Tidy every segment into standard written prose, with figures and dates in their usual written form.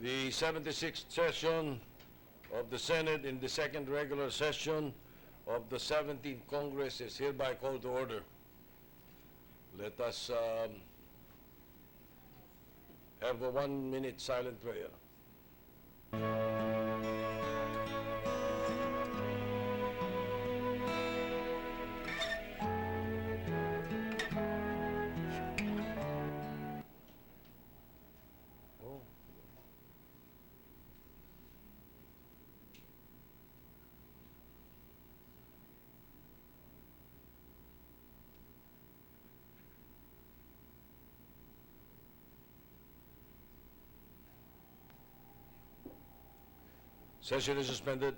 The 76th session of the Senate in the second regular session of the 17th Congress is hereby called to order. Let us have a 1-minute silent prayer. Oh. Session is suspended.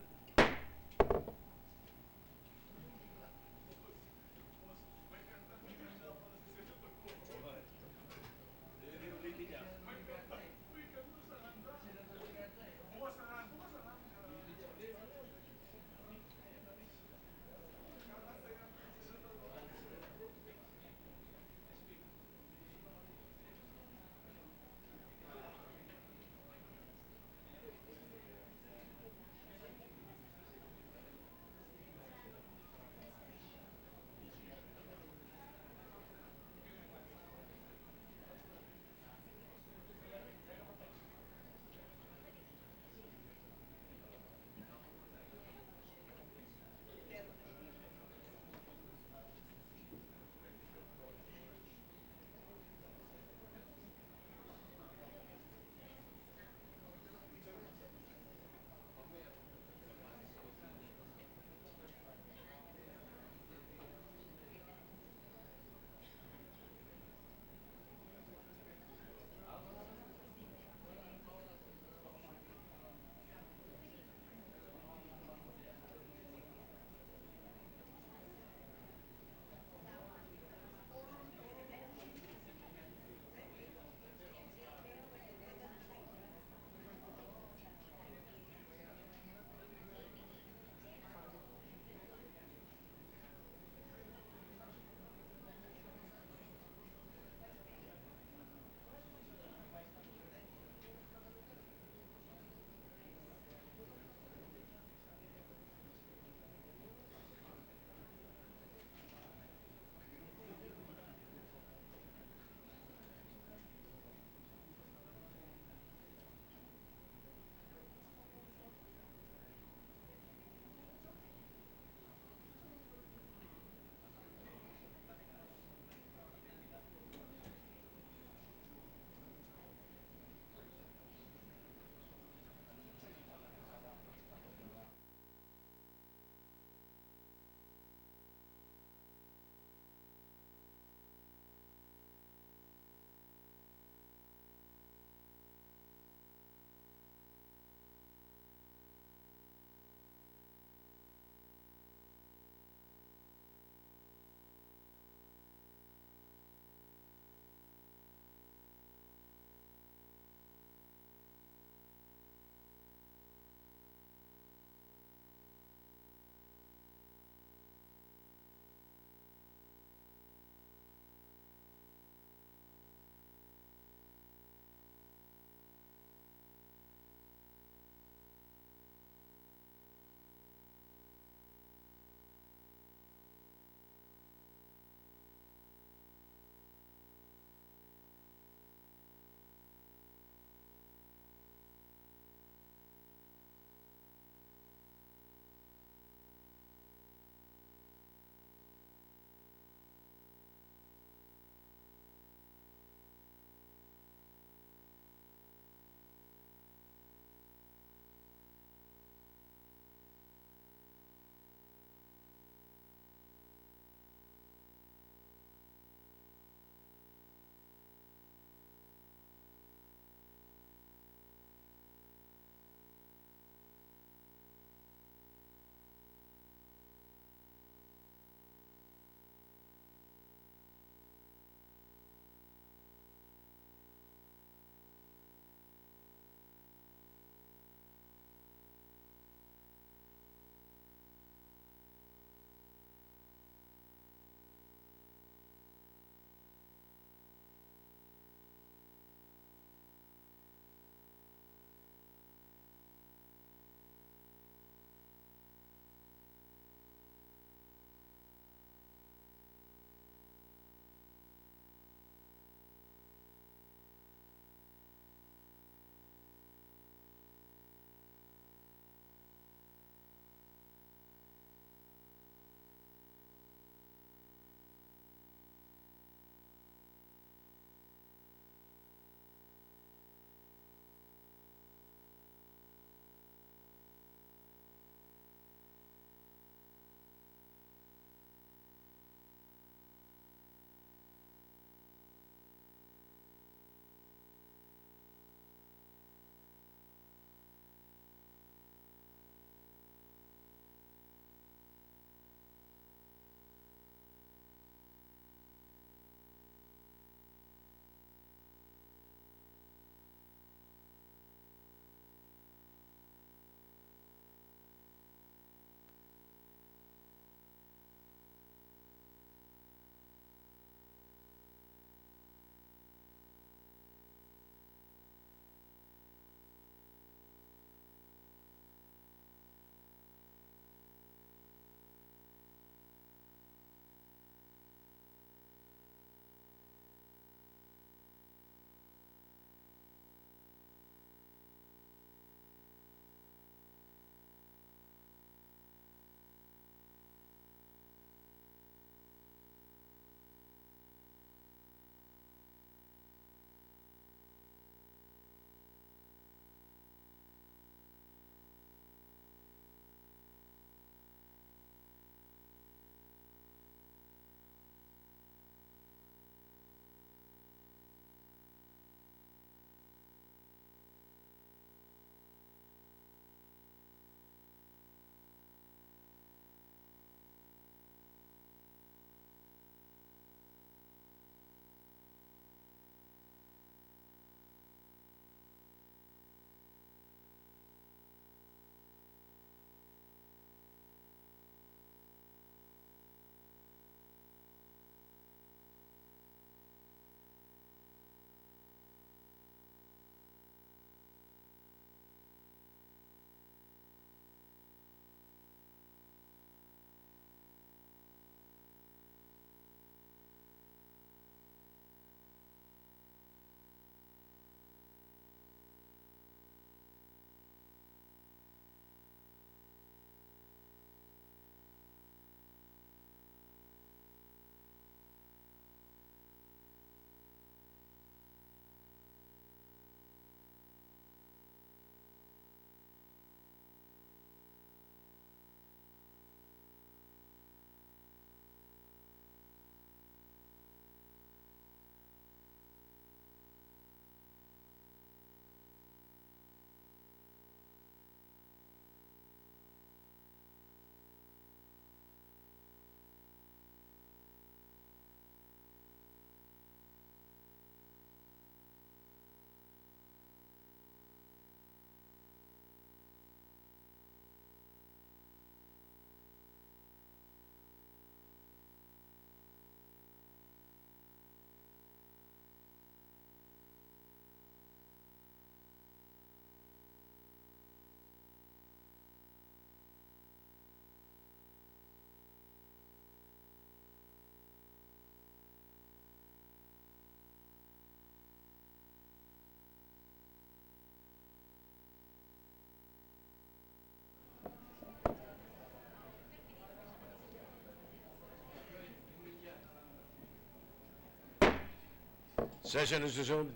Session is resumed.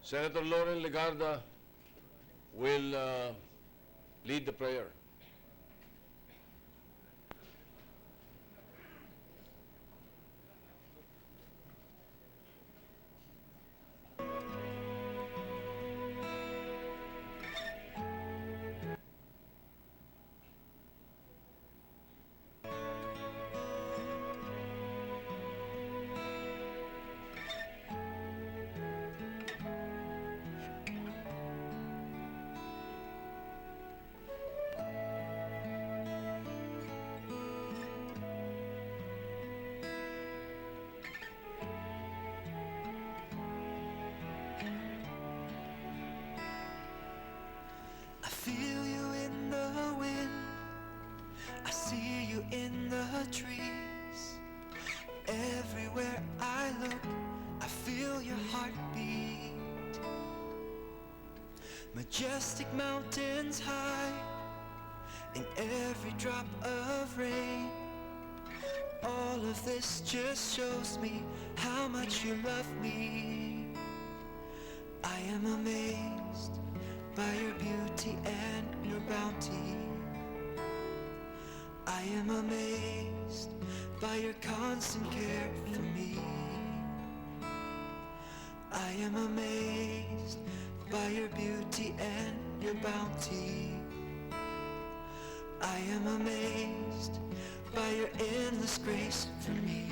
Senator Lauren Legarda will lead the prayer. I feel you in the wind, I see you in the trees. Everywhere I look, I feel your heartbeat. Majestic mountains high, in every drop of rain. All of this just shows me how much you love me. I am amazed by your beauty and your bounty. I am amazed by your constant care for me. I am amazed by your beauty and your bounty. I am amazed by your endless grace for me.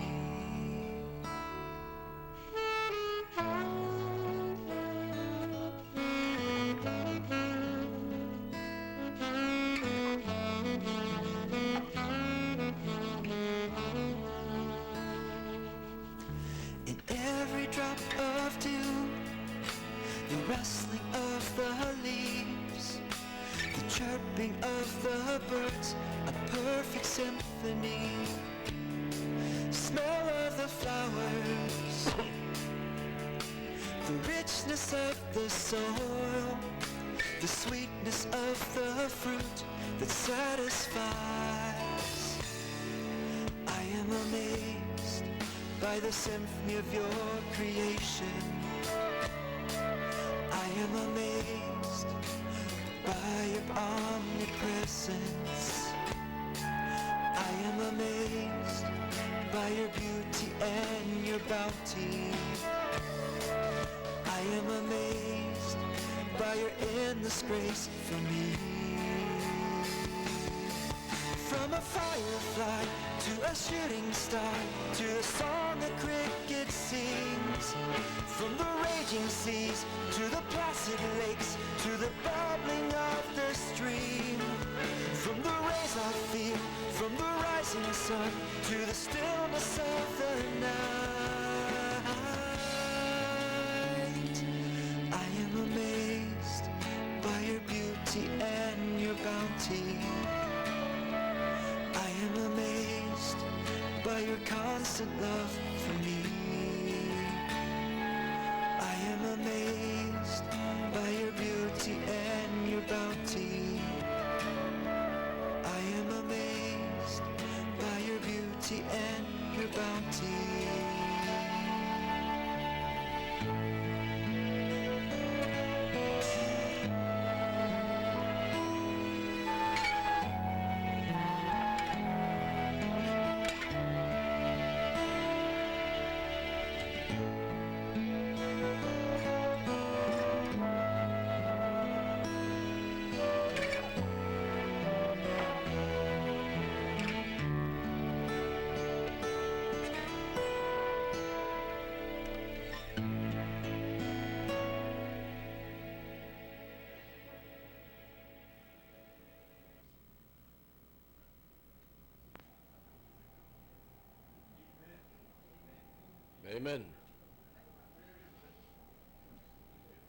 In every drop of dew, the rustling of the leaves, the chirping of the birds, a perfect symphony. Smell of the flowers, the richness of the soil, the sweetness of the fruit that satisfies. I am amazed by the symphony of your creation. I am amazed by your omnipresence. I am amazed by your beauty and your bounty. I am amazed by your endless grace for me. From a firefly to a shooting star, to the song a cricket sings, from the raging seas to the placid lakes, to the bubbling of the stream, from the rays I feel from the rising sun to the stillness of the night. I am amazed by your beauty and your bounty. I am amazed by your constant love for me. I am amazed by your beauty and your bounty. I am amazed by your beauty and your bounty. Amen.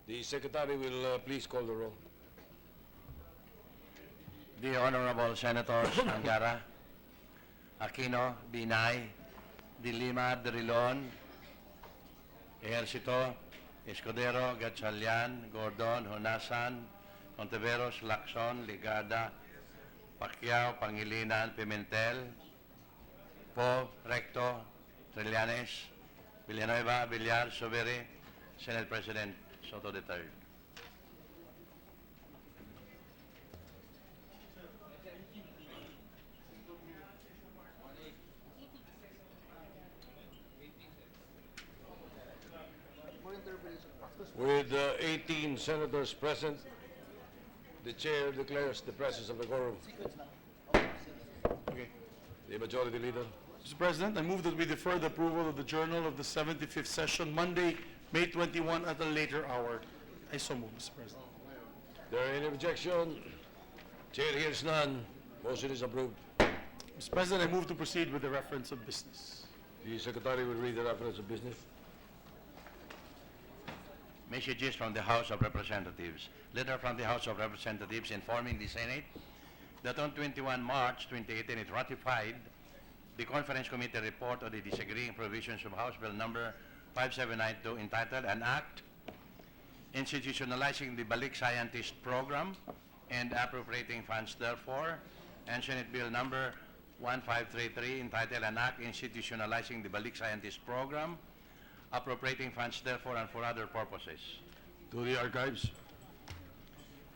The Secretary will please call the roll. The Honorable Senators Angara, Aquino, Binay, De Lima, Drilon, Ejercito, Escudero, Gatchalian, Gordon, Honasan, Monteveros, Lacson, Ligada, Pacquiao, Pangilinan, Pimentel, Po, Recto, Trillanes, Villanueva, Villar, Sobere, Senate President Soto III. With 18 senators present, the chair declares the presence of the quorum. Okay. The majority leader. Mr. President, I move that we defer the approval of the Journal of the 75th Session, Monday, May 21, at a later hour. I so move, Mr. President. There any objection? Chair hears none. Motion is approved. Mr. President, I move to proceed with the reference of business. The secretary will read the reference of business. Messages from the House of Representatives. Letter from the House of Representatives informing the Senate that on 21 March 2018 it ratified the Conference Committee report on the disagreeing provisions of House Bill number 5792 entitled An Act Institutionalizing the Balik Scientist Program and Appropriating Funds Therefore, and Senate Bill number 1533 entitled An Act Institutionalizing the Balik Scientist Program, Appropriating Funds Therefore and for other purposes. To the archives.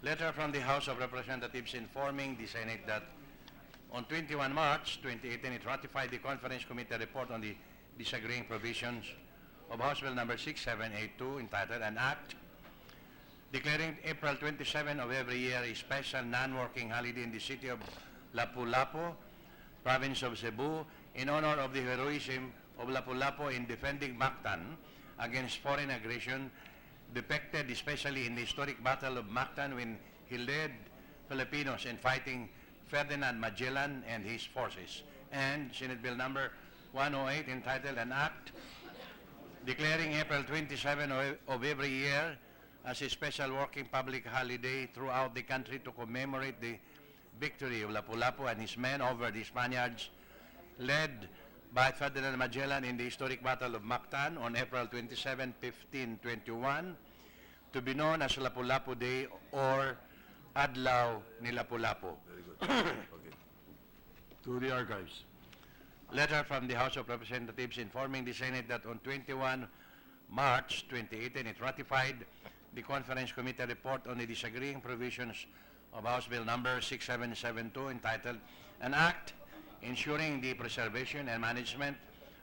Letter from the House of Representatives informing the Senate that on 21 March 2018 it ratified the Conference Committee report on the disagreeing provisions of House Bill number 6782 entitled An Act declaring April 27 of every year a special non-working holiday in the city of Lapu-Lapu, province of Cebu, in honor of the heroism of Lapu-Lapu in defending Mactan against foreign aggression, depicted especially in the historic Battle of Mactan when he led Filipinos in fighting Ferdinand Magellan and his forces. And Senate Bill number 108 entitled An Act declaring April 27 of every year as a special working public holiday throughout the country to commemorate the victory of Lapu-Lapu and his men over the Spaniards led by Ferdinand Magellan in the historic Battle of Mactan on April 27, 1521, to be known as Lapu-Lapu Day or Adlaw ni Lapu-Lapu. Okay. To the archives. Letter from the House of Representatives informing the Senate that on 21 March 2018 it ratified the Conference Committee report on the disagreeing provisions of House Bill number 6772 entitled An Act Ensuring the Preservation and Management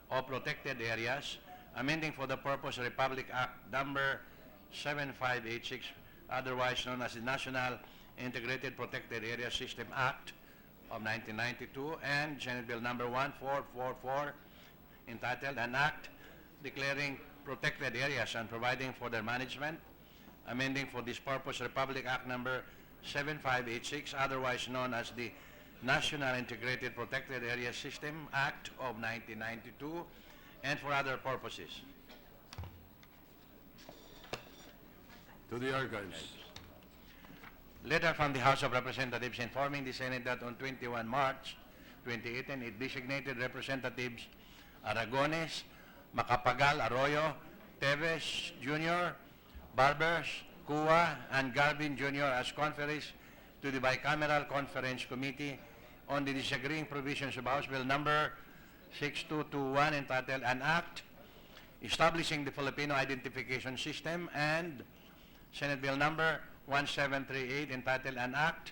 of Protected Areas, amending for the purpose Republic Act number 7586, otherwise known as the National Integrated Protected Area System Act of 1992, and Senate Bill number 1444 entitled An Act Declaring Protected Areas and Providing for Their Management, amending for this purpose Republic Act number 7586, otherwise known as the National Integrated Protected Area System Act of 1992, and for other purposes. To the archives. Letter from the House of Representatives informing the Senate that on 21 March 2018 it designated Representatives Aragones, Macapagal Arroyo, Teves Jr., Barbers, Cua, and Garvin Jr. as conferees to the Bicameral Conference Committee on the disagreeing provisions of House Bill number 6221 entitled An Act Establishing the Filipino Identification System, and Senate Bill number 1738 entitled An Act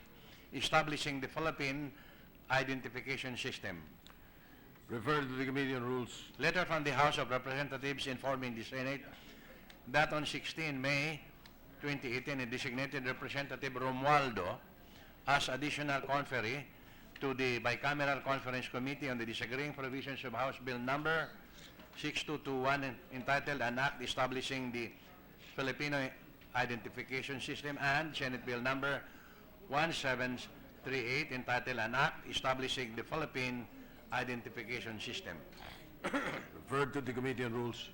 Establishing the Philippine Identification System. Referred to the Committee on Rules. Letter from the House of Representatives informing the Senate that on 16 May 2018 it designated Representative Romualdo as additional conferee to the Bicameral Conference Committee on the disagreeing provisions of House Bill number 6221 entitled An Act Establishing the Filipino Identification System, and Senate Bill number 1738 entitled An Act Establishing the Philippine Identification System. Referred to the Committee on Rules.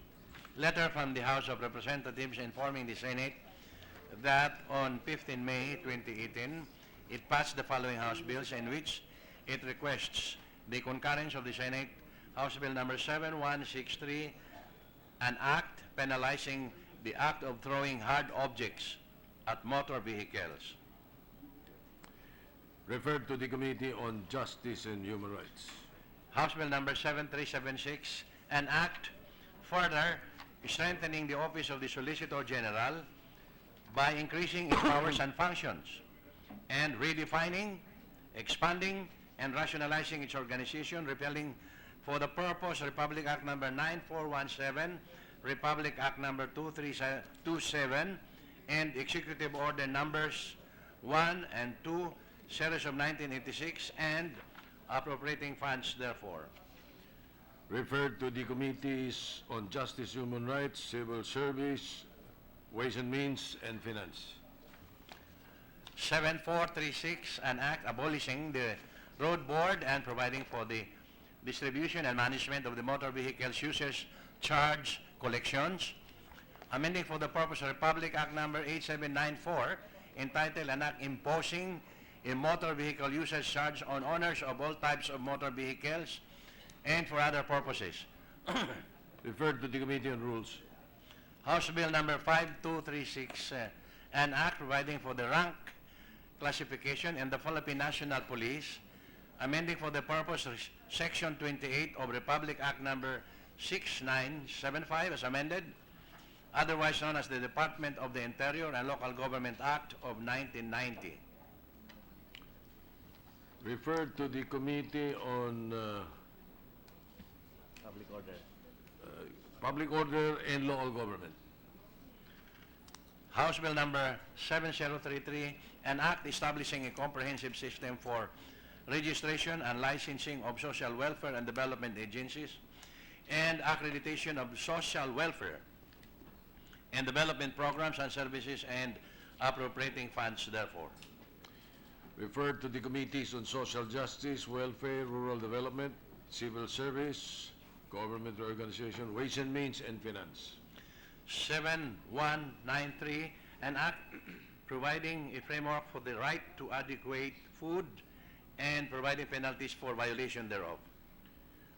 Letter from the House of Representatives informing the Senate that on 15 May 2018, it passed the following House bills in which it requests the concurrence of the Senate, House Bill number 7163, an act penalizing the act of throwing hard objects at motor vehicles. Referred to the Committee on Justice and Human Rights. House Bill number 7376, an act further strengthening the office of the Solicitor General by increasing its powers and functions, and redefining, expanding, and rationalizing its organization, repealing for the purpose Republic Act Number 9417, Republic Act Number 2327, and Executive Order Numbers 1 and 2, Series of 1986, and appropriating funds therefore. Referred to the Committees on Justice, Human Rights, Civil Service, Ways and Means, and Finance. 7436, an act abolishing the road board and providing for the distribution and management of the motor vehicles users charge collections, amending for the purpose of Republic Act Number 8794, entitled an act imposing a motor vehicle users charge on owners of all types of motor vehicles and for other purposes. Referred to the Committee on Rules. House Bill Number 5236, an act providing for the rank classification in the Philippine National Police, amending for the purpose of Section 28 of Republic Act Number 6975 as amended, otherwise known as the Department of the Interior and Local Government Act of 1990. Referred to the Committee on Public Order and Local Government. House Bill Number 7033, an act establishing a comprehensive system for registration and licensing of social welfare and development agencies and accreditation of social welfare and development programs and services and appropriating funds therefore. Referred to the Committees on Social Justice, Welfare, Rural Development, Civil Service, Government Organization, Ways and Means, and Finance. 7193, an act providing a framework for the right to adequate food and providing penalties for violation thereof.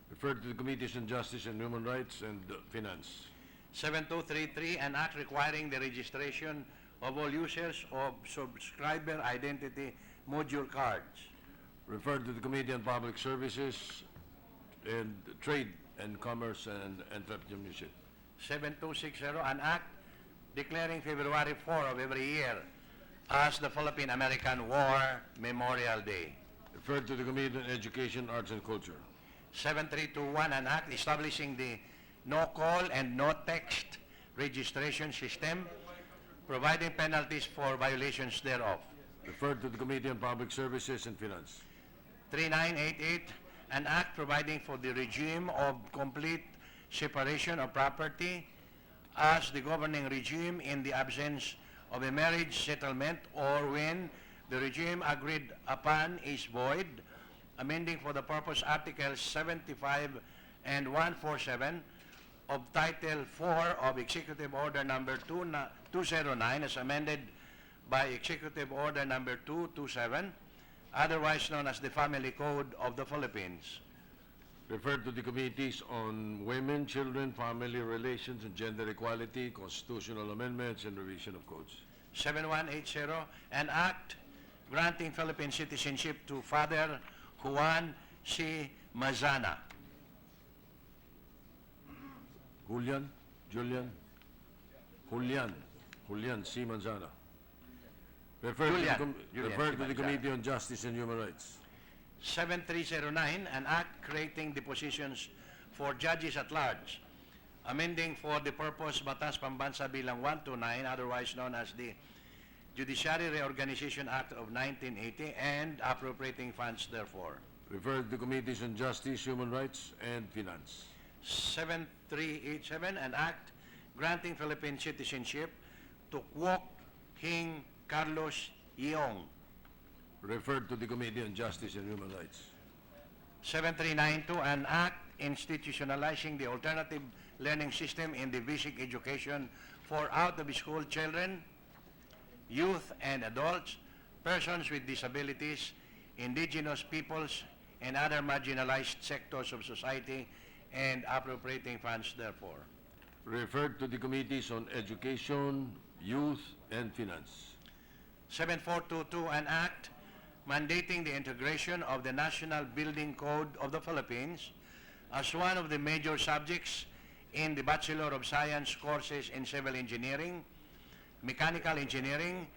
Referred to the Committees on Justice and Human Rights and Finance. 7233, an act requiring the registration of all users of subscriber identity module cards. Referred to the Committee on Public Services and Trade and Commerce and Entrepreneurship. 7260, an act declaring February 4 of every year as the Philippine-American War Memorial Day. Referred to the Committee on Education, Arts and Culture. 7321, an act establishing the no-call and no-text registration system, providing penalties for violations thereof. Referred to the Committee on Public Services and Finance. 3988, an act providing for the regime of complete separation of property as the governing regime in the absence of a marriage settlement or when the regime agreed upon is void, amending for the purpose Articles 75 and 147 of Title 4 of Executive Order Number 209 as amended by Executive Order Number 227, otherwise known as the Family Code of the Philippines. Referred to the Committees on Women, Children, Family Relations, and Gender Equality, Constitutional Amendments, and Revision of Codes. 7180, an act granting Philippine citizenship to Father Juan C. Mazana. Julian C. Manzana. Referred Julian to the C. Committee on Justice and Human Rights. 7309, an act creating the positions for judges at large, amending for the purpose Batas Pambansa Bilang 129, otherwise known as the Judiciary Reorganization Act of 1980, and appropriating funds therefor. Referred to the Committees on Justice, Human Rights, and Finance. 7387, an act granting Philippine citizenship to Kwok Hing Carlos Yeong. Referred to the Committee on Justice and Human Rights. 7392, an act institutionalizing the alternative learning system in the basic education for out-of-school children, youth and adults, persons with disabilities, indigenous peoples, and other marginalized sectors of society, and appropriating funds therefore. Referred to the Committees on Education, Youth, and Finance. 7422, an act mandating the integration of the National Building Code of the Philippines as one of the major subjects in the Bachelor of Science courses in Civil Engineering, Mechanical Engineering,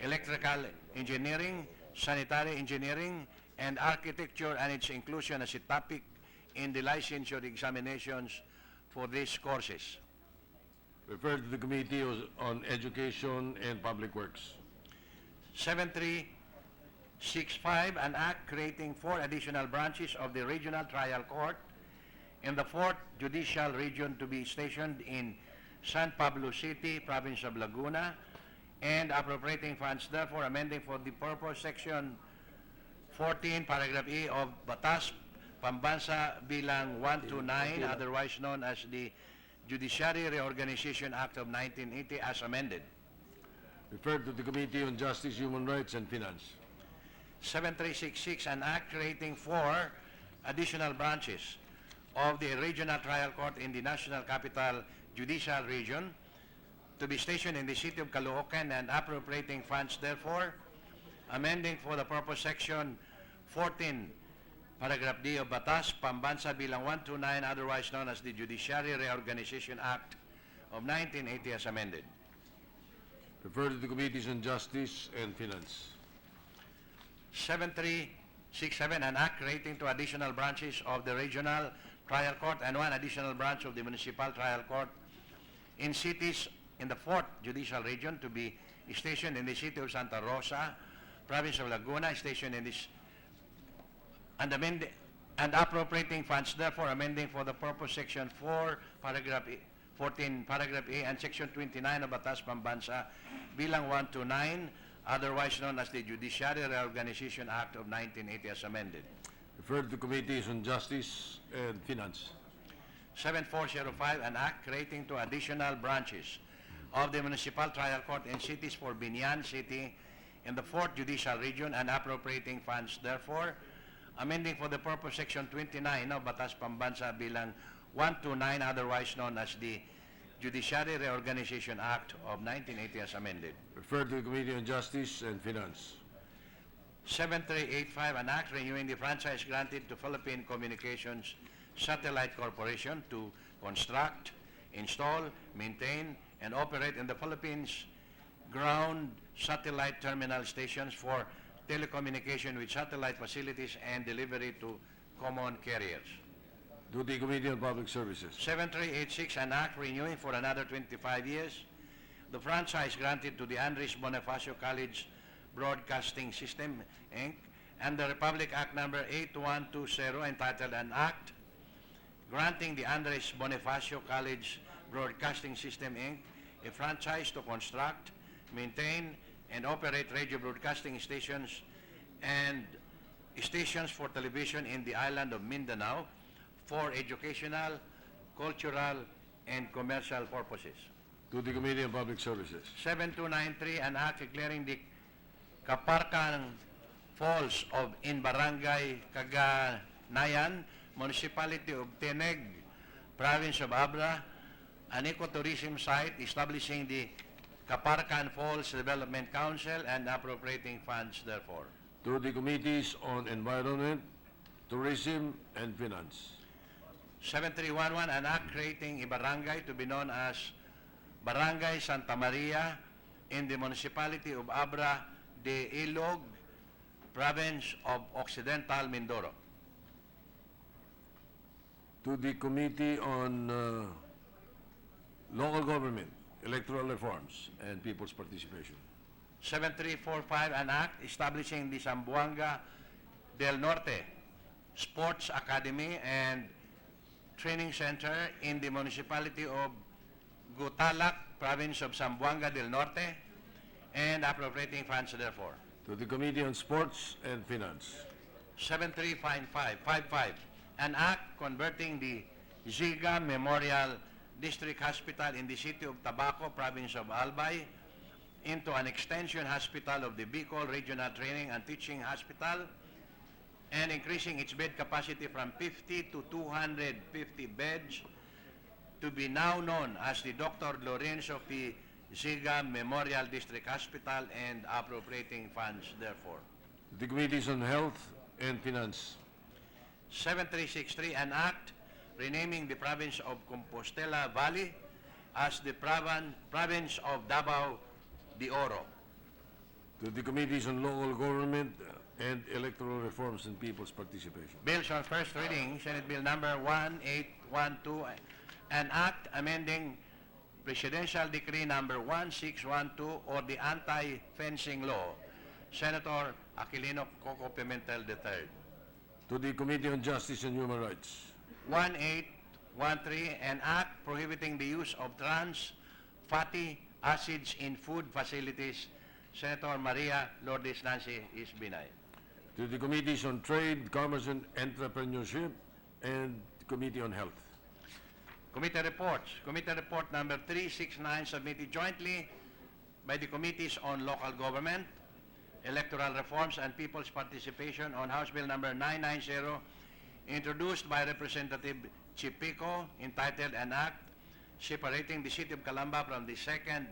Electrical Engineering, Sanitary Engineering, and Architecture, and its inclusion as a topic in the licensure examinations for these courses. Referred to the Committee on Education and Public Works. 7365, an act creating 4 additional branches of the Regional Trial Court in the 4th Judicial Region to be stationed in San Pablo City, Province of Laguna, and appropriating funds, therefore amending for the purpose Section 14, Paragraph E of Batas Pambansa Bilang 129, otherwise known as the Judiciary Reorganization Act of 1980 as amended. Referred to the Committee on Justice, Human Rights, and Finance. 7366, an act creating 4 additional branches of the Regional Trial Court in the National Capital Judicial Region to be stationed in the city of Caloocan and appropriating funds, therefore, amending for the purpose Section 14, Paragraph D of Batas Pambansa Bilang 129, otherwise known as the Judiciary Reorganization Act of 1980 as amended. Referred to the Committees on Justice and Finance. 7367, an act creating 2 additional branches of the Regional Trial Court and 1 additional branch of the Municipal Trial Court in cities in the 4th Judicial Region to be stationed in the city of Santa Rosa, Province of Laguna, stationed in this, and appropriating funds, therefore amending for the purpose Section 4, Paragraph 14, Paragraph A, and Section 29 of Batas Pambansa Bilang 129, otherwise known as the Judiciary Reorganization Act of 1980 as amended. Referred to Committees on Justice and Finance. 7405, an act creating 2 additional branches of the Municipal Trial Court in cities for Binyan City in the 4th Judicial Region and appropriating funds, therefore, amending for the purpose Section 29 of Batas Pambansa Bilang 129, otherwise known as the Judiciary Reorganization Act of 1980 as amended. Referred to the Committee on Justice and Finance. 7385, an act renewing the franchise granted to Philippine Communications Satellite Corporation to construct, install, maintain, and operate in the Philippines ground satellite terminal stations for telecommunication with satellite facilities and delivery to common carriers. To the Committee on Public Services. 7386, an act renewing for another 25 years the franchise granted to the Andres Bonifacio College Broadcasting System, Inc., and the Republic Act Number 8120, entitled An Act Granting the Andres Bonifacio College Broadcasting System, Inc., a franchise to construct, maintain, and operate radio broadcasting stations and stations for television in the island of Mindanao for educational, cultural, and commercial purposes. To the Committee on Public Services. 7293, an act declaring the Kaparkan Falls in Barangay Caganayan, Municipality of Teneg, Province of Abra, an ecotourism site, establishing the Kaparkan Falls Development Council and appropriating funds, therefore. To the Committees on Environment, Tourism, and Finance. 7311, an act creating a barangay to be known as Barangay Santa Maria in the Municipality of Abra de Ilog, Province of Occidental Mindoro. To the Committee on Local Government, Electoral Reforms, and People's Participation. 7345, an act establishing the Zamboanga del Norte Sports Academy and Training Center in the Municipality of Gutalac, Province of Zamboanga del Norte, and appropriating funds, therefore. To the Committee on Sports and Finance. 7355, an act converting the Ziga Memorial District Hospital in the city of Tabaco, Province of Albay, into an extension hospital of the Bicol Regional Training and Teaching Hospital, and increasing its bed capacity from 50 to 250 beds to be now known as the Dr. Lorenzo P. Ziga Memorial District Hospital, and appropriating funds, therefore. To the Committees on Health and Finance. 7363, an act renaming the province of Compostela Valley as the province of Davao de Oro. To the Committees on Local Government and Electoral Reforms and People's Participation. Bills on first reading, Senate Bill number 1812, an act amending Presidential Decree number 1612 or the anti-fencing law. Senator Aquilino Coco Pimentel III. To the Committee on Justice and Human Rights. 1813, an act prohibiting the use of trans fatty acids in food facilities. Senator Maria Lourdes Nancy Isbinay. To the Committees on Trade, Commerce and Entrepreneurship and Committee on Health. Committee reports. Committee report number 369 submitted jointly by the Committees on Local Government, Electoral Reforms and People's Participation on House Bill number 990, introduced by Representative Chipico, entitled An Act Separating the City of Calamba from the 2nd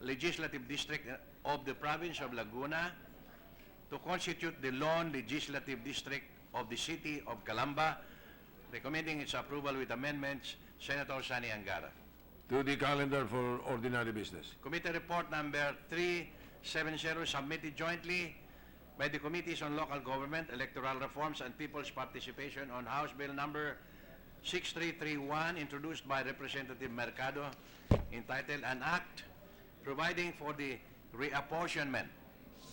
Legislative District of the Province of Laguna to constitute the lone Legislative District of the City of Calamba, recommending its approval with amendments. Senator Sani Angara. To the calendar for ordinary business. Committee report number 370 submitted jointly by the Committees on Local Government, Electoral Reforms and People's Participation on House Bill number 6331, introduced by Representative Mercado, entitled An Act Providing for the Reapportionment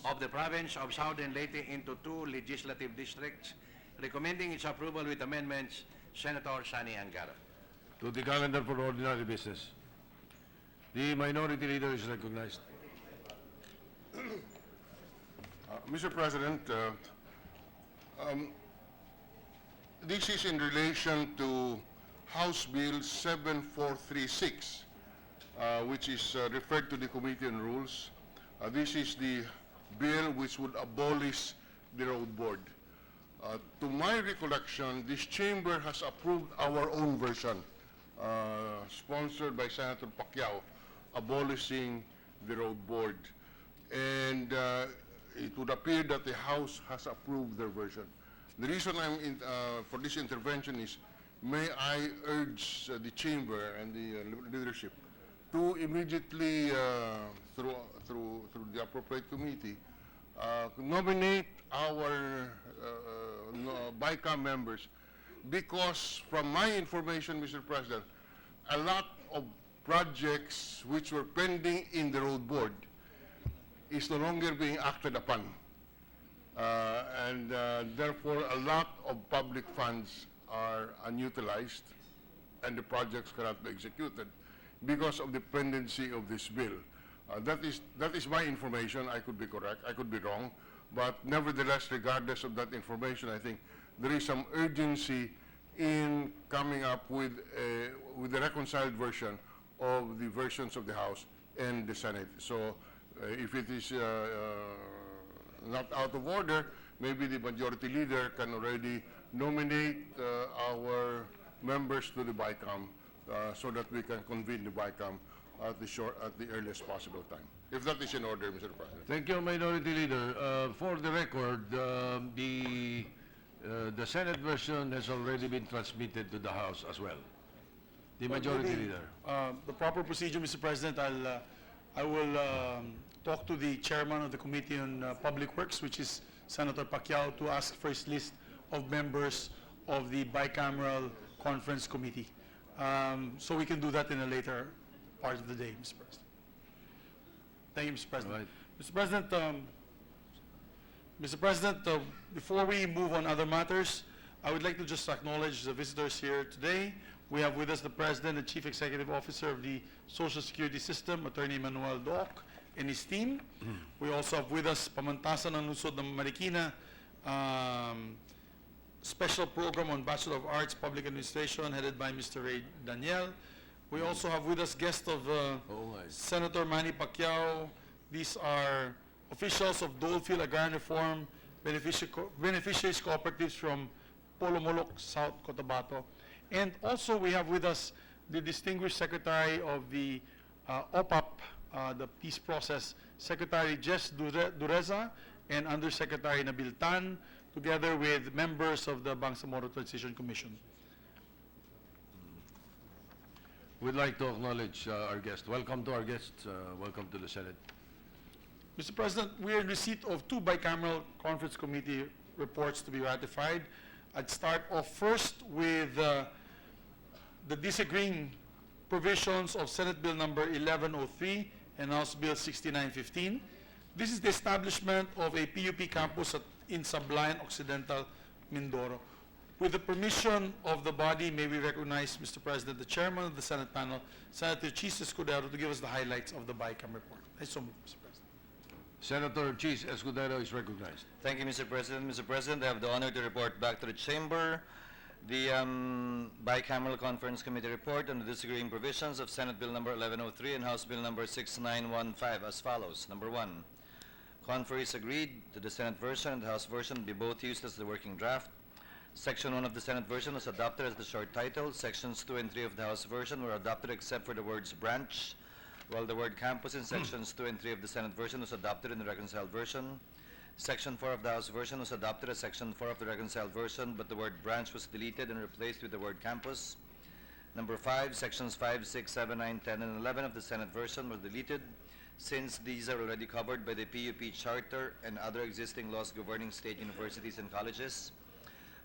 of the Province of Southern Leyte into 2 legislative districts, recommending its approval with amendments. Senator Sani Angara. To the calendar for ordinary business. The Minority Leader is recognized. Mr. President, this is in relation to House Bill 7436, which is referred to the Committee on Rules. This is the bill which would abolish the road board. To my recollection, this chamber has approved our own version, sponsored by Senator Pacquiao, abolishing the road board. And it would appear that the House has approved their version. The reason for this intervention is, may I urge the chamber and the leadership to immediately, through the appropriate committee, nominate our BICAM members, because from my information, Mr. President, a lot of projects which were pending in the road board is no longer being acted upon. Therefore, a lot of public funds are unutilized and the projects cannot be executed because of the pendency of this bill. That is my information. I could be correct, I could be wrong, but nevertheless, regardless of that information, I think there is some urgency in coming up with the reconciled version of the versions of the House and the Senate. So if it is not out of order, maybe the majority leader can already nominate our members to the BICAM so that we can convene the BICAM at the earliest possible time. If that is in order, Mr. President. Thank you, Minority Leader. For the record, the Senate version has already been transmitted to the House as well. The Majority Leader. The proper procedure, Mr. President, I will talk to the chairman of the Committee on Public Works, which is Senator Pacquiao, to ask for his list of members of the bicameral conference committee. So we can do that in a later part of the day, Mr. President. Thank you, Mr. President. Right. Mr. President, before we move on other matters, I would like to just acknowledge the visitors here today. We have with us the President and Chief Executive Officer of the Social Security System, Attorney Manuel Doc, and his team. We also have with us Pamantasan ng Lungsod ng Marikina, special program on Bachelor of Arts Public Administration headed by Mr. Ray Daniel. We also have with us guests of Senator Manny Pacquiao. These are officials of Dolefield Agrarian Reform Beneficiaries Cooperatives from Polomolok, South Cotabato. And also we have with us the distinguished Secretary of the OPAP, the Peace Process, Secretary Jess Dureza and Undersecretary Nabil Tan, together with members of the Bangsamoro Transition Commission. We'd like to acknowledge our guest. Welcome to our guests. Welcome to the Senate. Mr. President, we are in receipt of two bicameral conference committee reports to be ratified. I'd start off first with the disagreeing provisions of Senate Bill number 1103 and House Bill 6915. This is the establishment of a PUP campus in Sablayan Occidental, Mindoro. With the permission of the body, may we recognize, Mr. President, the chairman of the Senate panel, Senator Chis Escudero, to give us the highlights of the BICAM report. I so move, Mr. President. Senator Chis Escudero is recognized. Thank you, Mr. President. Mr. President, I have the honor to report back to the chamber the bicameral conference committee report on the disagreeing provisions of Senate Bill number 1103 and House Bill number 6915 as follows. Number 1, conferees agreed to the Senate version and the House version be both used as the working draft. Section 1 of the Senate version was adopted as the short title. Sections 2 and 3 of the House version were adopted except for the words branch, while the word campus in sections 2 and 3 of the Senate version was adopted in the reconciled version. Section 4 of the House version was adopted as Section 4 of the reconciled version, but the word branch was deleted and replaced with the word campus. Number 5, sections 5, 6, 7, 9, 10, and 11 of the Senate version were deleted since these are already covered by the PUP Charter and other existing laws governing state universities and colleges.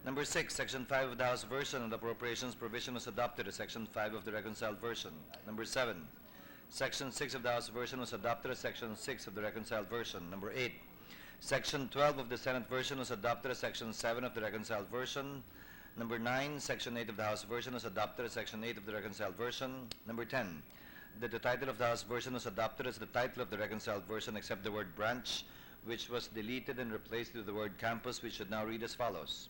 Number 6, Section 5 of the House version of the appropriations provision was adopted as Section 5 of the reconciled version. Number 7, Section 6 of the House version was adopted as Section 6 of the reconciled version. Number 8, Section 12 of the Senate version was adopted as Section 7 of the reconciled version. Number 9, Section 8 of the House version was adopted as Section 8 of the reconciled version. Number 10, that the title of the House version was adopted as the title of the reconciled version except the word branch, which was deleted and replaced with the word campus, which should now read as follows.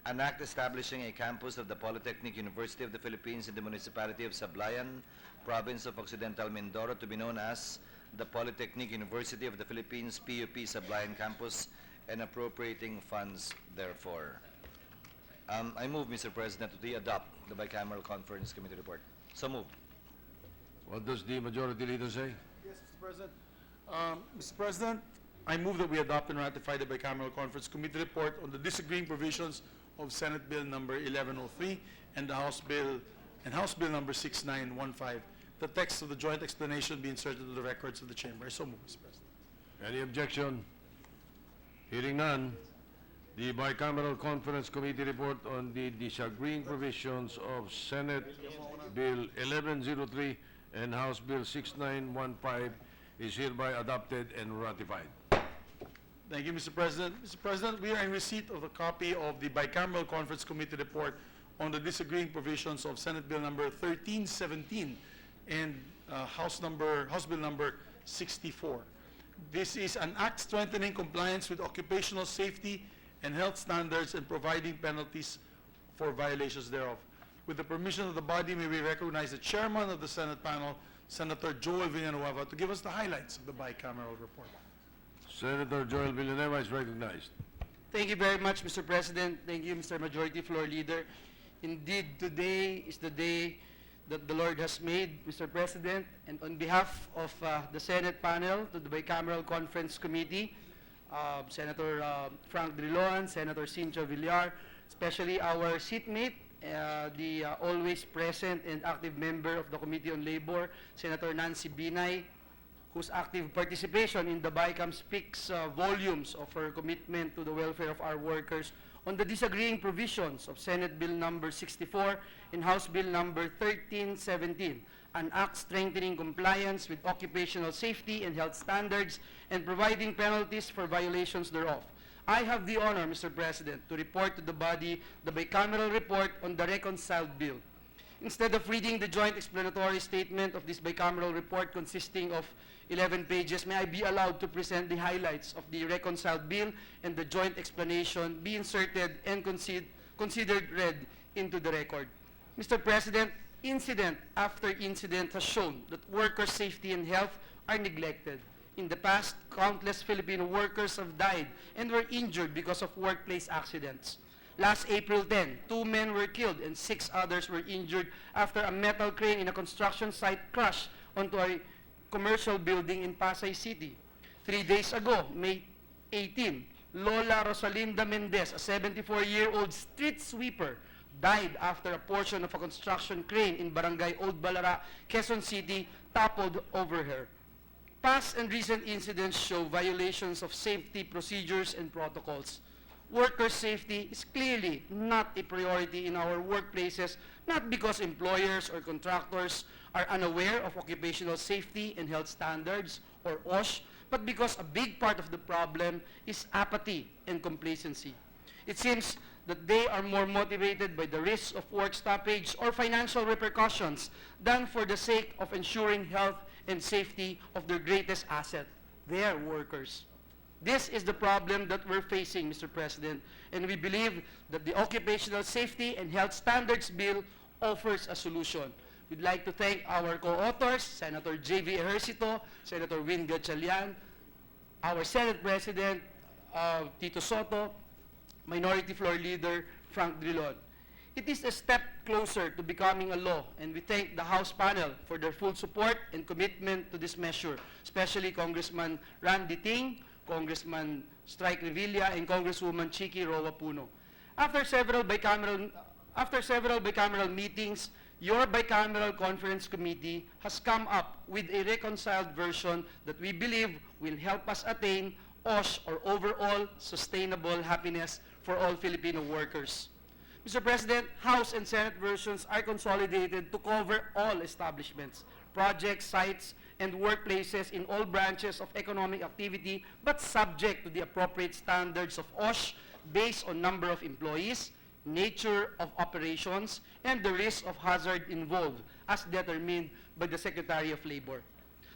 An act establishing a campus of the Polytechnic University of the Philippines in the municipality of Sablayan, province of Occidental Mindoro, to be known as the Polytechnic University of the Philippines PUP Sablayan Campus, and appropriating funds therefore. I move, Mr. President, to adopt the bicameral conference committee report. So move. What does the majority leader say? Yes, Mr. President. Mr. President, I move that we adopt and ratify the bicameral conference committee report on the disagreeing provisions of Senate Bill number 1103 and the House Bill number 6915. The text of the joint explanation be inserted to the records of the chamber. I so move, Mr. President. Any objection? Hearing none, the bicameral conference committee report on the disagreeing provisions of Senate Bill 1103 and House Bill 6915 is hereby adopted and ratified. Thank you, Mr. President. Mr. President, we are in receipt of a copy of the bicameral conference committee report on the disagreeing provisions of Senate Bill number 1317 and House Bill number 64. This is an act strengthening compliance with occupational safety and health standards and providing penalties for violations thereof. With the permission of the body, may we recognize the chairman of the Senate panel, Senator Joel Villanueva, to give us the highlights of the bicameral report. Senator Joel Villanueva is recognized. Thank you very much, Mr. President. Thank you, Mr. Majority Floor Leader. Indeed, today is the day that the Lord has made, Mr. President, and on behalf of the Senate panel, to the Bicameral Conference Committee, Senator Frank Drilon, Senator Cynthia Villar, especially our seatmate, the always present and active member of the Committee on Labor, Senator Nancy Binay, whose active participation in the BICAM speaks volumes of her commitment to the welfare of our workers on the disagreeing provisions of Senate Bill number 64 and House Bill number 1317, an act strengthening compliance with occupational safety and health standards and providing penalties for violations thereof. I have the honor, Mr. President, to report to the body the bicameral report on the reconciled bill. Instead of reading the joint explanatory statement of this bicameral report consisting of 11 pages, may I be allowed to present the highlights of the reconciled bill and the joint explanation be inserted and considered read into the record. Mr. President, incident after incident has shown that workers' safety and health are neglected. In the past, countless Filipino workers have died and were injured because of workplace accidents. Last April 10, 2 men were killed and 6 others were injured after a metal crane in a construction site crashed onto a commercial building in Pasay City. 3 days ago, May 18, Lola Rosalinda Mendez, a 74-year-old street sweeper, died after a portion of a construction crane in Barangay Old Balara, Quezon City, toppled over her. Past and recent incidents show violations of safety procedures and protocols. Worker safety is clearly not a priority in our workplaces, not because employers or contractors are unaware of occupational safety and health standards, or OSH, but because a big part of the problem is apathy and complacency. It seems that they are more motivated by the risks of work stoppage or financial repercussions than for the sake of ensuring health and safety of their greatest asset, their workers. This is the problem that we're facing, Mr. President, and we believe that the Occupational Safety and Health Standards Bill offers a solution. We'd like to thank our co-authors, Senator J.V. Ejercito, Senator Win Gatchalian, our Senate President, Tito Soto, Minority Floor Leader Frank Drilon. It is a step closer to becoming a law, and we thank the House panel for their full support and commitment to this measure, especially Congressman Randy Ting, Congressman Strike Revilla, and Congresswoman Chiki Roa Puno. After several bicameral meetings, your bicameral conference committee has come up with a reconciled version that we believe will help us attain OSH, or overall sustainable happiness for all Filipino workers. Mr. President, House and Senate versions are consolidated to cover all establishments, projects, sites, and workplaces in all branches of economic activity, but subject to the appropriate standards of OSH based on number of employees, nature of operations, and the risk of hazard involved, as determined by the Secretary of Labor.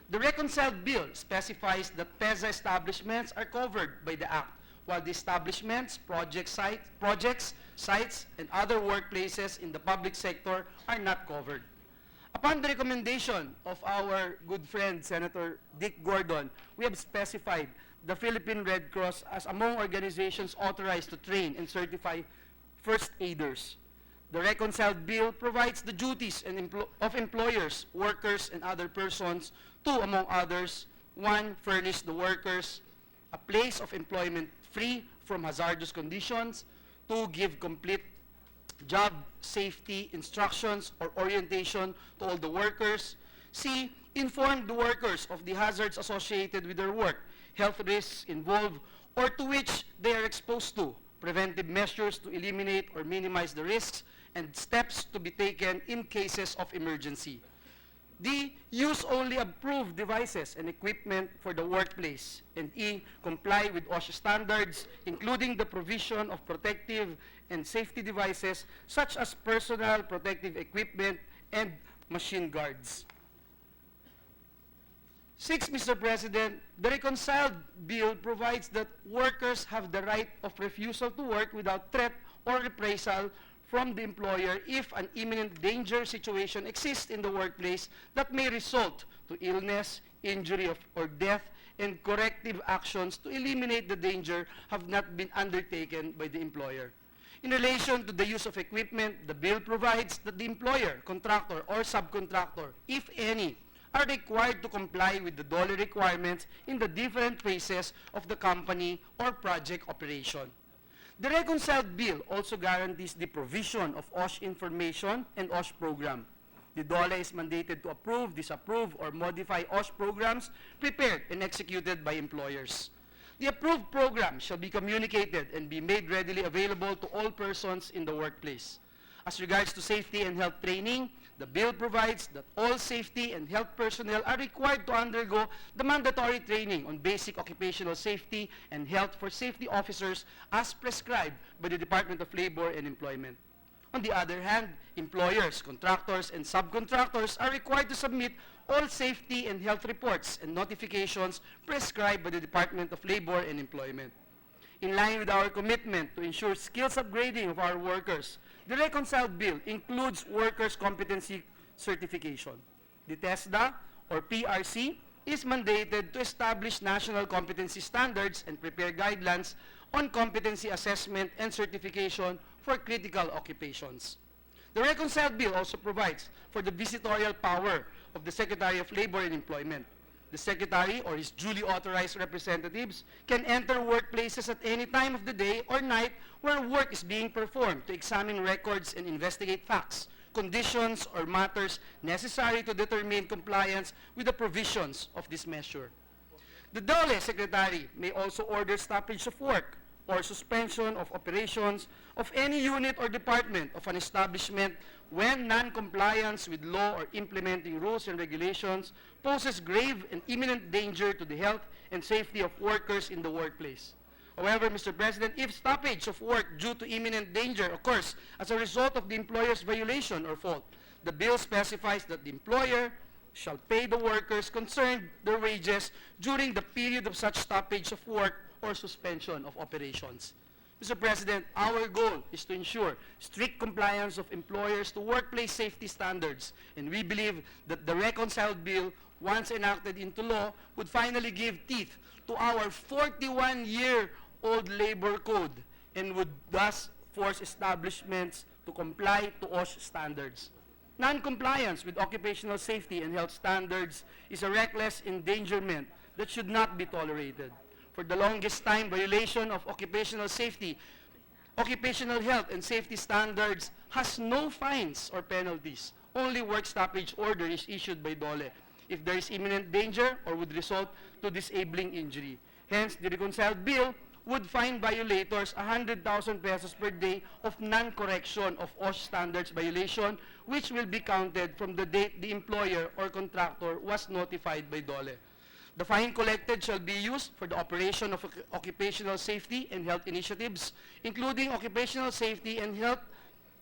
The reconciled bill specifies that PEZA establishments are covered by the Act, while the establishments, projects, sites, and other workplaces in the public sector are not covered. Upon the recommendation of our good friend, Senator Dick Gordon, we have specified the Philippine Red Cross as among organizations authorized to train and certify first aiders. The reconciled bill provides the duties of employers, workers, and other persons to, among others, 1, furnish the workers a place of employment free from hazardous conditions, 2, give complete job safety instructions or orientation to all the workers, C, inform the workers of the hazards associated with their work, health risks involved, or to which they are exposed to, preventive measures to eliminate or minimize the risks, and steps to be taken in cases of emergency. D, use only approved devices and equipment for the workplace. And E, comply with OSHA standards, including the provision of protective and safety devices such as personal protective equipment and machine guards. 6, Mr. President, the reconciled bill provides that workers have the right of refusal to work without threat or reprisal from the employer if an imminent danger situation exists in the workplace that may result to illness, injury, or death, and corrective actions to eliminate the danger have not been undertaken by the employer. In relation to the use of equipment, the bill provides that the employer, contractor, or subcontractor, if any, are required to comply with the DOLE requirements in the different phases of the company or project operation. The reconciled bill also guarantees the provision of OSH information and OSH program. The DOLE is mandated to approve, disapprove, or modify OSH programs prepared and executed by employers. The approved program shall be communicated and be made readily available to all persons in the workplace. As regards to safety and health training, the bill provides that all safety and health personnel are required to undergo the mandatory training on basic occupational safety and health for safety officers as prescribed by the Department of Labor and Employment. On the other hand, employers, contractors, and subcontractors are required to submit all safety and health reports and notifications prescribed by the Department of Labor and Employment. In line with our commitment to ensure skills upgrading of our workers, the reconciled bill includes workers' competency certification. The TESDA, or PRC, is mandated to establish national competency standards and prepare guidelines on competency assessment and certification for critical occupations. The reconciled bill also provides for the visitorial power of the Secretary of Labor and Employment. The Secretary or his duly authorized representatives can enter workplaces at any time of the day or night where work is being performed to examine records and investigate facts, conditions, or matters necessary to determine compliance with the provisions of this measure. The DOLE Secretary may also order stoppage of work or suspension of operations of any unit or department of an establishment when non-compliance with law or implementing rules and regulations poses grave and imminent danger to the health and safety of workers in the workplace. However, Mr. President, if stoppage of work due to imminent danger occurs as a result of the employer's violation or fault, the bill specifies that the employer shall pay the workers concerned their wages during the period of such stoppage of work or suspension of operations. Mr. President, our goal is to ensure strict compliance of employers to workplace safety standards, and we believe that the reconciled bill, once enacted into law, would finally give teeth to our 41-year-old labor code and would thus force establishments to comply to OSH standards. Non-compliance with occupational safety and health standards is a reckless endangerment that should not be tolerated. For the longest time, violation of occupational safety, occupational health and safety standards has no fines or penalties. Only work stoppage order is issued by DOLE if there is imminent danger or would result to disabling injury. Hence, the reconciled bill would fine violators 100,000 pesos per day of non-correction of OSH standards violation, which will be counted from the date the employer or contractor was notified by DOLE. The fine collected shall be used for the operation of occupational safety and health initiatives, including occupational safety and health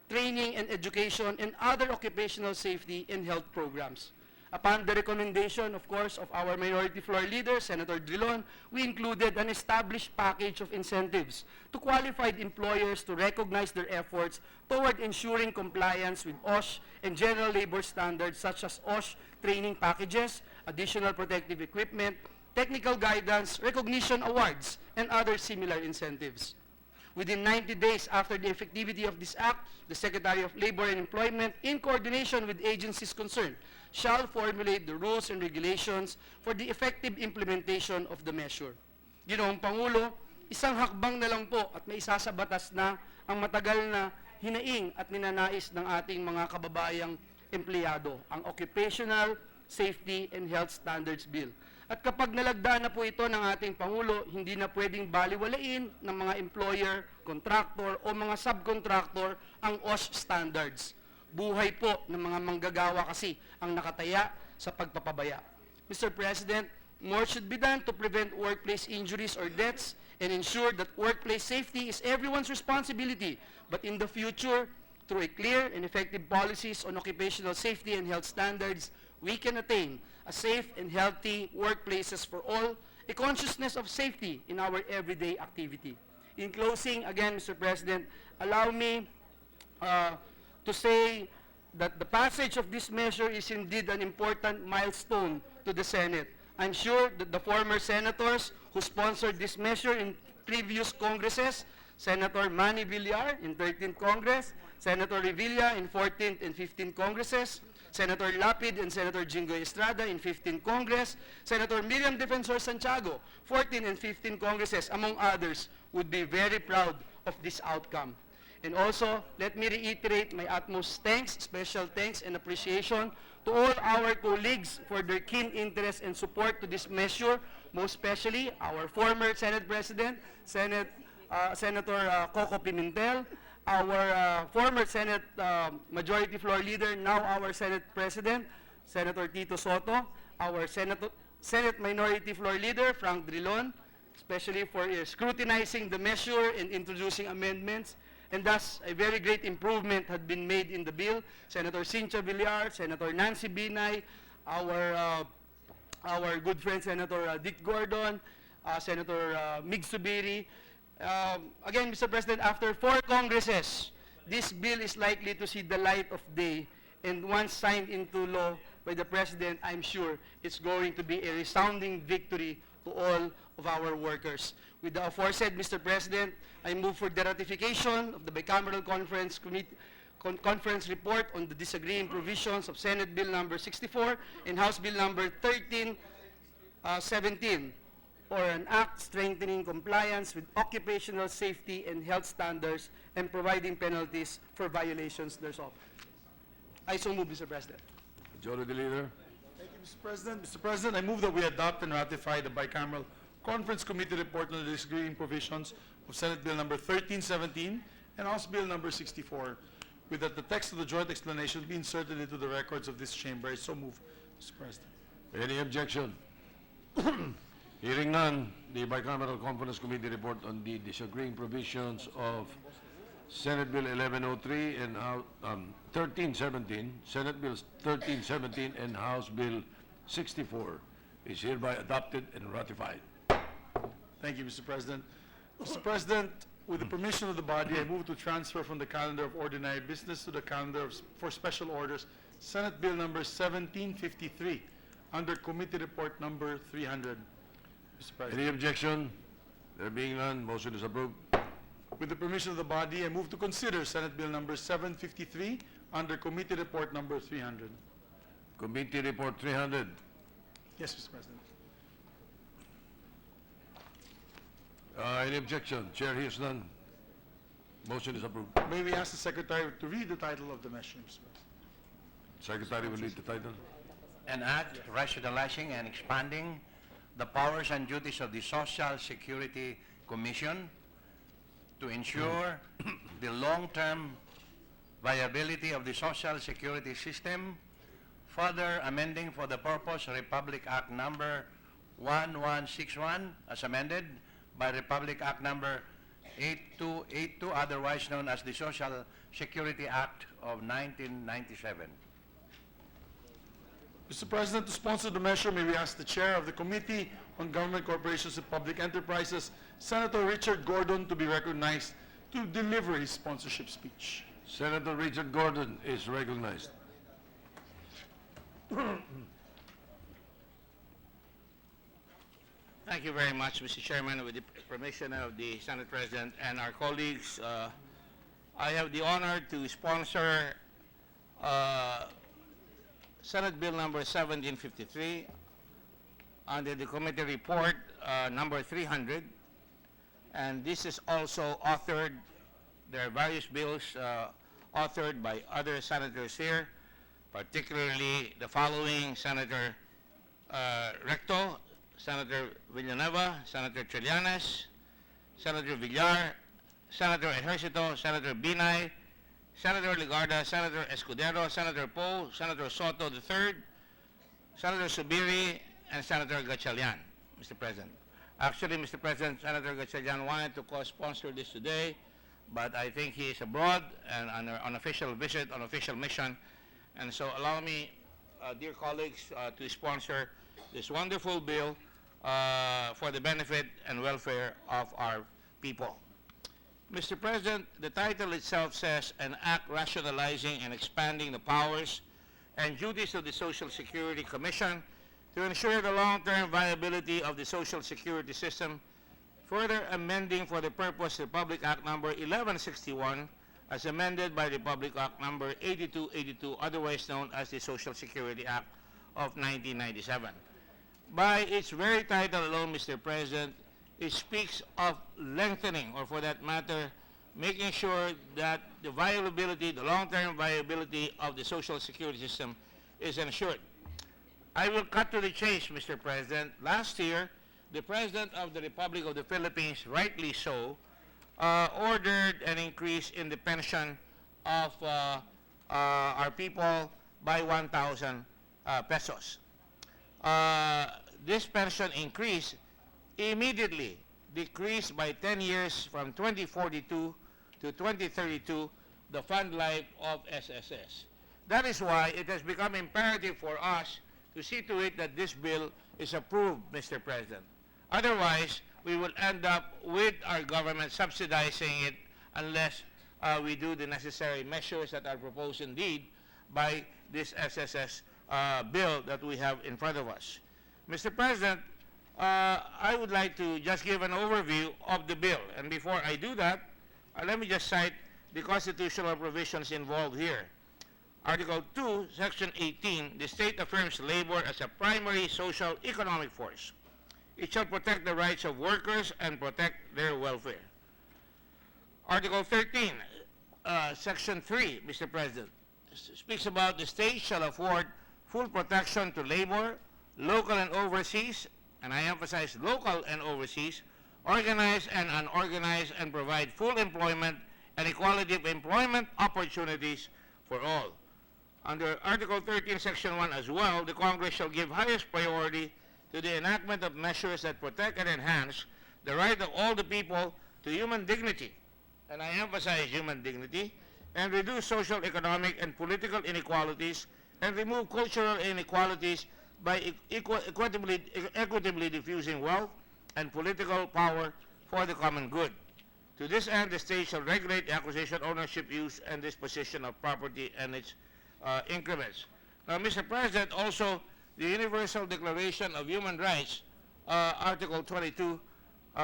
training and education and other occupational safety and health programs. Upon the recommendation, of course, of our Minority Floor Leader, Senator Drilon, we included an established package of incentives to qualified employers to recognize their efforts toward ensuring compliance with OSH and general labor standards such as OSH training packages, additional protective equipment, technical guidance, recognition awards, and other similar incentives. Within 90 days after the effectivity of this act, the Secretary of Labor and Employment, in coordination with agencies concerned, shall formulate the rules and regulations for the effective implementation of the measure. Ginoong Pangulo, isang hakbang na lang po at may isasabatas na ang matagal na hinaing at ninanais ng ating mga kababayang empleyado, ang Occupational Safety and Health Standards Bill. At kapag nalagdaan na po ito ng ating Pangulo, hindi na pwedeng baliwalain ng mga employer, contractor o mga subcontractor ang OSH standards. Buhay po ng mga manggagawa kasi ang nakataya sa pagpapabaya. Mr. President, more should be done to prevent workplace injuries or deaths and ensure that workplace safety is everyone's responsibility. But in the future, through a clear and effective policies on occupational safety and health standards, we can attain a safe and healthy workplaces for all, a consciousness of safety in our everyday activity. In closing, again, Mr. President, allow me to say that the passage of this measure is indeed an important milestone to the Senate. I'm sure that the former senators who sponsored this measure in previous Congresses, Senator Manny Villar in 13th Congress, Senator Revilla in 14th and 15th Congresses, Senator Lapid and Senator Jingo Estrada in 15th Congress, Senator Miriam Defensor Santiago, 14th and 15th Congresses, among others, would be very proud of this outcome. And also, let me reiterate my utmost thanks, special thanks and appreciation to all our colleagues for their keen interest and support to this measure, most especially our former Senate President, Senator Coco Pimentel, our former Senate Majority Floor Leader, now our Senate President, Senator Tito Soto, our Senate Minority Floor Leader, Frank Drilon, especially for scrutinizing the measure and introducing amendments, and thus a very great improvement had been made in the bill. Senator Cynthia Villar, Senator Nancy Binay, our good friend Senator Dick Gordon, Senator Mig Subiri. Again, Mr. President, after 4 Congresses, this bill is likely to see the light of day, and once signed into law by the President, I'm sure it's going to be a resounding victory to all of our workers. With the aforesaid, Mr. President, I move for the ratification of the Bicameral Conference report on the disagreeing provisions of Senate Bill number 64 and House Bill number 13 17, or an act strengthening compliance with occupational safety and health standards and providing penalties for violations thereof. I so move, Mr. President. Majority Leader. Thank you, Mr. President. Mr. President, I move that we adopt and ratify the bicameral conference committee report on the disagreeing provisions of Senate Bill number 1317 and House Bill number 64, with that the text of the joint explanation be inserted into the records of this chamber. I so move, Mr. President. Any objection? Hearing none, the bicameral conference committee report on the disagreeing provisions of Senate Bill 1103 and 1317, Senate Bill 1317 and House Bill 64 is hereby adopted and ratified. Thank you, Mr. President. Mr. President, with the permission of the body, I move to transfer from the calendar of ordinary business to the calendar for special orders Senate Bill number 1753 under Committee Report number 300. Mr. President. Any objection? There being none, motion is approved. With the permission of the body, I move to consider Senate Bill number 753 under Committee Report number 300. Committee Report 300. Yes, Mr. President. Any objection? Chair hears none. Motion is approved. May we ask the Secretary to read the title of the measure, Mr. President? Secretary will read the title. An act rationalizing and expanding the powers and duties of the Social Security Commission to ensure the long-term viability of the Social Security system, further amending for the purpose Republic Act number 1161 as amended by Republic Act number 8282, otherwise known as the Social Security Act of 1997. Mr. President, to sponsor the measure, may we ask the Chair of the Committee on Government Corporations and Public Enterprises, Senator Richard Gordon, to be recognized to deliver his sponsorship speech. Senator Richard Gordon is recognized. Thank you very much, Mr. Chairman. With the permission of the Senate President and our colleagues, I have the honor to sponsor Senate Bill number 1753 under the committee report number 300. And this is also authored, there are various bills authored by other senators here, particularly the following: Senator Recto, Senator Villanueva, Senator Trillanes, Senator Villar, Senator Ejercito, Senator Binay, Senator Legarda, Senator Escudero, Senator Poe, Senator Soto III, Senator Subiri, and Senator Gatchalian, Mr. President. Actually, Mr. President, Senator Gatchalian wanted to co-sponsor this today, but I think he is abroad and on official visit, on official mission. And so allow me, dear colleagues, to sponsor this wonderful bill for the benefit and welfare of our people. Mr. President, the title itself says, an act rationalizing and expanding the powers and duties of the Social Security Commission to ensure the long-term viability of the Social Security system, further amending for the purpose Republic Act number 1161 as amended by Republic Act number 8282, otherwise known as the Social Security Act of 1997. By its very title alone, Mr. President, it speaks of lengthening, or for that matter, making sure that the viability, the long-term viability of the Social Security system is ensured. I will cut to the chase, Mr. President. Last year, the President of the Republic of the Philippines, rightly so, ordered an increase in the pension of our people by 1,000 pesos. This pension increase immediately decreased by 10 years from 2042 to 2032 the fund life of SSS. That is why it has become imperative for us to see to it that this bill is approved, Mr. President. Otherwise, we will end up with our government subsidizing it unless we do the necessary measures that are proposed indeed by this SSS bill that we have in front of us. Mr. President, I would like to just give an overview of the bill. And before I do that, let me just cite the constitutional provisions involved here. Article 2, Section 18, the state affirms labor as a primary social economic force. It shall protect the rights of workers and protect their welfare. Article 13, Section 3, Mr. President, speaks about the state shall afford full protection to labor, local and overseas, and I emphasize local and overseas, organized and unorganized, and provide full employment and equality of employment opportunities for all. Under Article 13, Section 1 as well, the Congress shall give highest priority to the enactment of measures that protect and enhance the right of all the people to human dignity, and I emphasize human dignity, and reduce social, economic, and political inequalities, and remove cultural inequalities by equitably diffusing wealth and political power for the common good. To this end, the state shall regulate the acquisition, ownership, use, and disposition of property and its increments. Now, Mr. President, also the Universal Declaration of Human Rights, Article 22,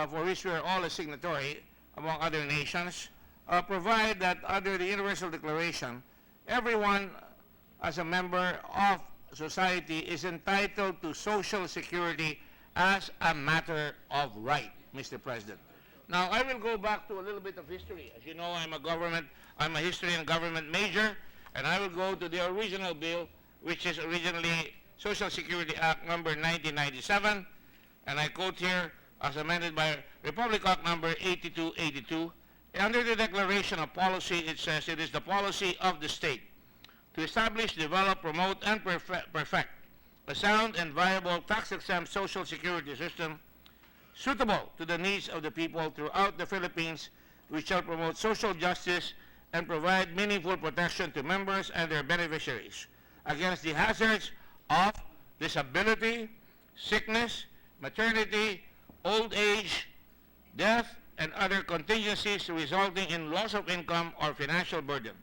for which we are all a signatory, among other nations, provide that under the Universal Declaration, everyone as a member of society is entitled to social security as a matter of right, Mr. President. Now, I will go back to a little bit of history. As you know, I'm a history and government major, and I will go to the original bill, which is originally Social Security Act number 1997, and I quote here as amended by Republic Act number 8282. Under the declaration of policy, it says it is the policy of the state to establish, develop, promote, and perfect a sound and viable tax-exempt social security system suitable to the needs of the people throughout the Philippines, which shall promote social justice and provide meaningful protection to members and their beneficiaries against the hazards of disability, sickness, maternity, old age, death, and other contingencies resulting in loss of income or financial burden.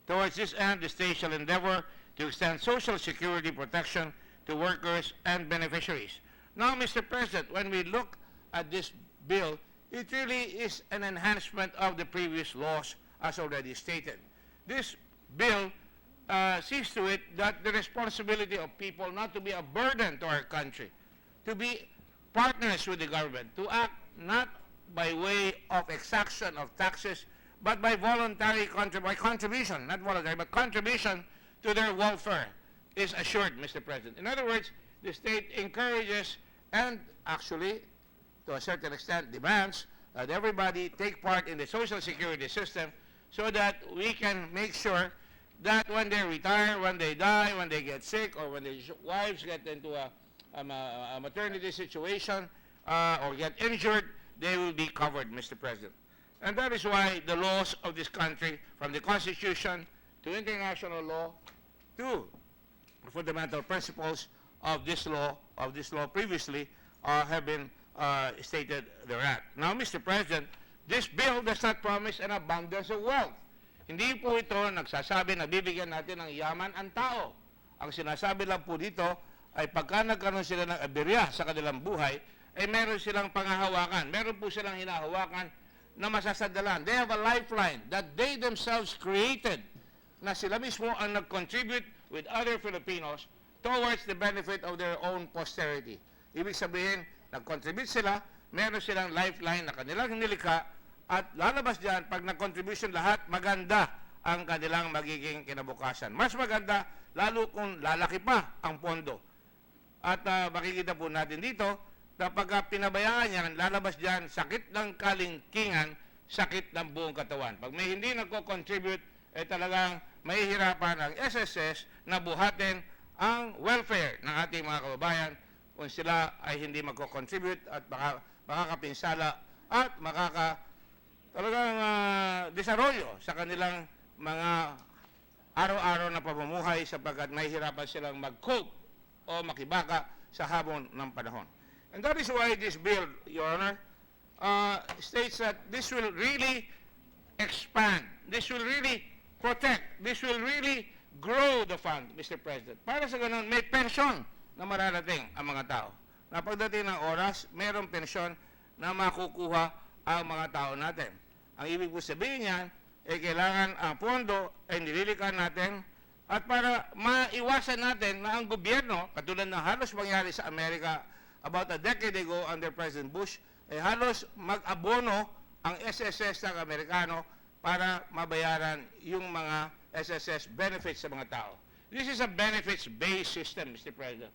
Towards this end, the state shall endeavor to extend social security protection to workers and beneficiaries. Now, Mr. President, when we look at this bill, it really is an enhancement of the previous laws as already stated. This bill sees to it that the responsibility of people not to be a burden to our country, to be partners with the government, to act not by way of exaction of taxes, but by voluntary contribution, not voluntary, but contribution to their welfare is assured, Mr. President. In other words, the state encourages and actually, to a certain extent, demands that everybody take part in the social security system so that we can make sure that when they retire, when they die, when they get sick, or when their wives get into a maternity situation or get injured, they will be covered, Mr. President. And that is why the laws of this country, from the Constitution to international law to fundamental principles of this law previously, have been stated thereat. Now, Mr. President, this bill does not promise an abundance of wealth. Hindi po ito nagsasabi na bibigyan natin ng yaman ang tao. Ang sinasabi lang po dito ay pagka nagkaroon sila ng aberya sa kanilang buhay, ay meron silang pangahawakan. Meron po silang hinahawakan na masasadalan. They have a lifeline that they themselves created, na sila mismo ang nag-contribute with other Filipinos towards the benefit of their own posterity. Ibig sabihin, nag-contribute sila, meron silang lifeline na kanilang nilikha, at lalabas dyan, pag nag-contribution lahat, maganda ang kanilang magiging kinabukasan. Mas maganda, lalo kung lalaki pa ang pondo. At makikita po natin dito, na pagka pinabayaan yan, lalabas dyan, sakit ng kalingkingan, sakit ng buong katawan. Pag may hindi nagko-contribute, talagang mahihirapan ang SSS na buhatin ang welfare ng ating mga kababayan kung sila ay hindi magko-contribute at makakapinsala at talagang desarrollo sa kanilang mga araw-araw na pamumuhay sapagkat mahihirapan silang mag-cope o makibaka sa habon ng panahon. And that is why this bill, Your Honor, states that this will really expand, this will really protect, this will really grow the fund, Mr. President. Para sa ganun, may pensyon na mararating ang mga tao. Na pagdating ng oras, mayroong pensyon na makukuha ang mga tao natin. Ang ibig po sabihin niyan, kailangan ang pondo ay nililikan natin At para maiwasan natin na ang gobyerno, katulad ng halos mangyari sa Amerika about a decade ago under President Bush, ay halos mag-abono ang SSS ng Amerikano para mabayaran yung mga SSS benefits sa mga tao. This is a benefits-based system, Mr. President.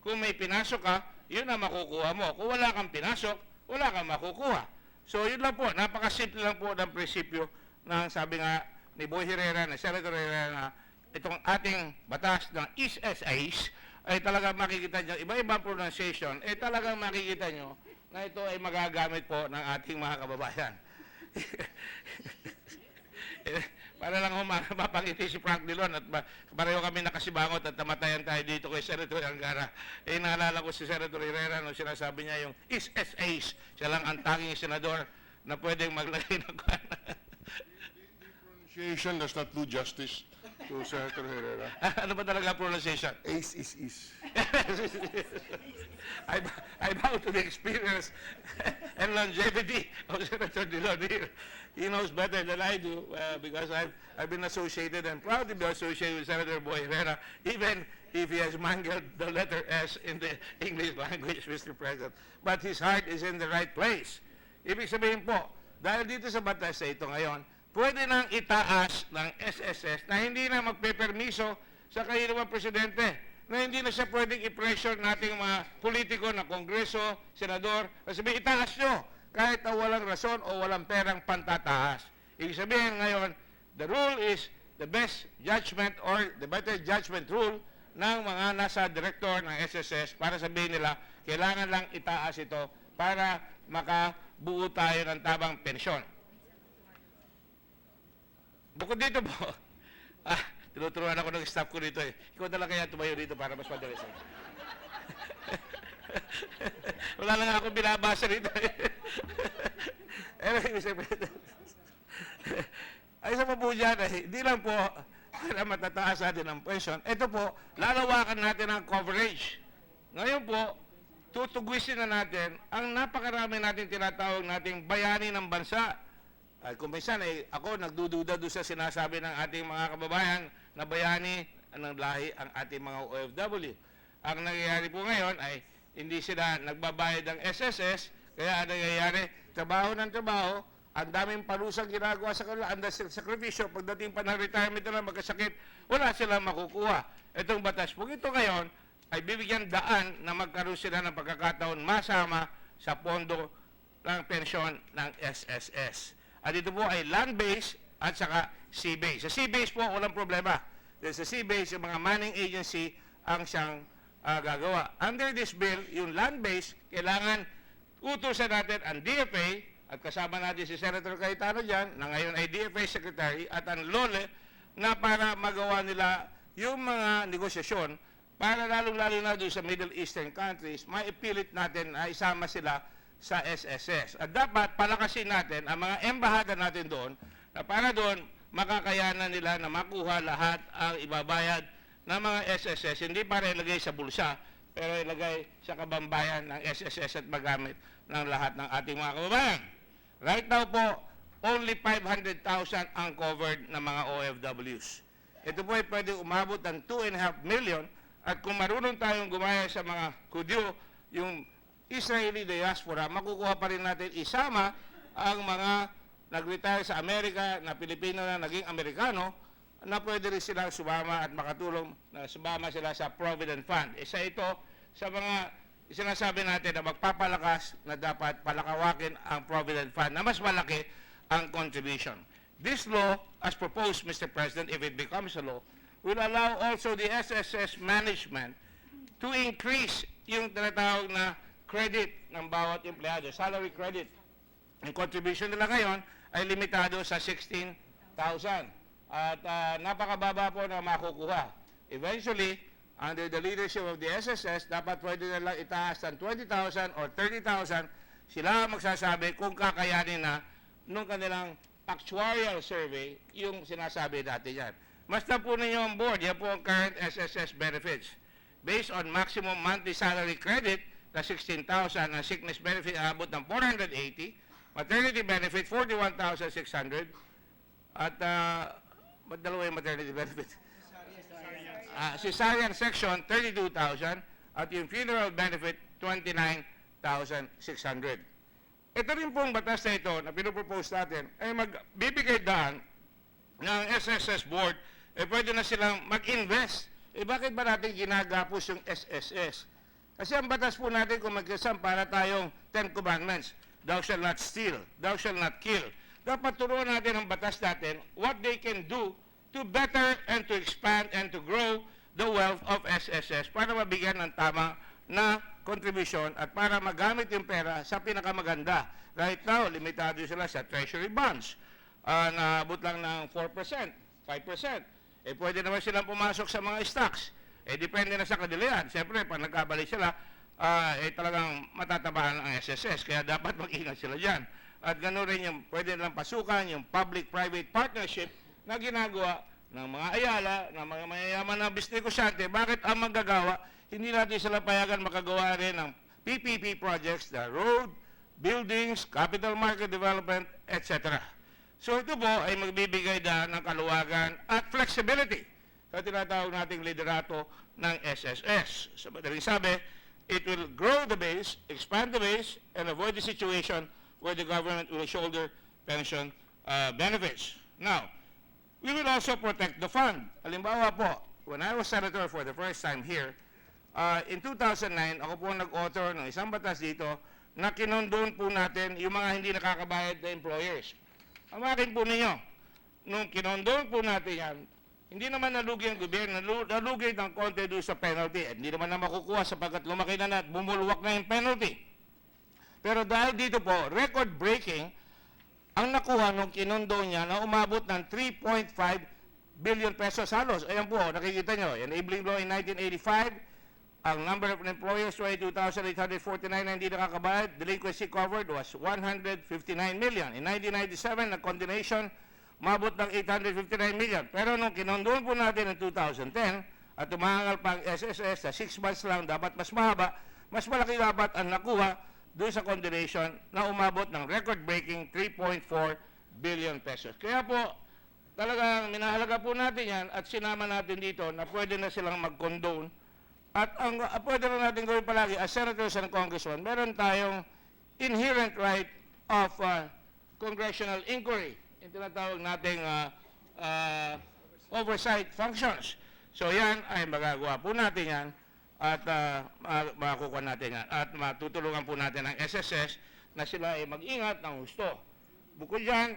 Kung may pinasok ka, yun ang makukuha mo. Kung wala kang pinasok, wala kang makukuha. So yun lang po, napakasimple lang po ng prinsipyo ng sabi nga ni Boy Herrera, ni Senator Herrera, na itong ating batas ng SSS ay talagang makikita nyo, iba-ibang pronunciation, talagang makikita nyo na ito ay magagamit po ng ating mga kababayan. Para lang mapangiti si Frank Dillon at pareho kami nakasibangot at namatayan tayo dito kay Senator Angara. Naalala ko si Senator Herrera nung sinasabi niya yung SSS. Siya lang ang tanging senador na pwedeng maglagay ng Pronunciation does not do justice to Senator Herrera. Ano ba talaga pronunciation? Ace is. I bow to the experience and longevity of Senator Dillon here. He knows better than I do because I've been associated and proud to be associated with Senator Boy Herrera, even if he has mangled the letter S in the English language, Mr. President. But his heart is in the right place. Ibig sabihin po, dahil dito sa batas na ito ngayon, pwede nang itaas ng SSS na hindi na magpepermiso sa kahilingan presidente, na hindi na siya pwedeng i-pressure nating mga politiko na kongreso, senador, na sabihin, itaas nyo, kahit na walang rason o walang perang pantataas. Ibig sabihin ngayon, the rule is the best judgment or the better judgment rule ng mga nasa director ng SSS para sabihin nila, kailangan lang itaas ito para makabuo tayo ng tabang pensyon. Bukod dito po, tinuturuan ako ng staff ko dito eh. Ikaw na lang kaya tumayo dito para mas madali sa'yo. Wala lang ako binabasa rito eh. Anyway, Mr. President. Ay sa po dyan eh, hindi lang po para matataas natin ang pension. Ito po, lalawakan natin ang coverage. Ngayon po, tutugwisin na natin ang napakarami natin tinatawag nating bayani ng bansa. Ay, kung minsan ako nagdududa doon sa sinasabi ng ating mga kababayan na bayani ng lahi ang ating mga OFW. Ang nangyayari po ngayon ay hindi sila nagbabayad ng SSS, kaya ang nangyayari, trabaho ng trabaho, ang daming parusang ginagawa sa kanila, ang sakripisyo, pagdating pa ng retirement nila, magkasakit, wala silang makukuha. Itong batas po ito ngayon ay bibigyan daan na magkaroon sila ng pagkakataon masama sa pondo ng pensyon ng SSS. At ito po ay land-based at saka sea-based. Sa sea-based po, walang problema. Sa sea-based, yung mga manning agency ang siyang gagawa. Under this bill, yung land-based, kailangan utusan natin ang DFA at kasama natin si Senator Cayetano dyan, na ngayon ay DFA Secretary, at ang LOLE, na para magawa nila yung mga negosyasyon para lalong-lalo na doon sa Middle Eastern countries, maipilit natin na isama sila sa SSS. At dapat palakasin natin ang mga embahada natin doon na para doon makakayanan nila na makuha lahat ang ibabayad ng mga SSS, hindi para ilagay sa bulsa, pero ilagay sa kabambayan ng SSS at magamit ng lahat ng ating mga kababayan. Right now po, only 500,000 ang covered ng mga OFWs. Ito po ay pwede umabot ng 2.5 million at kung marunong tayong gumaya sa mga Kudyo, yung Israeli diaspora, makukuha pa rin natin isama ang mga nag-retire sa Amerika na Pilipino na naging Amerikano, na pwede rin silang sumama at makatulong na sumama sila sa Provident Fund. Isa ito sa mga sinasabi natin na magpapalakas na dapat palakawakin ang Provident Fund na mas malaki ang contribution. This law, as proposed, Mr. President, if it becomes a law, will allow also the SSS management to increase yung tinatawag na credit ng bawat empleyado, salary credit. Ang contribution nila ngayon ay limitado sa 16,000. At napakababa po na makukuha. Eventually, under the leadership of the SSS, dapat pwede nilang itaas ng 20,000 or 30,000. Sila ang magsasabi kung kakayanin na nung kanilang actuarial survey yung sinasabi dati yan. Basta po ninyo on board, yan po ang current SSS benefits. Based on maximum monthly salary credit na 16,000, ang sickness benefit abot ng 480, maternity benefit 41,600, at dalawa yung maternity benefit. cesarean section, 32,000, at yung funeral benefit, 29,600. Ito rin pong batas na ito na pinopropose natin ay magbibigay daan ng SSS board, pwede na silang mag-invest. Bakit ba natin ginagapos yung SSS? Kasi ang batas po natin kung mag-isam para tayong 10 commandments, thou shalt not steal, thou shalt not kill. Dapat turuan natin ang batas natin what they can do to better and to expand and to grow the wealth of SSS para mabigyan ng tama na contribution at para magamit yung pera sa pinakamaganda. Right now, limitado sila sa treasury bonds. Naabot lang ng 4%, 5%. Pwede naman silang pumasok sa mga stocks. Depende na sa kanila yan. Siyempre, pag nagkabalik sila, talagang matatabahan ang SSS. Kaya dapat mag-ingat sila dyan. At gano'n rin yung pwede nilang pasukan, yung public-private partnership na ginagawa ng mga ayala, ng mga mayayaman na bisnegosyante. Bakit ang manggagawa? Hindi natin sila payagan makagawa rin ng PPP projects, the road, buildings, capital market development, etc. So ito po ay magbibigay na ng kaluwagan at flexibility sa tinatawag nating liderato ng SSS. Sa madaling sabi, it will grow the base, expand the base, and avoid the situation where the government will shoulder pension benefits. Now, we will also protect the fund. Halimbawa po, when I was senator for the first time here, in 2009, ako po nag-author ng isang batas dito na kinondon po natin yung mga hindi nakakabayad na employers. Ang akin po ninyo, nung kinondon po natin yan, hindi naman nalugi ang gobyerno, nalugi ng konti doon sa penalty. Hindi naman na makukuha sapagkat lumaki na at bumulwak na yung penalty. Pero dahil dito po, record-breaking, ang nakuha nung kinondo niya na umabot ng 3.5 billion pesos halos. Ayan po, nakikita nyo, enabling law in 1985, ang number of employers, 22,849 na hindi nakakabayad, delinquency covered was 159 million. In 1997, na condemnation, umabot ng 859 million. Pero nung kinondoon po natin in 2010, at tumahangal pa ang SSS na 6 months lang, dapat mas mahaba, mas malaki dapat ang nakuha doon sa condemnation na umabot ng record-breaking 3.4 billion pesos. Kaya po, talagang minahalaga po natin yan at sinama natin dito na pwede na silang mag-condone. At ang pwede rin natin gawin palagi as senators and congressmen, meron tayong inherent right of congressional inquiry. Yung tinatawag nating oversight functions. So yan ay magagawa po natin yan at makakuha natin yan. At matutulungan po natin ang SSS na sila ay mag-ingat ng gusto. Bukod dyan,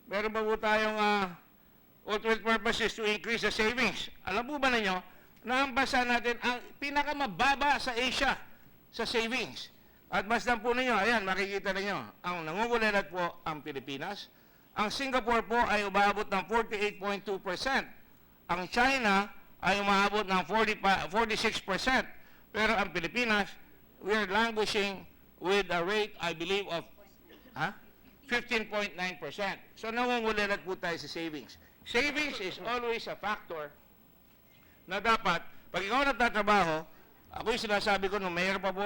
meron pa po tayong ultimate purpose is to increase the savings. Alam po ba ninyo, na ang bansa natin ang pinakamababa sa Asia sa savings. At masdan po ninyo, ayan, makikita ninyo, ang nangungulilat po ang Pilipinas. Ang Singapore po ay umabot ng 48.2%. Ang China ay umabot ng 46%. Pero ang Pilipinas, we are languishing with a rate, I believe, of 15.9%. So nangungulilat po tayo sa savings. Savings is always a factor na dapat, pag ikaw nagtatrabaho, ako yung sinasabi ko, nung mayor pa po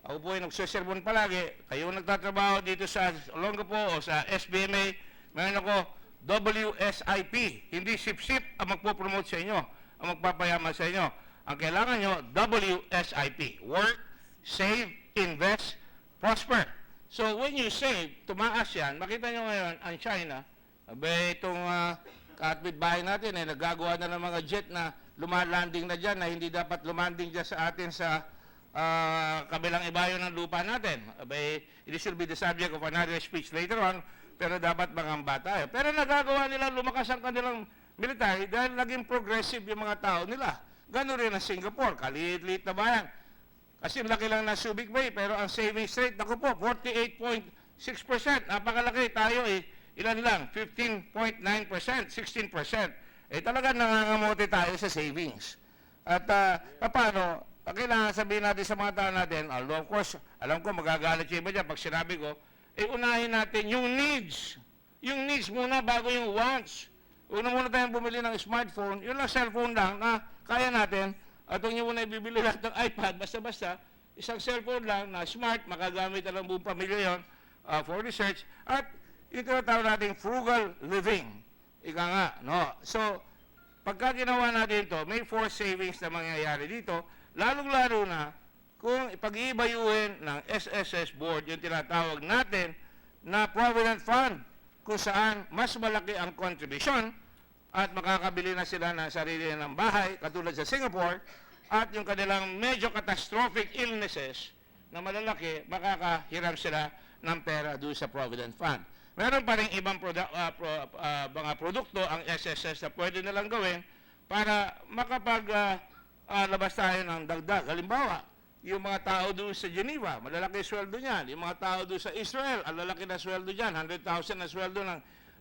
ako po yung nagsusermon palagi, kayo nagtatrabaho dito sa Olongapo o sa SBMA, mayroon ako WSIP, hindi sip-sip ang magpo-promote sa inyo, ang magpapayaman sa inyo. Ang kailangan nyo, WSIP, work, save, invest, prosper. So when you save, tumaas yan, makita nyo ngayon, ang China, itong kapit bahay natin, nagagawa na ng mga jet na lumalanding na dyan, na hindi dapat lumanding dyan sa atin sa kabilang ibayo ng lupa natin. It should be the subject of another speech later on, pero dapat mangamba tayo. Pero nagagawa nila lumakas ang kanilang military dahil naging progressive yung mga tao nila. Gano'n rin ang Singapore, kaliit-liit na bayan. Kasi laki lang ng Subic Bay, pero ang savings rate, naku po, 48.6%. Napakalaki, tayo ilan lang, 15.9%, 16%. Talaga nangangamote tayo sa savings. At paano, kailangan sabihin natin sa mga tao natin, although of course, alam ko magagalit yung iba dyan pag sinabi ko, unahin natin yung needs. Yung needs muna bago yung wants. Una muna tayong bumili ng smartphone, yun lang cellphone lang na kaya natin. At huwag nyo muna ibibili lahat ng iPad, basta-basta, isang cellphone lang na smart, makagamit na lang buong pamilya yun for research. At ito tawag natin frugal living. Ika nga, no? So, pagka ginawa natin ito, may forced savings na mangyayari dito, lalong-lalo na kung ipag-iibayuhin ng SSS Board yung tinatawag natin na Provident Fund, kung saan mas malaki ang contribution at makakabili na sila ng sarili ng bahay, katulad sa Singapore, at yung kanilang medyo catastrophic illnesses na malalaki, makakahiram sila ng pera doon sa Provident Fund. Meron pa rin ibang mga produkto ang SSS na pwede nilang gawin para labas tayo ng dagdag. Halimbawa, yung mga tao doon sa Geneva, malalaki sweldo niyan. Yung mga tao doon sa Israel, ang lalaki na sweldo niyan. 100,000 na sweldo ng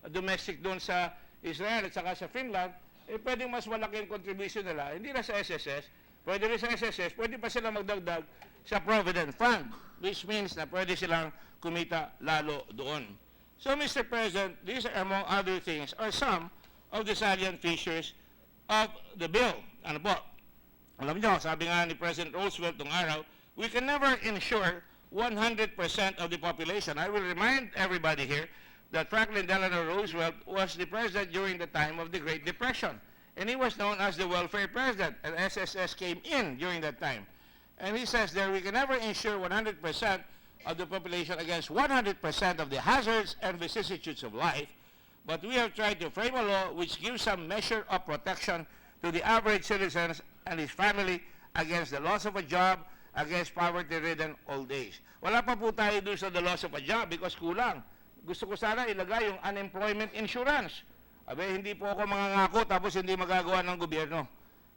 domestic doon sa Israel at saka sa Finland, pwedeng mas malaki ang contribution nila. Hindi na sa SSS, pwede rin sa SSS, pwede pa sila magdagdag sa Provident Fund, which means na pwede silang kumita lalo doon. So, Mr. President, these are, among other things, are some of the salient features of the bill. Ano po? Alam niyo, sabi nga ni President Roosevelt nung araw, we can never ensure 100% of the population. I will remind everybody here that Franklin Delano Roosevelt was the president during the time of the Great Depression. And he was known as the welfare president. And SSS came in during that time. And he says there we can never ensure 100% of the population against 100% of the hazards and vicissitudes of life. But we have tried to frame a law which gives some measure of protection to the average citizens and his family against the loss of a job, against poverty-ridden old age. Wala pa po tayo doon sa the loss of a job because kulang. Gusto ko sana ilagay yung unemployment insurance. Abe, hindi po ako mangangako tapos hindi magagawa ng gobyerno.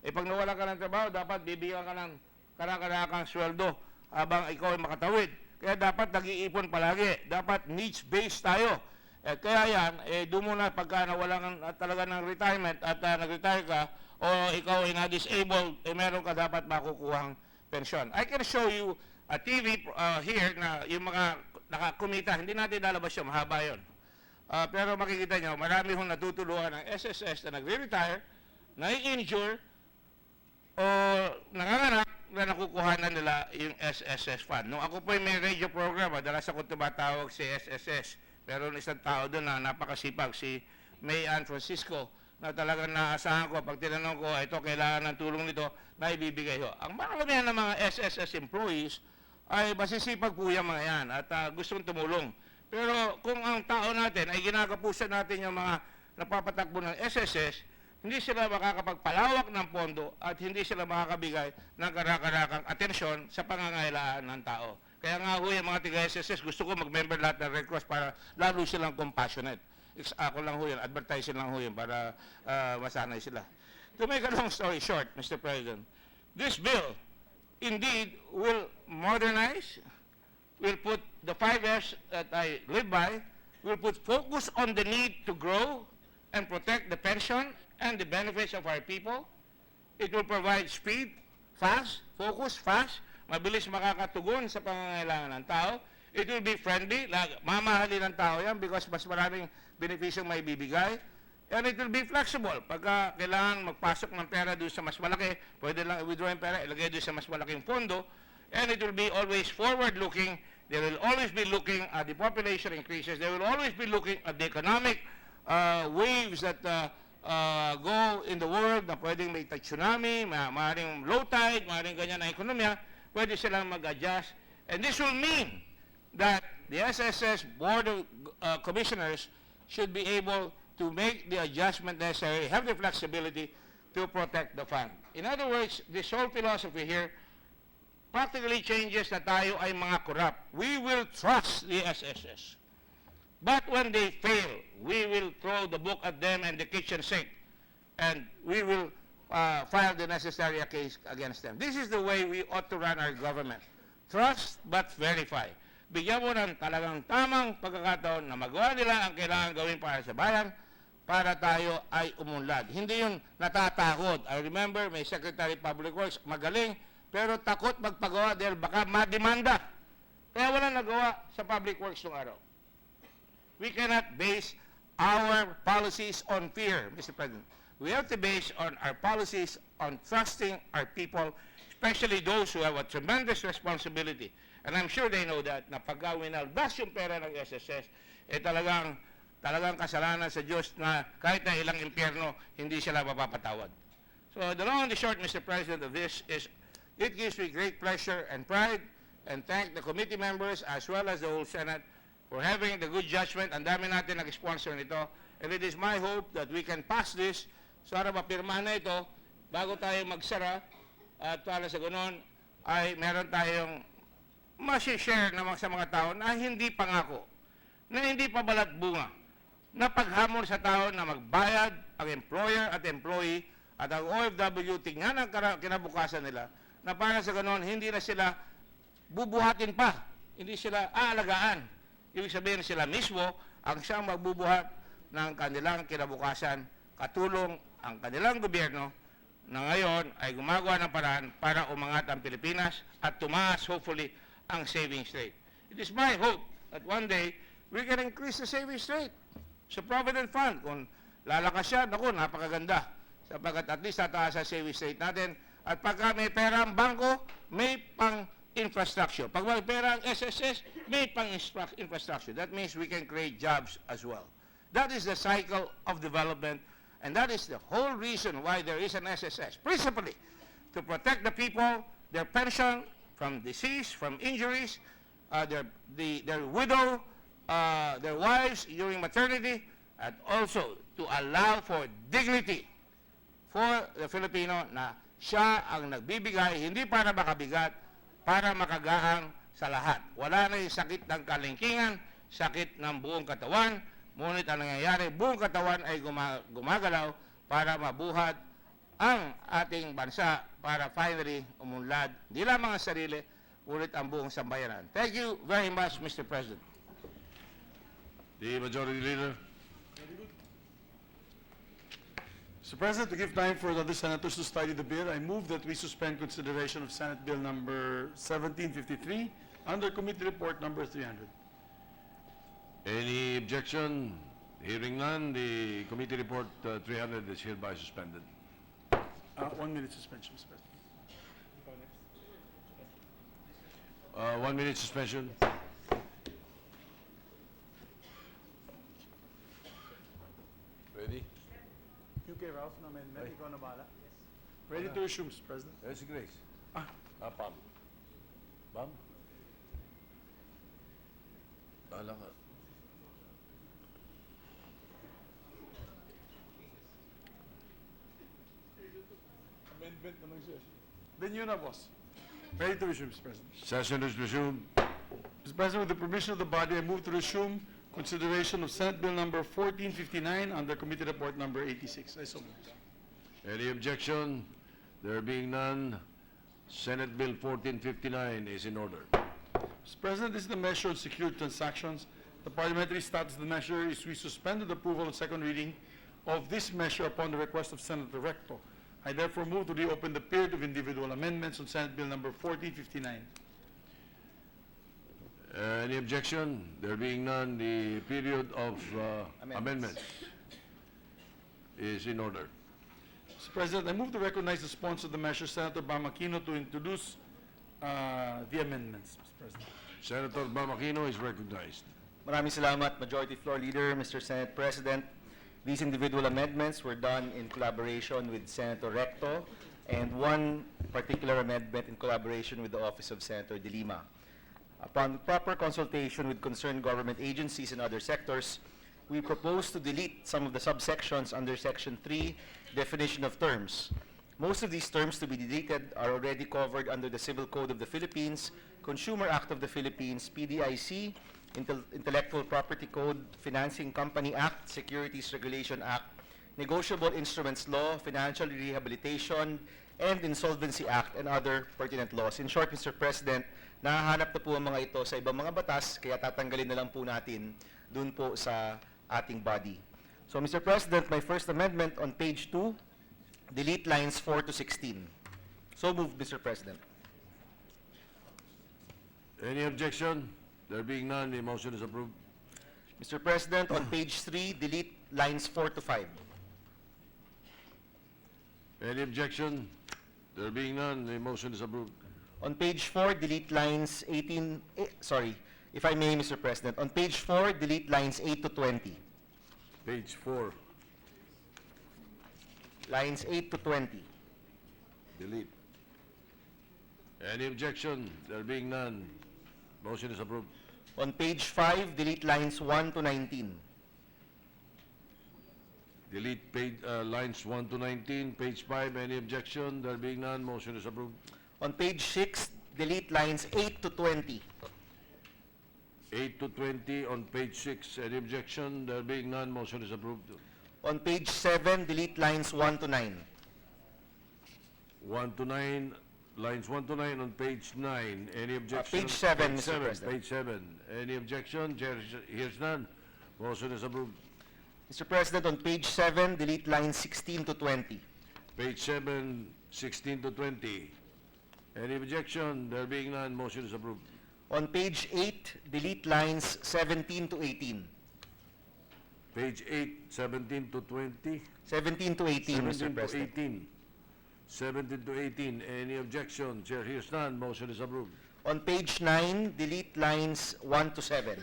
Pag nawala ka ng trabaho, dapat bibigyan ka ng karakanakang sweldo habang ikaw ay makatawid. Kaya dapat nag-iipon palagi. Dapat needs-based tayo. Kaya yan, doon muna pagka nawala talaga ng retirement at nag-retire ka, o ikaw ay na-disabled, meron ka dapat makukuhang pensyon. I can show you a TV here na yung mga nakakumita, hindi natin lalabas yun, mahaba yun. Pero makikita nyo, marami hong natutulungan ng SSS na nagre-retire, na-injure, o nanganganak na nakukuhanan nila yung SSS fund. Nung ako po may radio program, madalas ako tumatawag si SSS, pero isang tao doon na napakasipag, si May Ann Francisco, na talagang naasahan ko, pag tinanong ko, ito, kailangan ng tulong nito, na ibibigay ko. Ang maramihan ng mga SSS employees ay masisipag po yung mga yan at gustong tumulong. Pero kung ang tao natin ay ginagapusan natin yung mga napapatakbo ng SSS, hindi sila makakapagpalawak ng pondo at hindi sila makakabigay ng karakanakang atensyon sa pangangailangan ng tao. Kaya nga ho yung mga tiga-SSS, gusto ko mag-member lahat ng Red Cross para lalo silang compassionate. Ako lang ho yun, advertising lang ho yun para masanay sila. To make a long story short, Mr. President, this bill indeed will modernize, will put the 5 F's that I live by, will put focus on the need to grow and protect the pension and the benefits of our people. It will provide speed, fast, focus, fast, mabilis makakatugon sa pangangailangan ng tao. It will be friendly, mamahalin ng tao yan because mas maraming benefisyong may bibigay. And it will be flexible. Pagka kailangan magpasok ng pera doon sa mas malaki, pwede lang i-withdraw yung pera, ilagay doon sa mas malaking pondo. And it will be always forward-looking. They will always be looking at the population increases. They will always be looking at the economic waves that go in the world na pwedeng may tsunami, maaaring low tide, maaaring ganyan na ekonomiya, pwede silang mag-adjust. And this will mean that the SSS Board of Commissioners should be able to make the adjustment necessary, have the flexibility to protect the fund. In other words, this whole philosophy here practically changes na tayo ay mga corrupt. We will trust the SSS. But when they fail, we will throw the book at them and the kitchen sink. And we will file the necessary case against them. This is the way we ought to run our government. Trust but verify. Bigyan mo ng talagang tamang pagkakataon na magawa nila ang kailangan gawin para sa bayan, para tayo ay umunlad. Hindi yung natatakot. I remember may Secretary of Public Works, magaling, pero takot magpagawa dahil baka mademanda. Kaya wala nagawa sa Public Works nung araw. We cannot base our policies on fear, Mr. President. We have to base on our policies on trusting our people, especially those who have a tremendous responsibility. And I'm sure they know that na pagka winaldas yung pera ng SSS, talagang talagang kasalanan sa Diyos na kahit na ilang impyerno, hindi sila mapapatawad. So the long and the short, Mr. President, of this is it gives me great pleasure and pride and thank the committee members as well as the whole Senate for having the good judgment. Ang dami natin nag-sponsor nito. And it is my hope that we can pass this para mapirmahan na ito bago tayo magsara at para sa ganun ay meron tayong share naman sa mga tao na hindi pangako, na hindi pa balat bunga, na paghamon sa tao na magbayad ang employer at employee at ang OFW tingnan ang kinabukasan nila na para sa ganun hindi na sila bubuhatin pa, hindi sila aalagaan. Ibig sabihin sila mismo ang siyang magbubuhat ng kanilang kinabukasan, katulong ang kanilang gobyerno na ngayon ay gumagawa ng paraan para umangat ang Pilipinas at tumaas hopefully ang savings rate. It is my hope that one day we can increase the savings rate sa Provident Fund. Kung lalakas siya, naku, napakaganda. Sapagkat at least tataas ang savings rate natin. At pagka may pera ang bangko, may pang-infrastructure. Pag may pera ang SSS, may pang-infrastructure. That means we can create jobs as well. That is the cycle of development, and that is the whole reason why there is an SSS. Principally, to protect the people, their pension, from disease, from injuries, their widow, their wives during maternity, and also to allow for dignity for the Filipino na siya ang nagbibigay, hindi para makabigat, para makagaang sa lahat. Wala na yung sakit ng kalingkingan, sakit ng buong katawan, ngunit ang nangyayari, buong katawan ay gumagalaw para mabuhat ang ating bansa para finally umunlad, di lamang ang sarili, ulit ang buong sambayanan. Thank you very much, Mr. President. The Majority Leader. Mr. President, to give time for the other senators to study the bill, I move that we suspend consideration of Senate Bill number 1753 under Committee Report number 300. Any objection? Hearing none, the Committee Report 300 is hereby suspended. 1 minute suspension, Mr. President. 1 minute suspension. Ready? UK Ralph na amendment, ikaw na bala. Ready to resume, Mr. President. Yes, Grace. Pam. Pam? Bahala ka. Amendment naman siya. Then yun na, boss. Ready to resume, Mr. President. Session is resumed. Mr. President, with the permission of the body, I move to resume consideration of Senate Bill number 1459 under Committee Report number 86. I so move. Any objection? There being none, Senate Bill 1459 is in order. Mr. President, this is the measure on secured transactions. The parliamentary status of the measure is we suspended approval of second reading of this measure upon the request of Senator Recto. I therefore move to reopen the period of individual amendments on Senate Bill number 1459. Any objection? There being none, the period of amendments is in order. Mr. President, I move to recognize the sponsor of the measure, Senator Bamakino, to introduce the amendments, Mr. President. Senator Bamakino is recognized. Maraming salamat, Majority Floor Leader, Mr. Senate President. These individual amendments were done in collaboration with Senator Recto and one particular amendment in collaboration with the Office of Senator De Lima. Upon proper consultation with concerned government agencies and other sectors, we propose to delete some of the subsections under Section 3, Definition of Terms. Most of these terms to be deleted are already covered under the Civil Code of the Philippines, Consumer Act of the Philippines, PDIC, Intellectual Property Code, Financing Company Act, Securities Regulation Act, Negotiable Instruments Law, Financial Rehabilitation, and Insolvency Act, and other pertinent laws. In short, Mr. President, nahahanap na po ang mga ito sa ibang mga batas, kaya tatanggalin na lang po natin dun po sa ating body. So, Mr. President, my first amendment on page 2, delete lines 4 to 16. So moved, Mr. President. Any objection? There being none, the motion is approved. Mr. President, on page 3, delete lines 4 to 5. Any objection? There being none, the motion is approved. On page 4, delete lines 18, if I may, Mr. President. On page 4, delete lines 8 to 20. Page 4. Lines 8 to 20. Delete. Any objection? There being none, motion is approved. On page 5, delete lines 1 to 19. Delete page, lines 1 to 19, page 5. Any objection? There being none, motion is approved. On page 6, delete lines 8 to 20. 8 to 20 on page 6. Any objection? There being none, motion is approved. On page 7, delete lines 1 to 9. 1 to 9, lines 1 to 9 on page 9. Any objection? page 7, Page Mr. 7, President. Page 7. Any objection? Chair hears none. Motion is approved. Mr. President, on page 7, delete lines 16 to 20. Page 7, 16 to 20. Any objection? There being none, motion is approved. On page 8, delete lines 17 to 18. Page 8, 17 to 20. 17 to 18, 17 Mr. to President. 18. 17 to 18. Any objection? Chair hears none, motion is approved. On page 9, delete lines 1 to 7.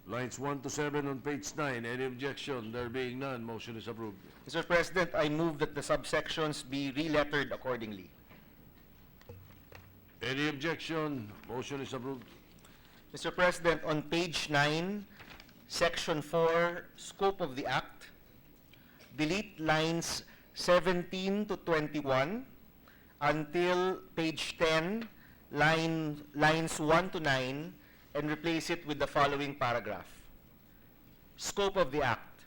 Lines 1 to 7 on page 9. Any objection? There being none, motion is approved. Mr. President, I move that the subsections be relettered accordingly. Any objection? Motion is approved. Mr. President, on page 9, section 4, scope of the act, delete lines 17 to 21 until page 10, lines 1 to 9, and replace it with the following paragraph. Scope of the act.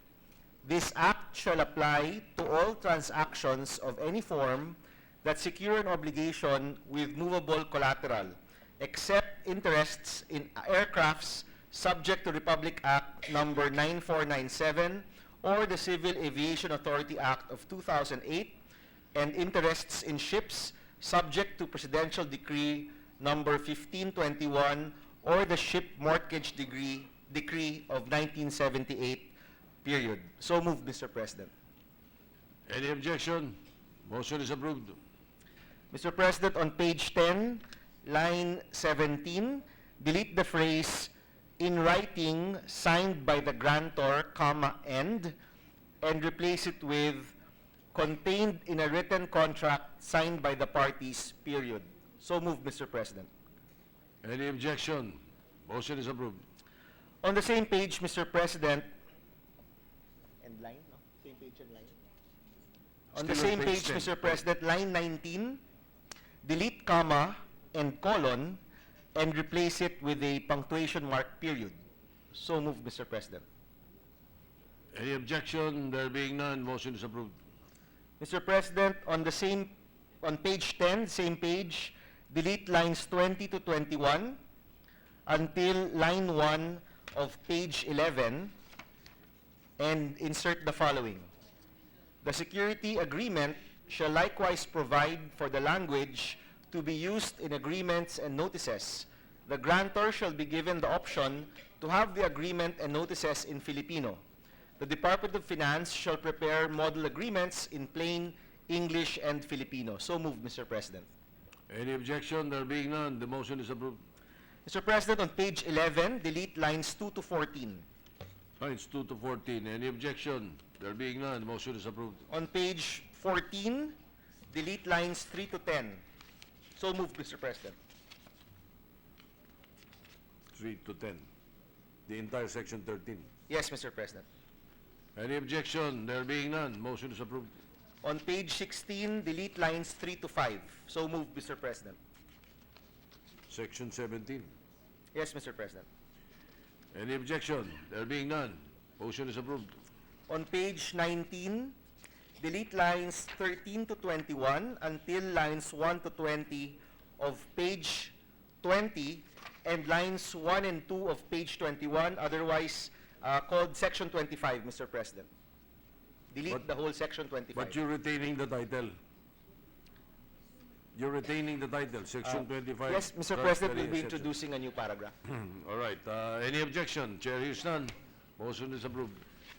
This act shall apply to all transactions of any form that secure an obligation with movable collateral, except interests in aircrafts subject to Republic Act number 9497 or the Civil Aviation Authority Act of 2008, and interests in ships subject to Presidential Decree number 1521 or the Ship Mortgage Decree of 1978, period. So moved, Mr. President. Any objection? Motion is approved. Mr. President, on page 10, line 17, delete the phrase, "in writing signed by the grantor, comma, and replace it with, "contained in a written contract signed by the parties, period." So moved, Mr. President. Any objection? Motion is approved. On the same page, Mr. President, and line, no? Same page and line. On the Still on same page page, 10. Mr. President, line 19, delete comma and colon and replace it with a punctuation mark, period. So moved, Mr. President. Any objection? There being none, motion is approved. Mr. President, on page 10, same page, delete lines 20 to 21 until line 1 of page 11 and insert the following. The security agreement shall likewise provide for the language to be used in agreements and notices. The grantor shall be given the option to have the agreement and notices in Filipino. The Department of Finance shall prepare model agreements in plain English and Filipino. So moved, Mr. President. Any objection? There being none, the motion is approved. Mr. President, on page 11, delete lines 2 to 14. Lines 2 to 14. Any objection? There being none, the motion is approved. On page 14, delete lines 3 to 10. So moved, Mr. President. 3 to 10. The entire section 13. Yes, Mr. President. Any objection? There being none, motion is approved. On page 16, delete lines 3 to 5. So moved, Mr. President. Section 17. Yes, Mr. President. Any objection? There being none, motion is approved. On page 19, delete lines 13 to 21 until lines 1 to 20 of page 20 and lines 1 and 2 of page 21, otherwise called section 25, Mr. President. Delete But- the whole section 25. But you're retaining the title. You're retaining the title, section 25. Yes, Mr. Customary President, we'll be exception. introducing a new paragraph. All right, any objection? Chair hears none, motion is approved.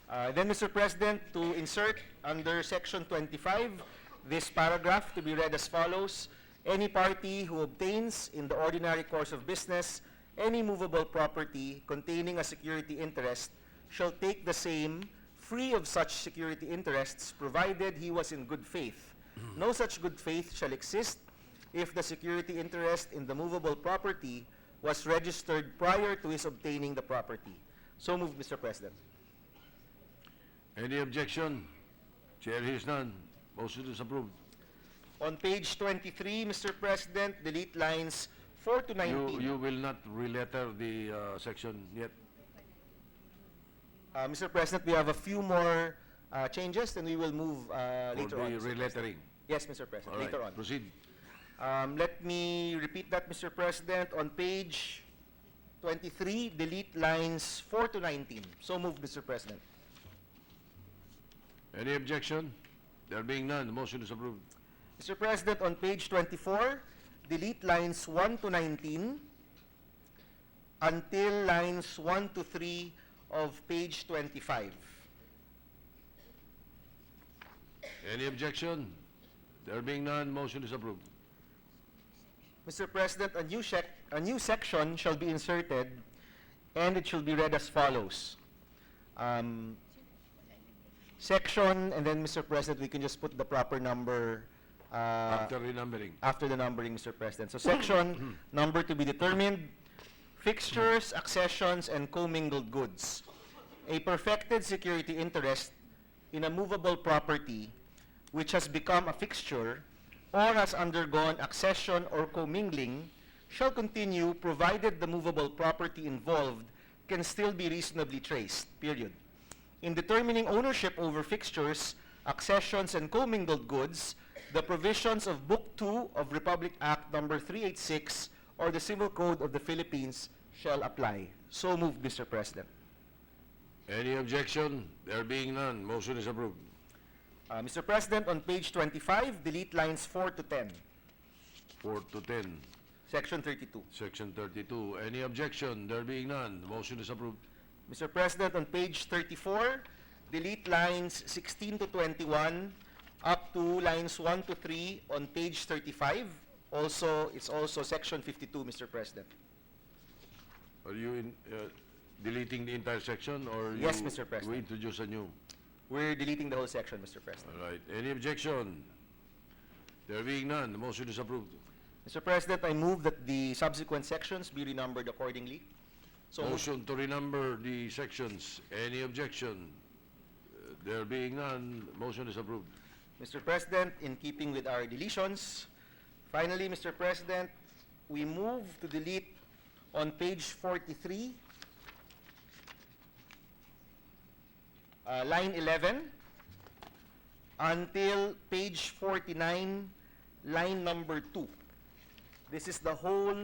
Then, Mr. President, to insert under section 25, this paragraph to be read as follows. Any party who obtains in the ordinary course of business any movable property containing a security interest shall take the same free of such security interests, provided he was in good faith. No such good faith shall exist if the security interest in the movable property was registered prior to his obtaining the property. So moved, Mr. President. Any objection? Chair hears none. Motion is approved. On page 23, Mr. President, delete lines 4 to 19. You will not re-letter the section yet? Mr. President, we have a few more changes, and we will move later For on. the Mr. President. re-lettering? Yes, Mr. President, All right, later on. proceed. Let me repeat that, Mr. President. On page 23, delete lines 4 to 19. So moved, Mr. President. Any objection? There being none, the motion is approved. Mr. President, on page 24, delete lines 1 to 19 until lines 1 to 3 of page 25. Any objection? There being none, motion is approved. Mr. President, a new section shall be inserted, and it shall be read as follows. Section, and then, Mr. President, we can just put the proper number After renumbering. after the numbering, Mr. President. So section number to be determined, fixtures, accessions, and commingled goods. A perfected security interest in a movable property which has become a fixture or has undergone accession or commingling shall continue provided the movable property involved can still be reasonably traced, period. In determining ownership over fixtures, accessions, and commingled goods, the provisions of Book 2 of Republic Act Number 386 or the Civil Code of the Philippines shall apply. So moved, Mr. President. Any objection? There being none, motion is approved. Mr. President, on page 25, delete lines 4 to 10, 4 to 10, section 32. section 32. Any objection? There being none, motion is approved. Mr. President, on page 34, delete lines 16 to 21 up to lines 1 to 3 on page 35. It's also section 52, Mr. President. Are you deleting the entire section, or Yes, you Mr. President. we introduce a new? We're deleting the whole section, Mr. President. All right. Any objection? There being none, the motion is approved. Mr. President, I move that the subsequent sections be renumbered accordingly. So moved. Motion to renumber the sections. Any objection? There being none, motion is approved. Mr. President, in keeping with our deletions, finally, Mr. President, we move to delete on page 43, line 11, until page 49, line number 2. This is the whole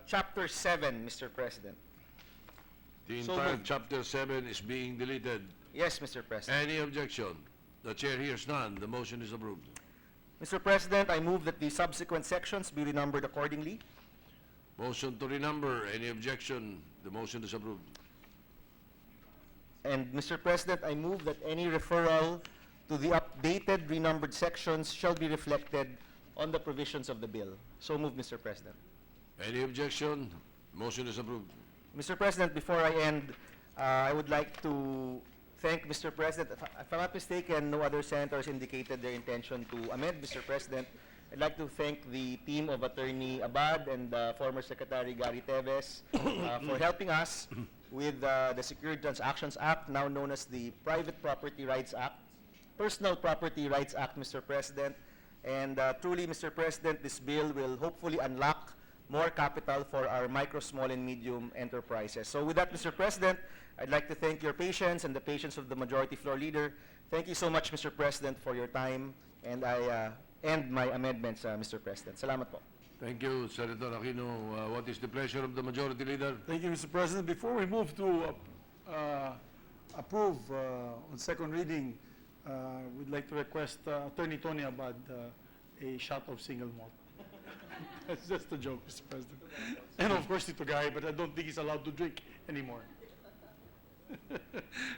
chapter 7, Mr. President. The So entire moved. chapter 7 is being deleted. Yes, Mr. President. Any objection? The chair hears none, the motion is approved. Mr. President, I move that the subsequent sections be renumbered accordingly. Motion to renumber. Any objection? The motion is approved. And Mr. President, I move that any referral to the updated renumbered sections shall be reflected on the provisions of the bill. So moved, Mr. President. Any objection? Motion is approved. Mr. President, before I end, I would like to thank Mr. President. If I'm not mistaken, no other senators indicated their intention to amend, Mr. President. I'd like to thank the team of Attorney Abad and former Secretary Gary Teves for helping us with the Secured Transactions Act, now known as the Private Property Rights Act, Personal Property Rights Act, Mr. President. And truly, Mr. President, this bill will hopefully unlock more capital for our micro, small, and medium enterprises. So with that, Mr. President, I'd like to thank your patience and the patience of the Majority Floor Leader. Thank you so much, Mr. President, for your time. And I end my amendments, Mr. President. Salamat po. Thank you, Senator Aquino. What is the pleasure of the Majority Leader? Thank you, Mr. President. Before we move to approve on second reading, we'd like to request Attorney Tony Abad a shot of single malt. That's just a joke, Mr. President. And of course, Tito Guy, but I don't think he's allowed to drink anymore.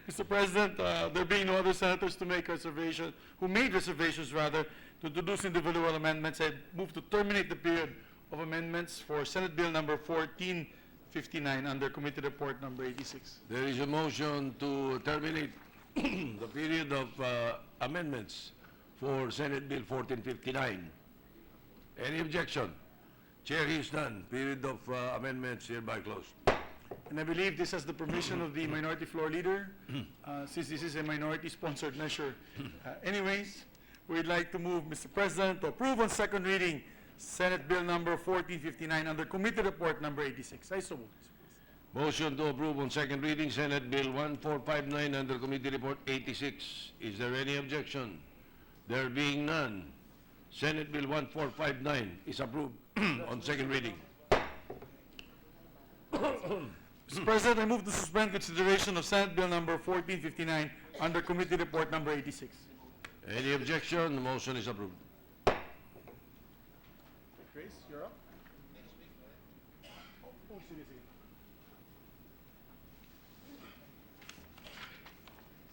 Mr. President, there being no other senators to make reservations, who made reservations rather, to introduce individual amendments, I move to terminate the period of amendments for Senate Bill number 1453 1459 under Committee Report Number 86. There is a motion to terminate the period of amendments for Senate Bill 1459. Any objection? Chair hears none. Period of amendments hereby closed. And I believe this has the permission of the Minority Floor Leader, since this is a minority-sponsored measure. Anyways, we'd like to move, Mr. President, to approve on second reading Senate Bill Number 1459 under Committee Report Number 86. I so move. Motion to approve on second reading Senate Bill 1459 under Committee Report 86. Is there any objection? There being none, Senate Bill 1459 is approved on second reading. Mr. President, I move to suspend consideration of Senate Bill Number 1459 under Committee Report Number 86. Any objection? The motion is approved. Grace, you're up.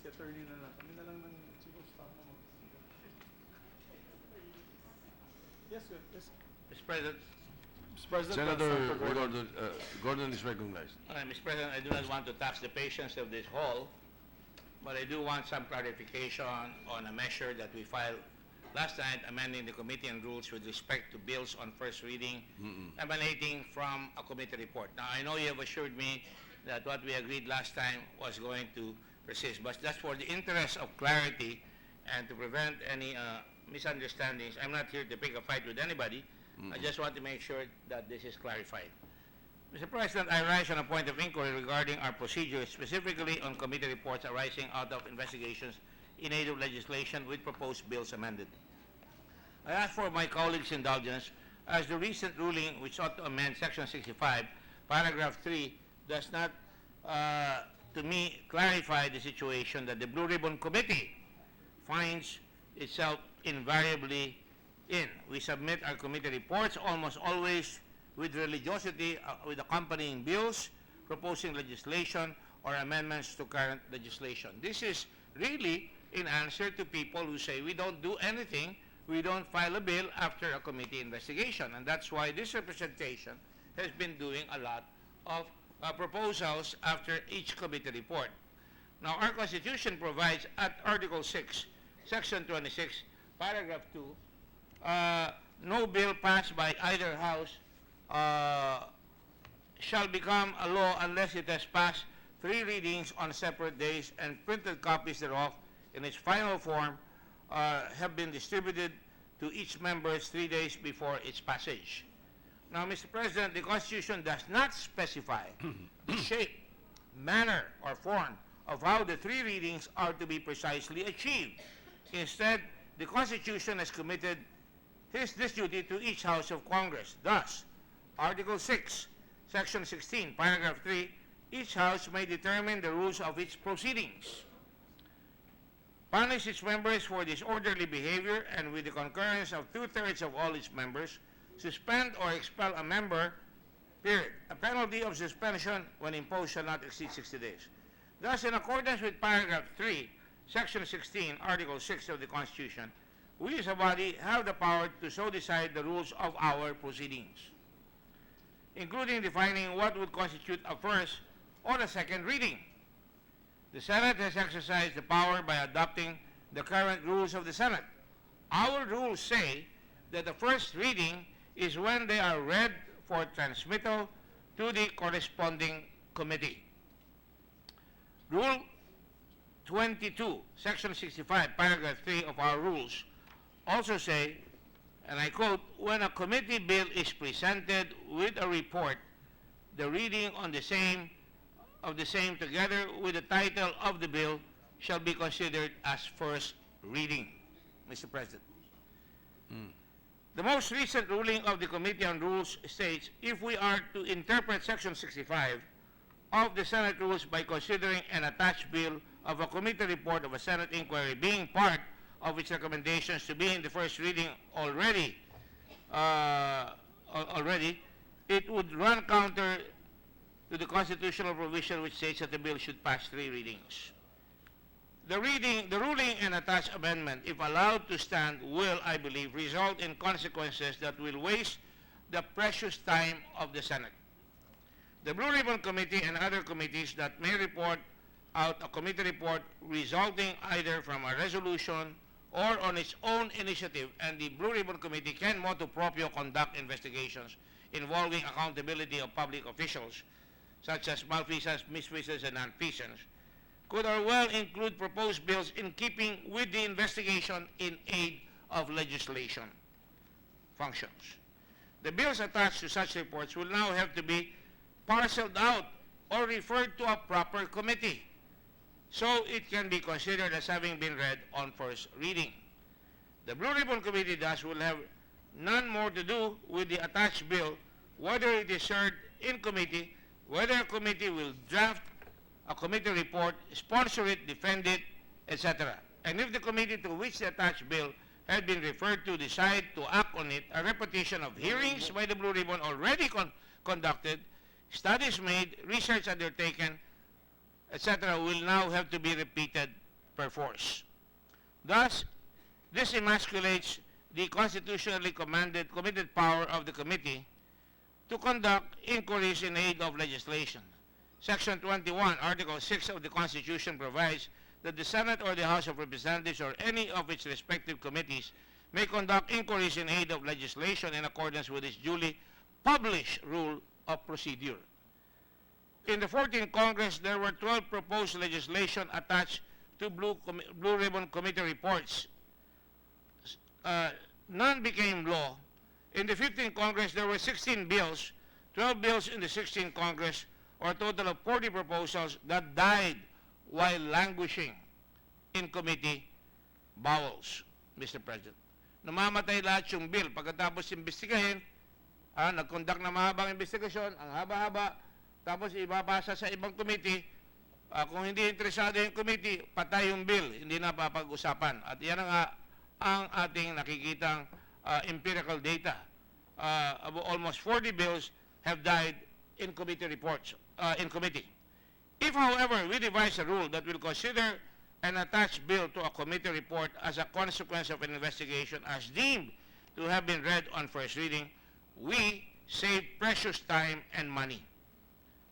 Si attorney na lang. Kami na lang ng siguro staff mo. Yes, sir. Yes. Mr. President, Mr. President, Senator Gordon is recognized. Mr. President, I do not want to tax the patience of this hall, but I do want some clarification on a measure that we filed last night, amending the committee and rules with respect to bills on first reading emanating from a committee report. Now, I know you have assured me that what we agreed last time was going to persist, but that's for the interest of clarity and to prevent any misunderstandings. I'm not here to pick a fight with anybody. I just want to make sure that this is clarified. Mr. President, I rise on a point of inquiry regarding our procedures, specifically on committee reports arising out of investigations in aid of legislation with proposed bills amended. I ask for my colleagues' indulgence as the recent ruling which sought to amend Section 65, Paragraph 3, does not, to me, clarify the situation that the Blue Ribbon Committee finds itself invariably in. We submit our committee reports almost always with religiosity, with accompanying bills, proposing legislation, or amendments to current legislation. This is really in answer to people who say we don't do anything, we don't file a bill after a committee investigation. And that's why this representation has been doing a lot of proposals after each committee report. Now, our Constitution provides at Article 6, Section 26, Paragraph 2, no bill passed by either house shall become a law unless it has passed 3 readings on separate days and printed copies thereof in its final form have been distributed to each member 3 days before its passage. Now, Mr. President, the Constitution does not specify the shape, manner, or form of how the 3 readings are to be precisely achieved. Instead, the Constitution has committed this duty to each House of Congress. Thus, Article 6, Section 16, Paragraph 3, each House may determine the rules of its proceedings, punish its members for disorderly behavior, and with the concurrence of 2/3 of all its members, suspend or expel a member, period. A penalty of suspension when imposed shall not exceed 60 days. Thus, in accordance with Paragraph 3, Section 16, Article 6 of the Constitution, we as a body have the power to so decide the rules of our proceedings, including defining what would constitute a first or a second reading. The Senate has exercised the power by adopting the current rules of the Senate. Our rules say that the first reading is when they are read for transmittal to the corresponding committee. Rule 22, Section 65, Paragraph 3 of our rules also say, and I quote, when a committee bill is presented with a report, the reading on the same together with the title of the bill shall be considered as first reading, Mr. President. The most recent ruling of the Committee on Rules states, if we are to interpret Section 65 of the Senate rules by considering an attached bill of a committee report of a Senate inquiry being part of its recommendations to be in the first reading already, it would run counter to the constitutional provision which states that the bill should pass 3 readings. The ruling and attached amendment, if allowed to stand, will, I believe, result in consequences that will waste the precious time of the Senate. The Blue Ribbon Committee and other committees that may report out a committee report resulting either from a resolution or on its own initiative, and the Blue Ribbon Committee can motu proprio conduct investigations involving accountability of public officials, such as malfeasance, misfeasance, and nonfeasance, could or well include proposed bills in keeping with the investigation in aid of legislation functions. The bills attached to such reports will now have to be parceled out or referred to a proper committee, so it can be considered as having been read on first reading. The Blue Ribbon Committee thus will have none more to do with the attached bill, whether it is heard in committee, whether a committee will draft a committee report, sponsor it, defend it, etc. And if the committee to which the attached bill had been referred to decide to act on it, a repetition of hearings by the Blue Ribbon already conducted, studies made, research undertaken, etc. will now have to be repeated per force. Thus, this emasculates the constitutionally committed power of the committee to conduct inquiries in aid of legislation. Section 21, Article 6 of the Constitution provides that the Senate or the House of Representatives or any of its respective committees may conduct inquiries in aid of legislation in accordance with its duly published rule of procedure. In the 14th Congress, there were 12 proposed legislation attached to Blue Ribbon Committee reports. None became law. In the 15th Congress, there were 16 bills, 12 bills in the 16th Congress, or a total of 40 proposals that died while languishing in committee bowels, Mr. President. Namamatay lahat yung bill. Pagkatapos imbestigahin, nag-conduct na mahabang investigasyon, ang haba-haba, tapos ibabasa sa ibang committee, kung hindi interesado yung committee, patay yung bill, hindi na papag-usapan. At yan nga ang ating nakikitang empirical data. Almost 40 bills have died in committee reports, in committee. If, however, we devise a rule that will consider an attached bill to a committee report as a consequence of an investigation as deemed to have been read on first reading, we save precious time and money.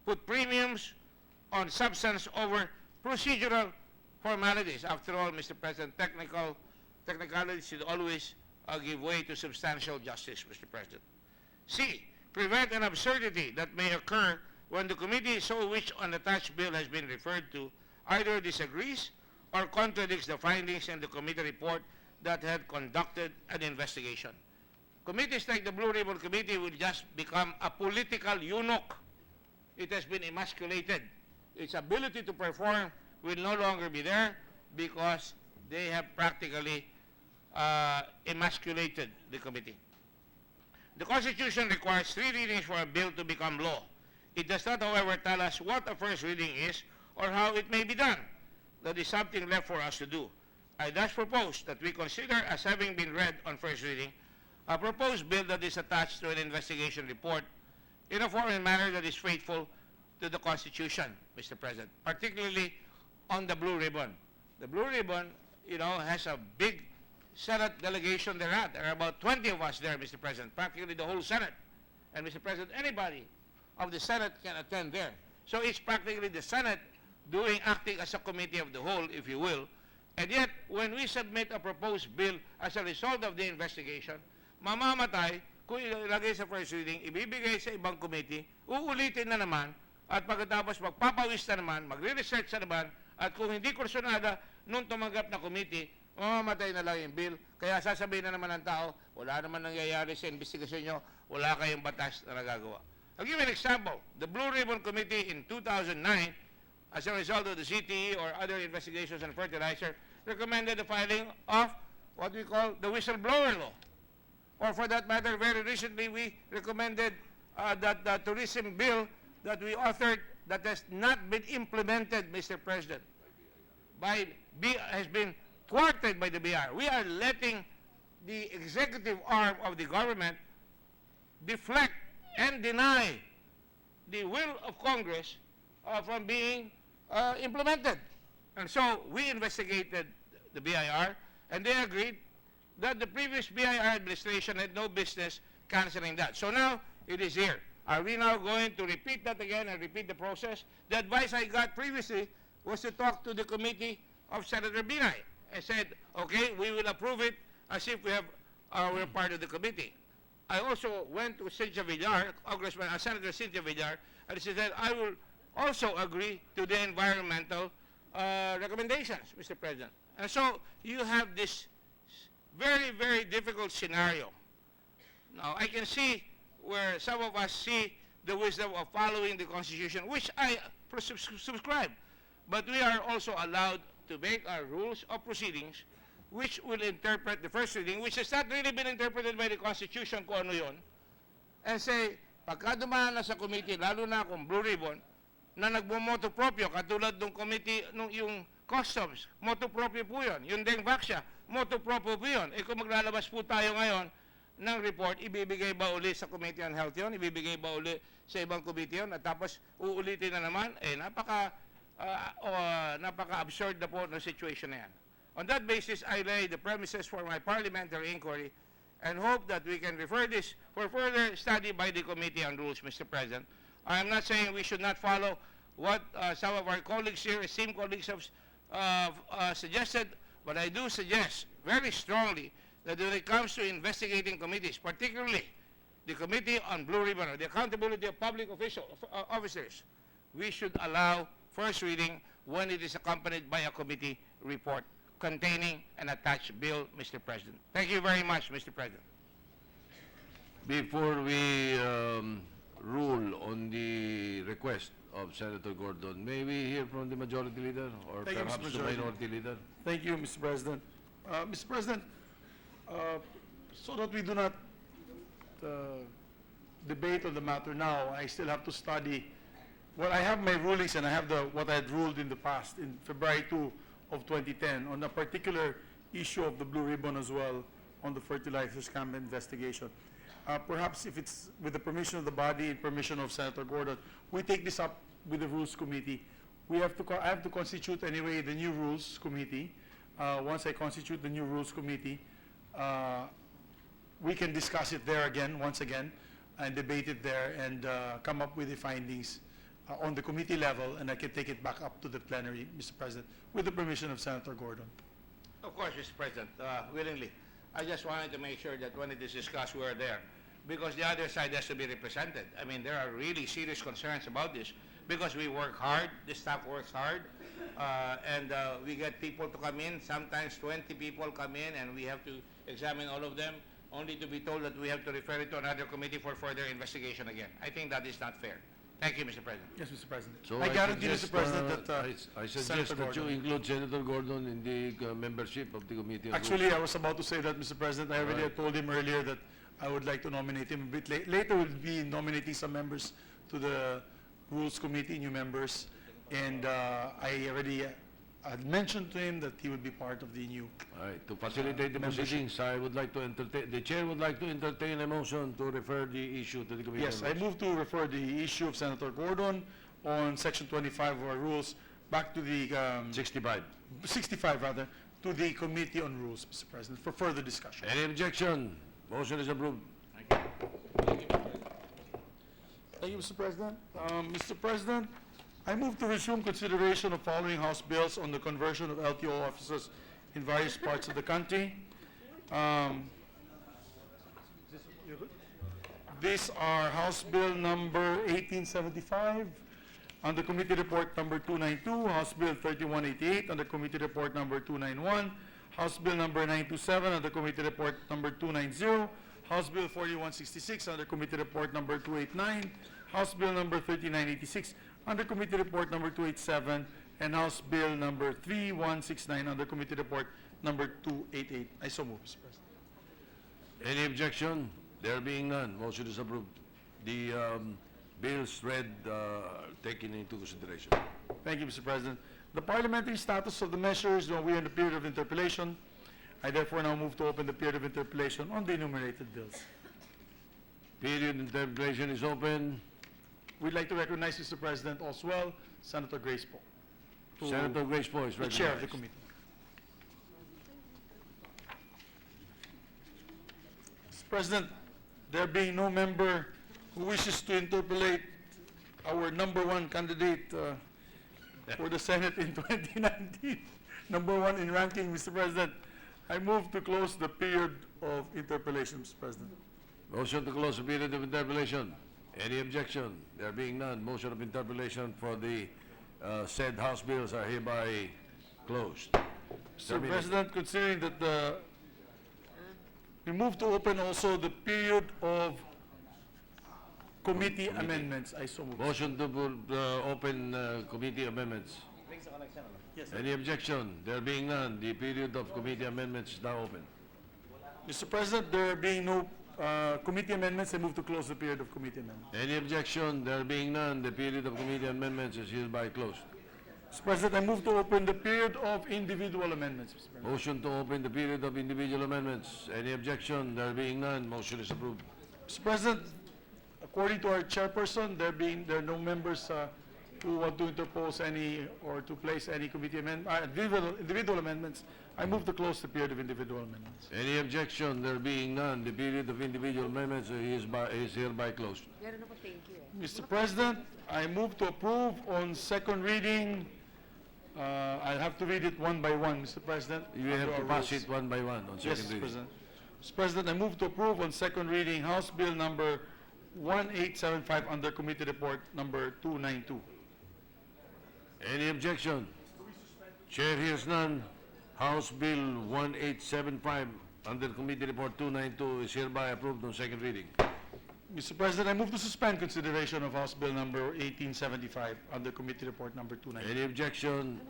Put premiums on substance over procedural formalities. After all, Mr. President, technicalities should always give way to substantial justice, Mr. President. C, prevent an absurdity that may occur when the committee so which an attached bill has been referred to either disagrees or contradicts the findings in the committee report that had conducted an investigation. Committees like the Blue Ribbon Committee will just become a political eunuch. It has been emasculated. Its ability to perform will no longer be there because they have practically emasculated the committee. The Constitution requires 3 readings for a bill to become law. It does not, however, tell us what a first reading is or how it may be done. That is something left for us to do. I thus propose that we consider as having been read on first reading a proposed bill that is attached to an investigation report in a form and manner that is faithful to the Constitution, Mr. President, particularly on the Blue Ribbon. The Blue Ribbon, has a big Senate delegation there. There are about 20 of us there, Mr. President, practically the whole Senate. And, Mr. President, anybody of the Senate can attend there. So it's practically the Senate acting as a committee of the whole, if you will. And yet, when we submit a proposed bill as a result of the investigation, mamamatay, kung ilagay sa first reading, ibibigay sa ibang committee, uulitin na naman, at pagkatapos magpapawis na naman, magre-research na naman, at kung hindi kursunada, nung tumanggap na committee, mamamatay na lang yung bill. Kaya sasabihin na naman ng tao, wala naman nangyayari sa investigasyon nyo, wala kayong batas na nagagawa. I'll give you an example. The Blue Ribbon Committee in 2009, as a result of the CTE or other investigations on fertilizer, recommended the filing of what we call the whistleblower law. Or for that matter, very recently we recommended that the tourism bill that we authored that has not been implemented, Mr. President, has been thwarted by the BR. We are letting the executive arm of the government deflect and deny the will of Congress from being implemented. And so we investigated the BIR, and they agreed that the previous BIR administration had no business canceling that. So now it is here. Are we now going to repeat that again and repeat the process? The advice I got previously was to talk to the committee of Senator Binay. I said, okay, we will approve it as if we're part of the committee. I also went to Cynthia Villar, Senator Cynthia Villar, and she said, I will also agree to the environmental recommendations, Mr. President. And so you have this very, very difficult scenario. Now, I can see where some of us see the wisdom of following the Constitution, which I subscribe. But we are also allowed to make our rules of proceedings which will interpret the first reading, which has not really been interpreted by the Constitution kung ano yun, and say, pagka dumaan na sa committee, lalo na kung Blue Ribbon, na nagbumoto proprio, katulad ng committee, yung customs, moto proprio po yun. Yung Deng Vaxia, moto proprio po yun. Kung maglalabas po tayo ngayon ng report, ibibigay ba uli sa Committee on Health yun? Ibibigay ba uli sa ibang committee yun? At tapos uulitin na naman, napaka-absurd na po ng situation na yan. On that basis, I lay the premises for my parliamentary inquiry and hope that we can refer this for further study by the Committee on Rules, Mr. President. I am not saying we should not follow what some of our colleagues here, esteemed colleagues, have suggested, but I do suggest very strongly that when it comes to investigating committees, particularly the Committee on Blue Ribbon, or the accountability of public officers, we should allow first reading when it is accompanied by a committee report containing an attached bill, Mr. President. Thank you very much, Mr. President. Before we rule on the request of Senator Gordon, may we hear from the Majority Leader or Thank you, Mr. perhaps the Majority. Minority Leader? Thank you, Mr. President. Mr. President, so that we do not debate on the matter now, I still have to study. Well, I have my rulings and I have what I had ruled in the past, in February 2 of 2010, on a particular issue of the Blue Ribbon as well, on the fertilizer scam investigation. Perhaps if it's with the permission of the body and permission of Senator Gordon, we take this up with the Rules Committee. I have to constitute anyway the new Rules Committee. Once I constitute the new Rules Committee, we can discuss it there again, once again, and debate it there and come up with the findings on the committee level, and I can take it back up to the plenary, Mr. President, with the permission of Senator Gordon. Of course, Mr. President, willingly. I just wanted to make sure that when it is discussed, we're there. Because the other side has to be represented. I mean, there are really serious concerns about this because we work hard, the staff works hard, and we get people to come in. Sometimes 20 people come in and we have to examine all of them, only to be told that we have to refer it to another committee for further investigation again. I think that is not fair. Thank you, Mr. President. Yes, Mr. President. So I guarantee, suggest, Mr. President, that I suggest Senator that you Gordon. include Senator Gordon in the membership of the Committee on Actually, Rules. I was about to say that, Mr. President. I already had told him earlier that I would like to nominate him a bit later. We'll be nominating some members to the Rules Committee, new members, and I already had mentioned to him that he would be part of the new. All right, to facilitate the membership. proceedings, I would like to entertain, the chair would like to entertain a motion to refer the issue to the Committee Yes, on I Rules. move to refer the issue of Senator Gordon on Section 25 of our rules back to the 65. 65 rather, to the Committee on Rules, Mr. President, for further discussion. Any objection? Motion is approved. Thank you, Mr. President. Mr. President, I move to resume consideration of following House bills on the conversion of LTO offices in various parts of the country. These are House Bill number 1875, under Committee Report number 292, House Bill 3188, under Committee Report number 291, House Bill number 927, under Committee Report number 290, House Bill 4166, under Committee Report number 289, House Bill number 3986, under Committee Report number 287, and House Bill number 3169, under Committee Report number 288. I so move, Mr. President. Any objection? There being none, motion is approved. The bills read taken into consideration. Thank you, Mr. President. The parliamentary status of the measures, though we are in the period of interpellation, I therefore now move to open the period of interpellation on the enumerated bills. Period interpellation is open. We'd like to recognize, Mr. President, as well, Senator Grace Poe, to Senator Grace Poe is the recognized. chair of the committee. Mr. President, there being no member who wishes to interpolate our number one candidate for the Senate in 2019, number one in ranking, Mr. President, I move to close the period of interpellation, Mr. President. Motion to close the period of interpellation. Any objection? There being none, motion of interpellation for the said House bills are hereby closed. Mr. Terminate. President, considering that we move to open also the period of committee amendments, I so move. Motion to open committee amendments. Any objection? There being none, the period of committee amendments is now open. Mr. President, there being no committee amendments, I move to close the period of committee amendments. Any objection? There being none, the period of committee amendments is hereby closed. Mr. President, I move to open the period of individual amendments, Mr. President. Motion to open the period of individual amendments. Any objection? There being none, motion is approved. Mr. President, according to our chairperson, there are no members who want to interpose any or to place any committee individual amendments. I move to close the period of individual amendments. Any objection? There being none, the period of individual amendments is hereby closed. Mr. President, I move to approve on second reading. I'll have to read it one by one, Mr. President. You have under to our pass rules. it one by one on Yes, second Mr. reading. President. Mr. President, I move to approve on second reading House Bill number 1875 under Committee Report number 292. Any objection? Chair hears none. House Bill 1875 under Committee Report 292 is hereby approved on second reading. Mr. President, I move to suspend consideration of House Bill number 1875 under Committee Report number 290. Any objection?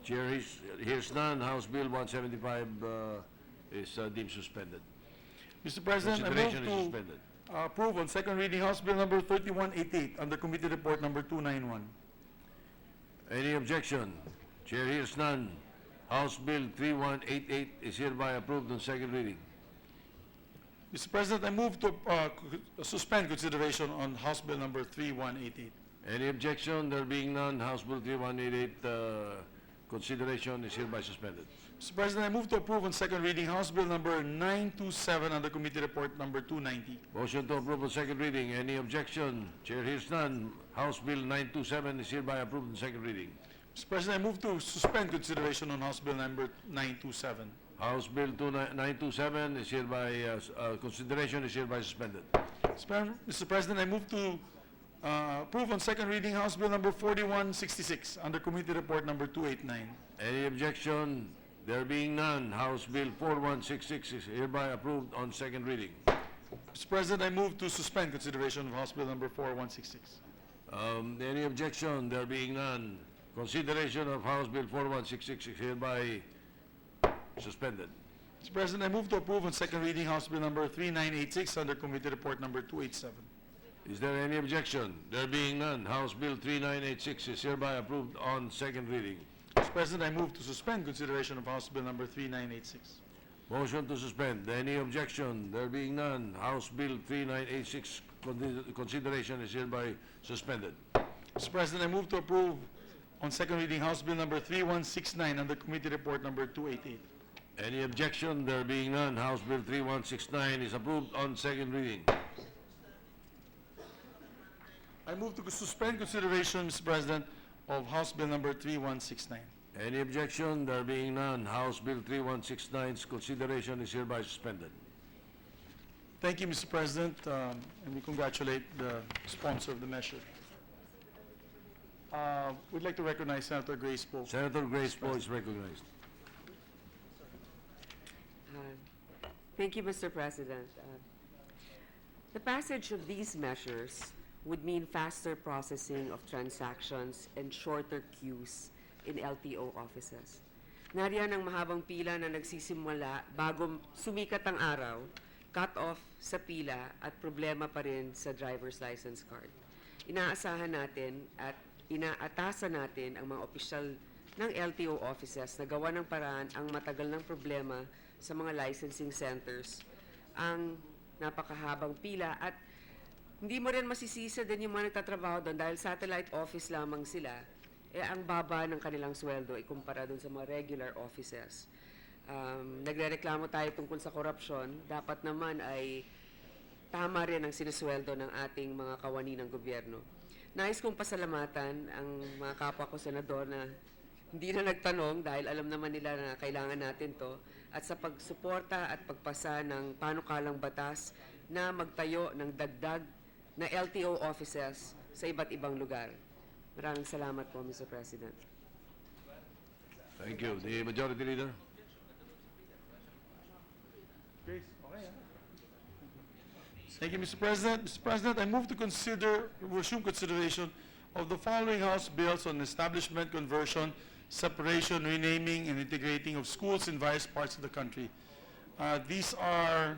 Chair hears none. House Bill 175 is deemed suspended. Mr. President, I Consideration is move suspended. to approve on second reading House Bill number 3188 under Committee Report number 291. Any objection? Chair hears none. House Bill 3188 is hereby approved on second reading. Mr. President, I move to suspend consideration on House Bill number 3188. Any objection? There being none, House Bill 3188 consideration is hereby suspended. Mr. President, I move to approve on second reading House Bill number 927 under Committee Report number 290. Motion to approve on second reading. Any objection? Chair hears none. House Bill 927 is hereby approved on second reading. Mr. President, I move to suspend consideration on House Bill number 927. House Bill 927 is hereby, consideration is hereby suspended. Mr. President, I move to approve on second reading House Bill number 4166 under Committee Report number 289. Any objection? There being none, House Bill 4166 is hereby approved on second reading. Mr. President, I move to suspend consideration of House Bill number 4166. Any objection? There being none, consideration of House Bill 4166 is hereby suspended. Mr. President, I move to approve on second reading House Bill number 3986 under Committee Report number 287. Is there any objection? There being none, House Bill 3986 is hereby approved on second reading. Mr. President, I move to suspend consideration of House Bill number 3986. Motion to suspend. Any objection? There being none, House Bill 3986 consideration is hereby suspended. Mr. President, I move to approve on second reading House Bill number 3169 under Committee Report number 288. Any objection? There being none, House Bill 3169 is approved on second reading. I move to suspend consideration, Mr. President, of House Bill number 3169. Any objection? There being none, House Bill 3169's consideration is hereby suspended. Thank you, Mr. President, and we congratulate the sponsor of the measure. We'd like to recognize Senator Grace Poe. Senator Grace Poe is recognized. Thank you, Mr. President. The passage of these measures would mean faster processing of transactions and shorter queues in LTO offices. Nariyan ang mahabang pila na nagsisimula bago sumikat ang araw, cut-off sa pila at problema pa rin sa driver's license card. Inaasahan natin at inaatasan natin ang mga opisyal ng LTO offices na gawa ng paraan ang matagal ng problema sa mga licensing centers, ang napakahabang pila at hindi mo rin masisisa din yung mga nagtatrabaho doon dahil satellite office lamang sila, ang baba ng kanilang sweldo ikumpara doon sa mga regular offices. Nagrereklamo tayo tungkol sa korupsyon, dapat naman ay tama rin ang sinusweldo ng ating mga kawani ng gobyerno. Nais kong pasalamatan ang mga kapwa ko senador na hindi na nagtanong dahil alam naman nila na kailangan natin to, at sa pagsuporta at pagpasa ng panukalang batas na magtayo ng dagdag na LTO offices sa iba't ibang lugar. Maraming salamat po, Mr. President. Thank you. The Majority Leader. Thank you, Mr. President. Mr. President, I move to resume consideration of the following House bills on establishment, conversion, separation, renaming, and integrating of schools in various parts of the country. These are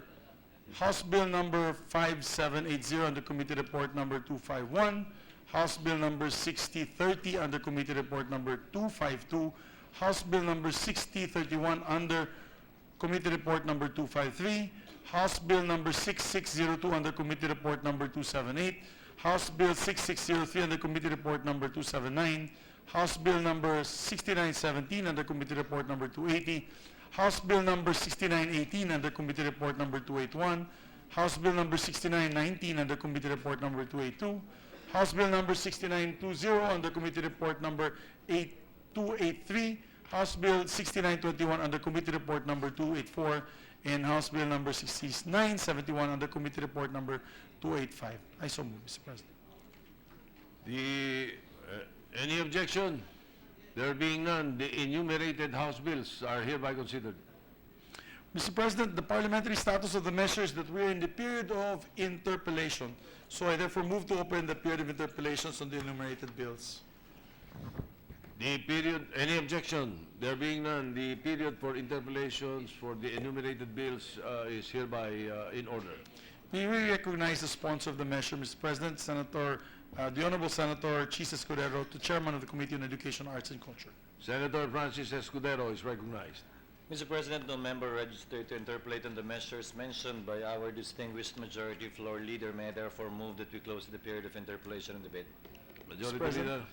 House Bill number 5780 under Committee Report number 251, House Bill number 6030 under Committee Report number 252, House Bill number 6031 under Committee Report number 253, House Bill number 6602 under Committee Report number 278, House Bill 6603 under Committee Report number 279, House Bill number 6917 under Committee Report number 280, House Bill number 6918 under Committee Report number 281, House Bill number 6919 under Committee Report number 282, House Bill number 6920 under Committee Report number 283, House Bill 6921 under Committee Report number 284, and House Bill number 6971 under Committee Report number 285. I so move, Mr. President. Any objection? There being none, the enumerated House bills are hereby considered. Mr. President, the parliamentary status of the measure is that we are in the period of interpellation. So I therefore move to open the period of interpellations on the enumerated bills. Any objection? There being none, the period for interpellations for the enumerated bills is hereby in order. May we recognize the sponsor of the measure, Mr. President, the Honorable Senator Chis Escudero, the Chairman of the Committee on Education, Arts and Culture. Senator Francis Escudero is recognized. Mr. President, no member registered to interpolate on the measures mentioned by our distinguished majority floor leader. May I therefore move that we close the period of interpellation and debate. Majority President. Leader.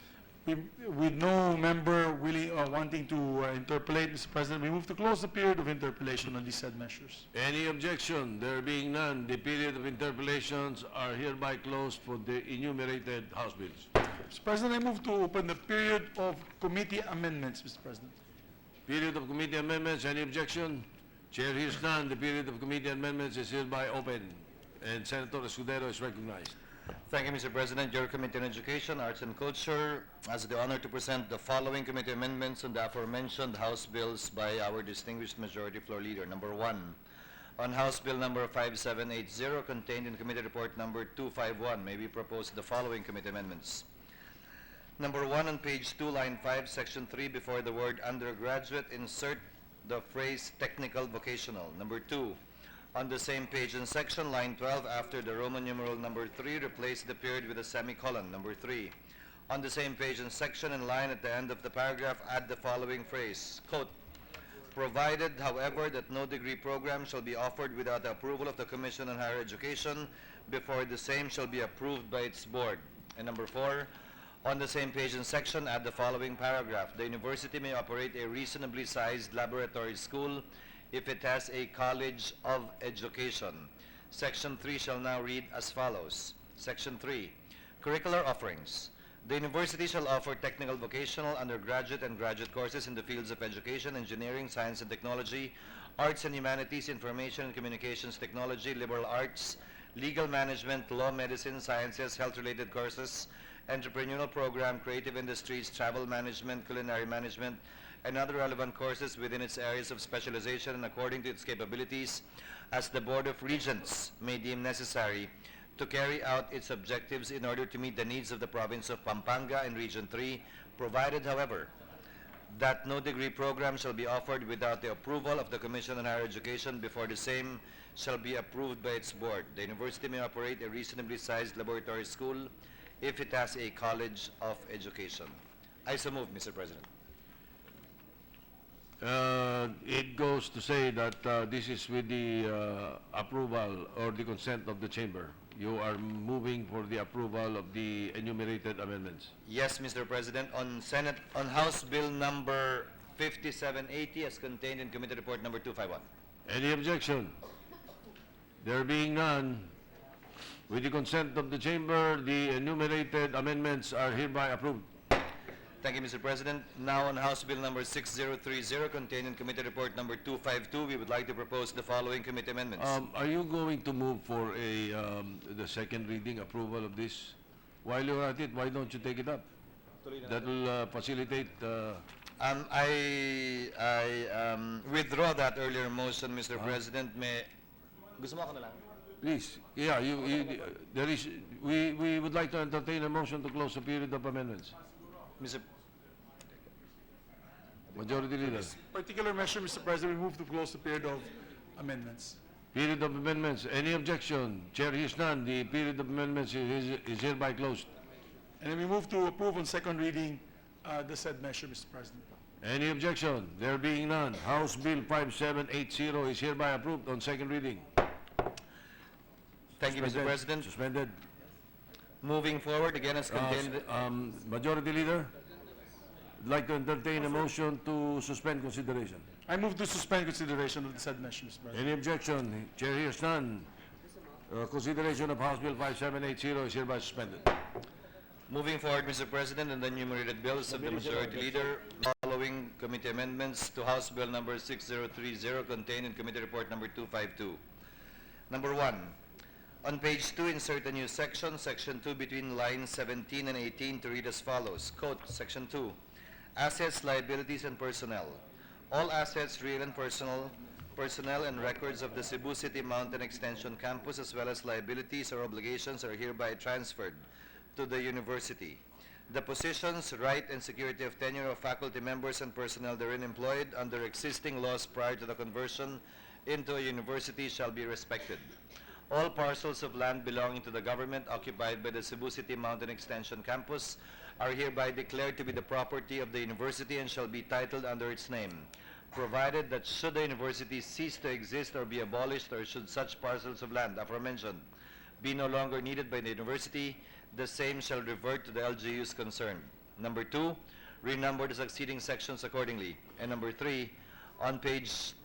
With no member wanting to interpolate, Mr. President, we move to close the period of interpellation on these said measures. Any objection? There being none, the period of interpellations are hereby closed for the enumerated House bills. Mr. President, I move to open the period of committee amendments, Mr. President. Period of committee amendments, any objection? Chair hears none, the period of committee amendments is hereby open, and Senator Escudero is recognized. Thank you, Mr. President. Your Committee on Education, Arts and Culture has the honor to present the following committee amendments on the aforementioned House bills by our distinguished majority floor leader. Number 1, on House Bill number 5780 contained in Committee Report number 251, may we propose the following committee amendments. Number 1, on page 2, line 5, section 3, before the word undergraduate, insert the phrase technical vocational. Number 2, on the same page and section, line 12, after the Roman numeral number 3, replace the period with a semicolon. Number 3, on the same page and section and line at the end of the paragraph, add the following phrase, quote, provided, however, that no degree program shall be offered without the approval of the Commission on Higher Education before the same shall be approved by its board. And number 4, on the same page and section, add the following paragraph, the university may operate a reasonably sized laboratory school if it has a college of education. Section 3 shall now read as follows. Section 3, curricular offerings. The university shall offer technical, vocational, undergraduate, and graduate courses in the fields of education, engineering, science and technology, arts and humanities, information and communications technology, liberal arts, legal management, law, medicine, sciences, health-related courses, entrepreneurial program, creative industries, travel management, culinary management, and other relevant courses within its areas of specialization and according to its capabilities as the Board of Regents may deem necessary to carry out its objectives in order to meet the needs of the province of Pampanga and Region 3, provided, however, that no degree program shall be offered without the approval of the Commission on Higher Education before the same shall be approved by its board. The university may operate a reasonably sized laboratory school if it has a college of education. I so move, Mr. President. It goes to say that this is with the approval or the consent of the chamber. You are moving for the approval of the enumerated amendments. Yes, Mr. President. On House Bill number 5780 as contained in Committee Report number 251. Any objection? There being none, With the consent of the chamber, the enumerated amendments are hereby approved. Thank you, Mr. President. Now on House Bill number 6030 contained in Committee Report number 252, we would like to propose the following committee amendments. Are you going to move for the second reading approval of this? While you're at it, why don't you take it up? That will facilitate. I withdraw that earlier motion, Mr. President. Gusto mo ako na lang? Please, yeah, we would like to entertain a motion to close the period of amendments. Mr. Majority Leader. Particular measure, Mr. President, we move to close the period of amendments. Period of amendments. Any objection? Chair hears none. The period of amendments is hereby closed. And then we move to approve on second reading the said measure, Mr. President. Any objection? There being none, House Bill 5780 is hereby approved on second reading. Thank you, Mr. President. Suspended. Moving forward, again as contained... Majority Leader, would like to entertain a motion to suspend consideration. I move to suspend consideration of the said measure, Mr. President. Any objection? Chair hears none. Consideration of House Bill 5780 is hereby suspended. Moving forward, Mr. President, and the enumerated bills of the Majority Leader, following committee amendments to House Bill number 6030 contained in Committee Report number 252. Number 1, on page 2, insert a new section, Section 2, between lines 17 and 18 to read as follows. Quote, Section 2, Assets, Liabilities, and Personnel. All assets, real and personnel and records of the Cebu City Mountain Extension Campus, as well as liabilities or obligations, are hereby transferred to the university. The positions, right, and security of tenure of faculty members and personnel therein employed under existing laws prior to the conversion into a university shall be respected. All parcels of land belonging to the government occupied by the Cebu City Mountain Extension Campus are hereby declared to be the property of the university and shall be titled under its name, provided that should the university cease to exist or be abolished, or should such parcels of land aforementioned be no longer needed by the university, the same shall revert to the LGUs concerned. Number 2, renumber the succeeding sections accordingly. And number 3, on pages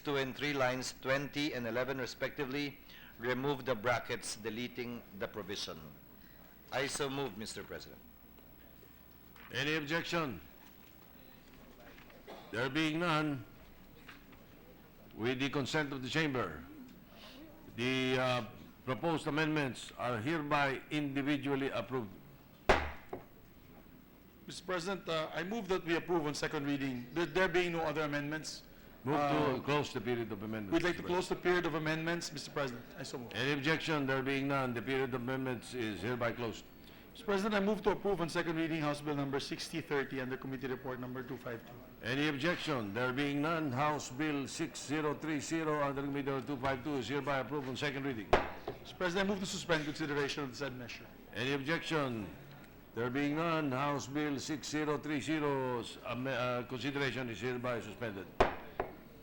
2 and 3, lines 20 and 11 respectively, remove the brackets deleting the provision. I so move, Mr. President. Any objection? There being none, with the consent of the chamber, the proposed amendments are hereby individually approved. Mr. President, I move that we approve on second reading. There being no other amendments, Move to close the period of amendments. we'd like to Mr. close the period of amendments, Mr. President. I so move. Any objection? There being none, the period of amendments is hereby closed. Mr. President, I move to approve on second reading House Bill number 6030 under Committee Report number 252. Any objection? There being none, House Bill 6030 under Committee Order 252 is hereby approved on second reading. Mr. President, I move to suspend consideration of the said measure. Any objection? There being none, House Bill 6030's consideration is hereby suspended.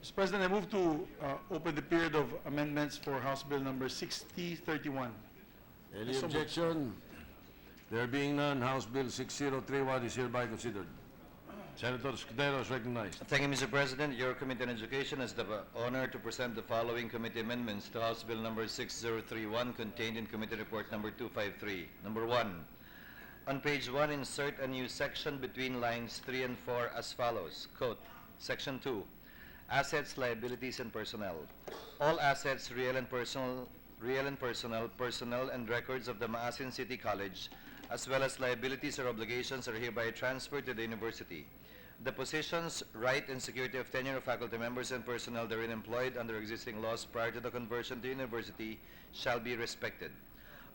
Mr. President, I move to open the period of amendments for House Bill number 6031. Any So moved. objection? There being none, House Bill 6031 is hereby considered. Senator Escudero is recognized. Thank you, Mr. President. Your Committee on Education has the honor to present the following committee amendments to House Bill number 6031 contained in Committee Report number 253. Number 1, on page 1, insert a new section between lines 3 and 4 as follows. Quote, Section 2, Assets, Liabilities, and Personnel. All assets, real and personnel, personnel and records of the Maasin City College, as well as liabilities or obligations, are hereby transferred to the university. The positions, right, and security of tenure of faculty members and personnel therein employed under existing laws prior to the conversion to university shall be respected.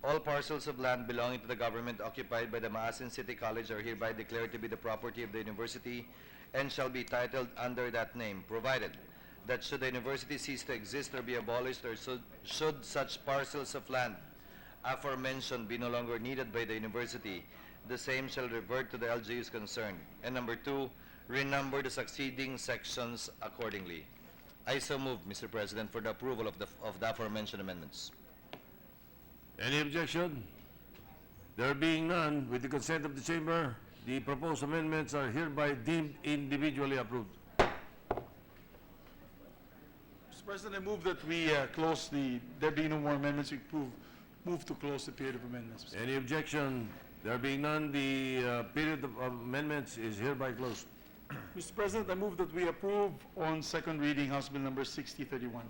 All parcels of land belonging to the government occupied by the Maasin City College are hereby declared to be the property of the university and shall be titled under that name, provided that should the university cease to exist or be abolished, or should such parcels of land aforementioned be no longer needed by the university, the same shall revert to the LGUs concerned. And number 2, renumber the succeeding sections accordingly. I so move, Mr. President, for the approval of the aforementioned amendments. Any objection? There being none, with the consent of the chamber, the proposed amendments are hereby deemed individually approved. Mr. President, I move that we close there being no more amendments, we Move to close the period of amendments. Mr. Any objection? There being none, the period of amendments is hereby closed. Mr. President, I move that we approve on second reading House Bill number 6031.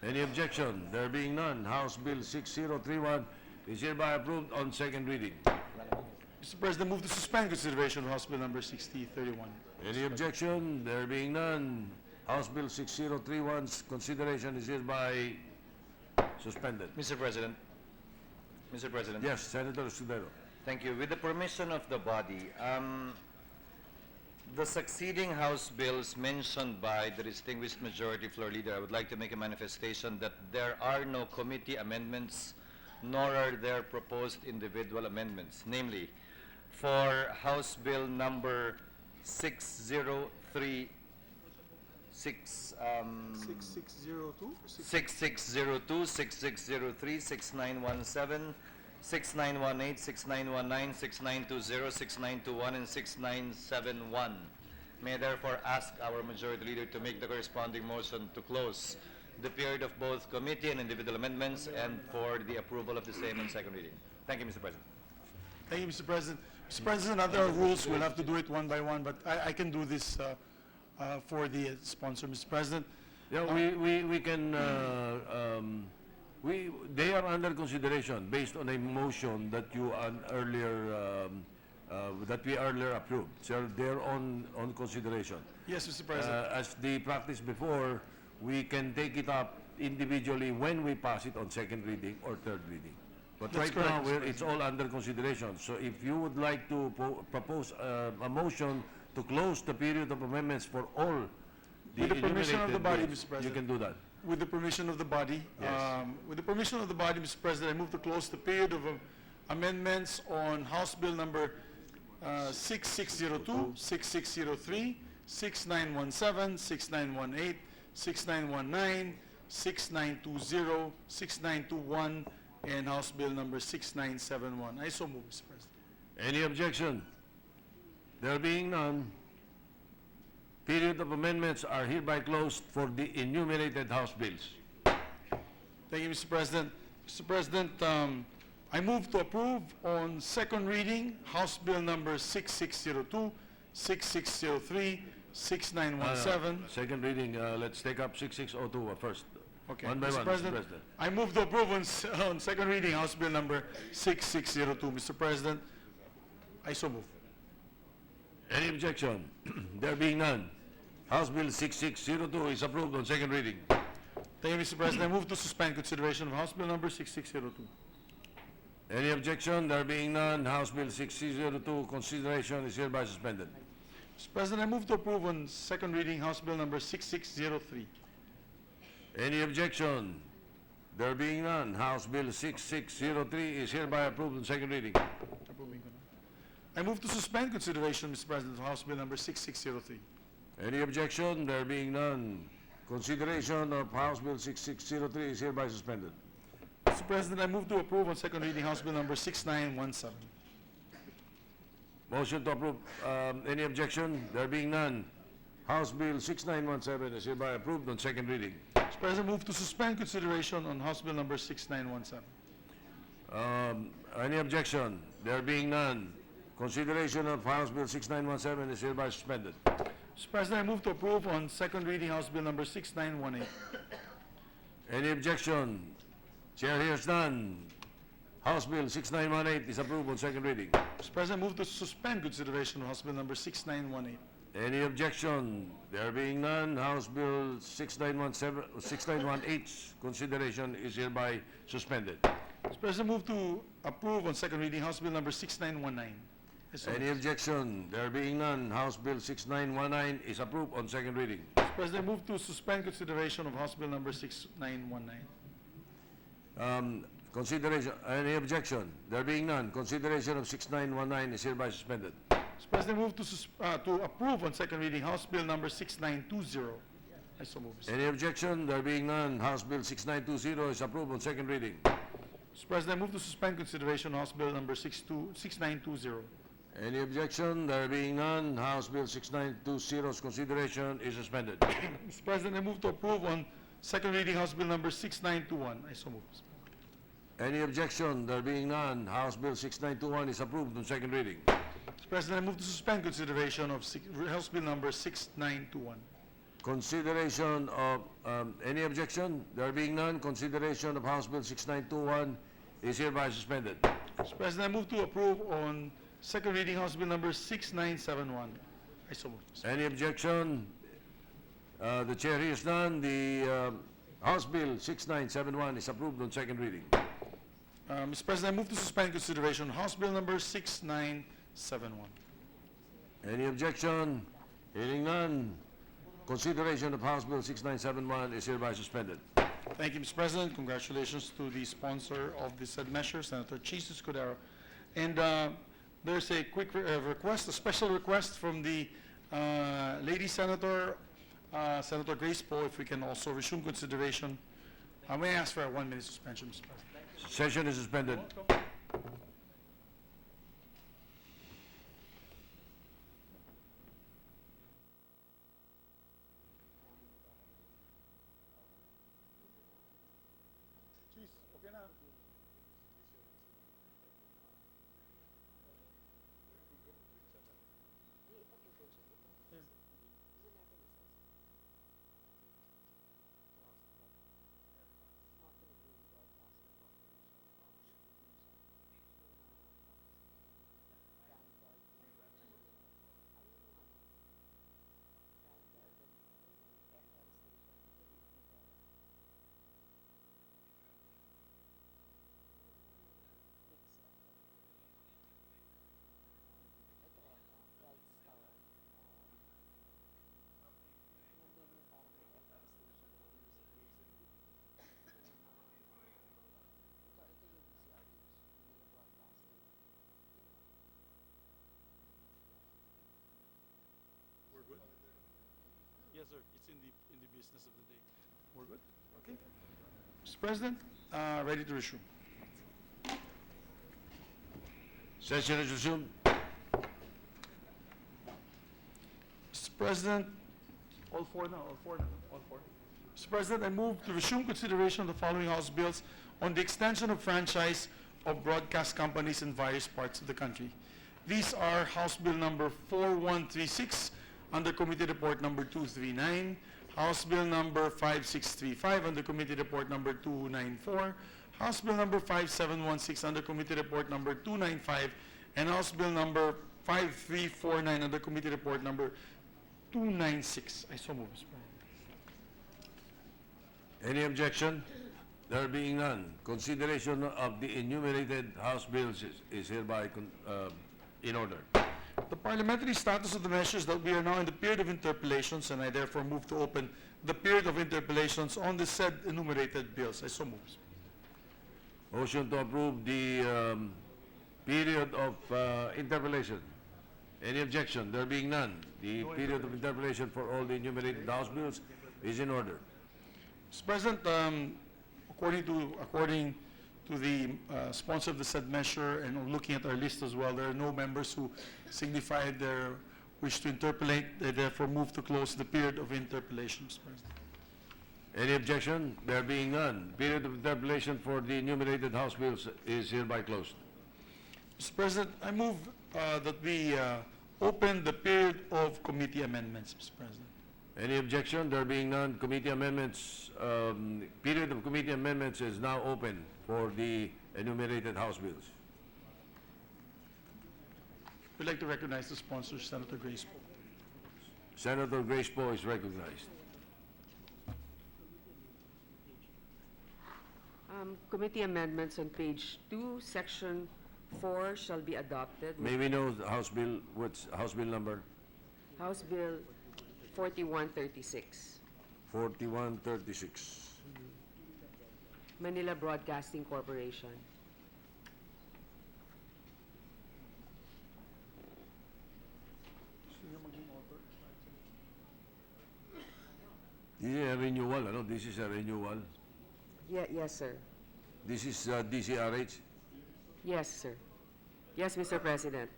Any objection? There being none, House Bill 6031 is hereby approved on second reading. Mr. President, move to suspend consideration of House Bill number 6031. Any objection? There being none, House Bill 6031's consideration is hereby suspended. Mr. President. Mr. President. Yes, Senator Escudero. Thank you. With the permission of the body, the succeeding House bills mentioned by the distinguished Majority Floor Leader, I would like to make a manifestation that there are no committee amendments, nor are there proposed individual amendments. Namely, for House Bill number 603, 6602? 6602, 6603, 6917, 6918, 6919, 6920, 6921, and 6971. May I therefore ask our Majority Leader to make the corresponding motion to close the period of both committee and individual amendments and for the approval of the same on second reading. Thank you, Mr. President. Thank you, Mr. President. Mr. President, under our rules, we'll have to do it one by one, but I can do this for the sponsor, Mr. President. Yeah, we can, they are under consideration based on a motion that you earlier, that we earlier approved. So they're on consideration. Yes, Mr. President. As the practice before, we can take it up individually when we pass it on second reading or third reading. But That's right correct, now, Mr. it's all under consideration. So if you would like to propose a motion to close the period of amendments for all the With the permission of the body, bills, Mr. President. you can do that. With the permission of the body. Yes. With the permission of the body, Mr. President, I move to close the period of amendments on House Bill number 6602, 6603, 6917, 6918, 6919, 6920, 6921, and House Bill number 6971. I so move, Mr. President. Any objection? There being none, period of amendments are hereby closed for the enumerated House bills. Thank you, Mr. President. Mr. President, I move to approve on second reading House Bill number 6602, 6603, 6917. Second reading, let's take up 6602 first. Okay, One by Mr. one, Mr. President, President. I move to approve on second reading House Bill number 6602. Mr. President, I so move. Any objection? There being none, House Bill 6602 is approved on second reading. Thank you, Mr. President. I move to suspend consideration of House Bill number 6602. Any objection? There being none, House Bill 6602 consideration is hereby suspended. Mr. President, I move to approve on second reading House Bill number 6603. Any objection? There being none, House Bill 6603 is hereby approved on second reading. I move to suspend consideration, Mr. President, of House Bill number 6603. Any objection? There being none, consideration of House Bill 6603 is hereby suspended. Mr. President, I move to approve on second reading House Bill number 6917. Motion to approve. Any objection? There being none, House Bill 6917 is hereby approved on second reading. Mr. President, move to suspend consideration on House Bill number 6917. Any objection? There being none, consideration of House Bill 6917 is hereby suspended. Mr. President, I move to approve on second reading House Bill number 6918. Any objection? Chair hears none. House Bill 6918 is approved on second reading. Mr. President, I move to suspend consideration of House Bill number 6918. Any objection? There being none, House Bill 6918's consideration is hereby suspended. Mr. President, move to approve on second reading House Bill number 6919. Yes, sir. Any objection? There being none, House Bill 6919 is approved on second reading. Mr. President, move to suspend consideration of House Bill number 6919. Consideration, any objection? There being none, consideration of 6919 is hereby suspended. Mr. President, move to approve on second reading House Bill number 6920. I so move, Mr. Any objection? There being none, House Bill 6920 is approved on second reading. Mr. President, move to suspend consideration of House Bill number 6920. Any objection? There being none, House Bill 6920's consideration is suspended. Mr. President, I move to approve on second reading House Bill number 6921. I so move, Mr. Any objection? There being none, House Bill 6921 is approved on second reading. Mr. President, I move to suspend consideration of House Bill number 6921. Consideration of, any objection? There being none, consideration of House Bill 6921 is hereby suspended. Mr. President, I move to approve on second reading House Bill number 6971. I so move. Mr. Any objection? The chair hears none. The House Bill 6971 is approved on second reading. Mr. President, I move to suspend consideration House Bill number 6971. Any objection? Hearing none, consideration of House Bill 6971 is hereby suspended. Thank you, Mr. President. Congratulations to the sponsor of this said measure, Senator Chis Escudero. And there's a quick request, a special request from the lady senator, Senator Grace Poe, if we can also resume consideration. May I ask for a 1-minute suspension, Mr. President? Session is suspended. Yes, sir. It's in the business of the day. We're good? Okay. Mr. President, ready to resume. Session is resumed. Mr. President, all four. Mr. President, I move to resume consideration of the following House bills on the extension of franchise of broadcast companies in various parts of the country. These are House Bill number 4136, under Committee Report number 239, House Bill number 5635 under Committee Report number 294, House Bill number 5716 under Committee Report number 295, and House Bill number 5349 under Committee Report number 296. I so move, Mr. President. Any objection? There being none, consideration of the enumerated House bills is hereby in order. The parliamentary status of the measures that we are now in the period of interpellations, and I therefore move to open the period of interpellations on the said enumerated bills. I so move. Motion to approve the period of interpellation. Any objection? There being none, the period of interpellation for all the enumerated House bills is in order. Mr. President, according to the sponsor of the said measure and looking at our list as well, there are no members who signified their wish to interpellate. They therefore move to close the period of interpellation, Mr. President. Any objection? There being none, period of interpellation for the enumerated House bills is hereby closed. Mr. President, I move that we open the period of committee amendments, Mr. President. Any objection? There being none, committee amendments, period of committee amendments is now open for the enumerated House bills. We'd like to recognize the sponsor, Senator Grace Poe. Senator Grace Poe is recognized. Committee amendments on page 2, section 4 shall be adopted. May we know the House bill, what's House bill number? House Bill 4136, 4136. Manila Broadcasting Corporation. This is a renewal, ano? This is a renewal. Yes, sir. This is DCRH. Yes, sir. Yes, Mr. President.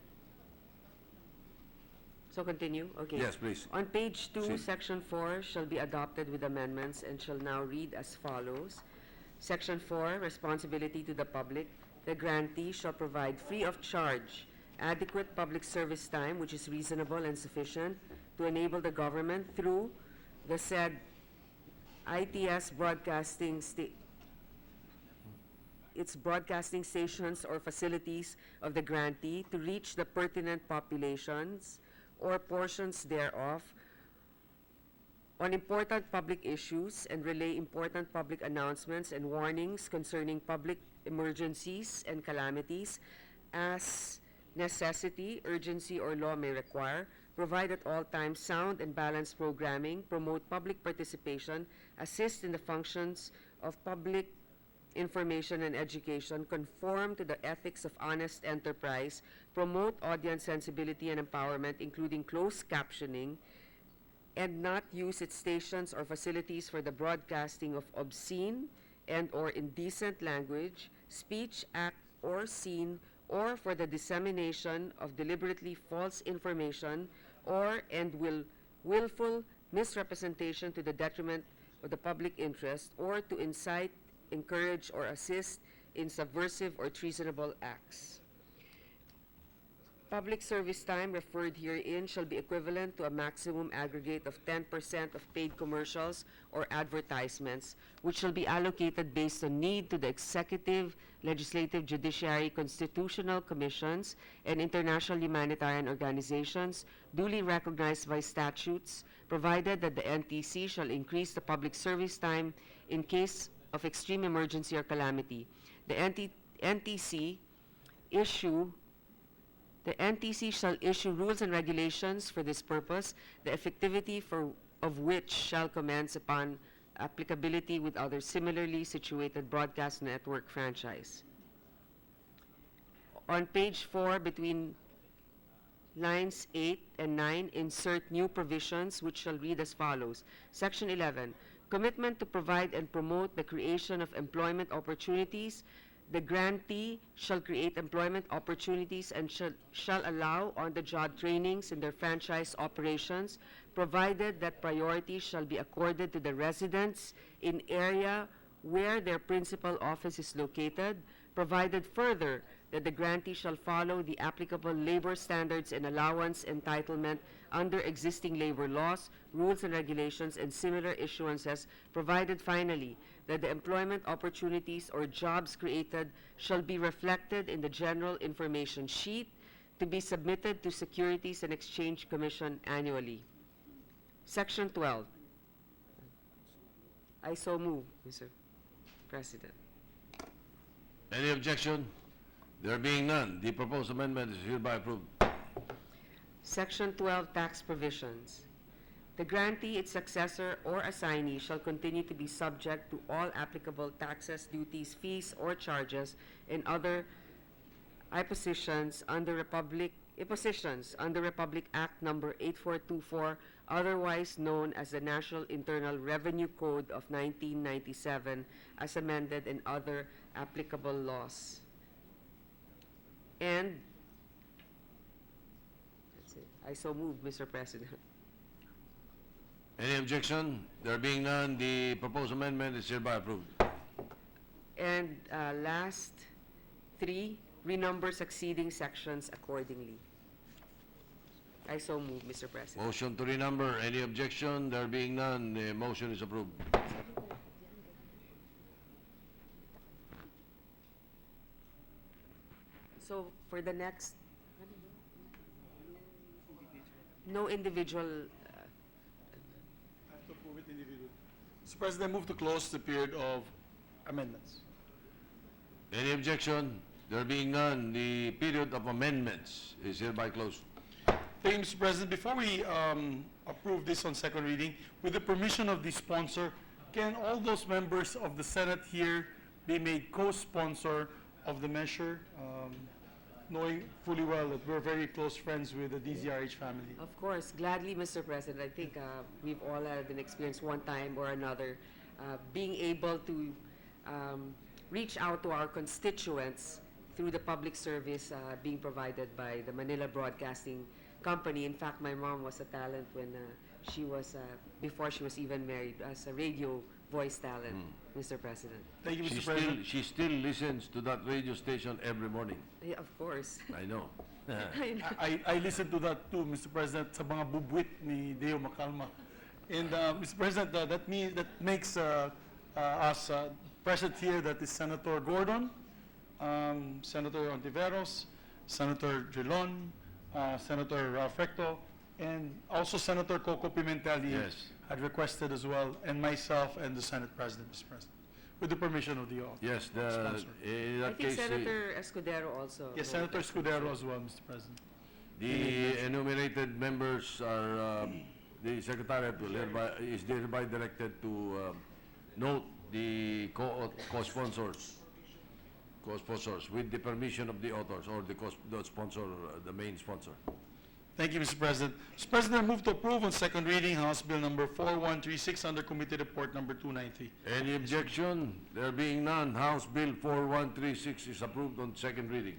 So continue? Okay. Yes, please. On page 2, See. section 4 shall be adopted with amendments and shall now read as follows. Section 4, responsibility to the public. The grantee shall provide free of charge adequate public service time which is reasonable and sufficient to enable the government through the said ITS its broadcasting stations or facilities of the grantee to reach the pertinent populations or portions thereof on important public issues and relay important public announcements and warnings concerning public emergencies and calamities as necessity, urgency, or law may require, provide at all times sound and balanced programming, promote public participation, assist in the functions of public information and education, conform to the ethics of honest enterprise, promote audience sensibility and empowerment, including closed captioning, and not use its stations or facilities for the broadcasting of obscene and or indecent language, speech, act, or scene, or for the dissemination of deliberately false information or and willful misrepresentation to the detriment of the public interest, or to incite, encourage, or assist in subversive or treasonable acts. Public service time referred herein shall be equivalent to a maximum aggregate of 10% of paid commercials or advertisements, which shall be allocated based on need to the executive, legislative, judiciary, constitutional commissions, and international humanitarian organizations duly recognized by statutes, provided that the NTC shall increase the public service time in case of extreme emergency or calamity. The NTC shall issue rules and regulations for this purpose, the effectivity of which shall commence upon applicability with other similarly situated broadcast network franchise. On page 4, between lines 8 and 9, insert new provisions which shall read as follows. Section 11, commitment to provide and promote the creation of employment opportunities. The grantee shall create employment opportunities and shall allow on-the-job trainings in their franchise operations, provided that priority shall be accorded to the residents in area where their principal office is located, provided further that the grantee shall follow the applicable labor standards and allowance entitlement under existing labor laws, rules and regulations, and similar issuances, provided finally that the employment opportunities or jobs created shall be reflected in the general information sheet to be submitted to Securities and Exchange Commission annually. Section 12. I so move, Mr. President. Any objection? There being none, the proposed amendment is hereby approved. Section 12, tax provisions. The grantee, its successor, or assignee shall continue to be subject to all applicable taxes, duties, fees, or charges and other impositions under Republic Act Number 8424, otherwise known as the National Internal Revenue Code of 1997, as amended, and other applicable laws. And that's it. I so move, Mr. President. Any objection? There being none, the proposed amendment is hereby approved. And last 3, renumber succeeding sections accordingly. I so move, Mr. President. Motion to renumber. Any objection? There being none, the motion is approved. So for the next, no individual. Mr. President, I move to close the period of amendments. Any objection? There being none, the period of amendments is hereby closed. Thank you, Mr. President. Before we approve this on second reading, with the permission of the sponsor, can all those members of the Senate here be made co-sponsor of the measure, knowing fully well that we're very close friends with the DZRH family? Of course, gladly, Mr. President. I think we've all had an experience one time or another being able to reach out to our constituents through the public service being provided by the Manila Broadcasting Company. In fact, my mom was a talent when she was, before she was even married, as a radio voice talent, Mr. President. Thank you, Mr. President. She still listens to that radio station every morning. Yeah, of course. I know. I know. I listened to that too, Mr. President, sa mga bubwit ni Deo Macalma. And Mr. President, that makes us present here, that is Senator Gordon, Senator Ontiveros, Senator Drilon, Senator Ralph Recto, and also Senator Coco Pimentel he Yes. had requested as well, and myself and the Senate President, Mr. President, with the permission of the Yes, sponsor. in I that think case, Senator Escudero also. Yes, Senator Scudero as well, Mr. President. the enumerated members are, the Secretariat is hereby directed to note the co-sponsors with the permission of the authors or the sponsor, the main sponsor. Thank you, Mr. President. Mr. President, I move to approve on second reading House Bill number 4136 under Committee Report number 293. Any objection? There being none, House Bill 4136 is approved on second reading.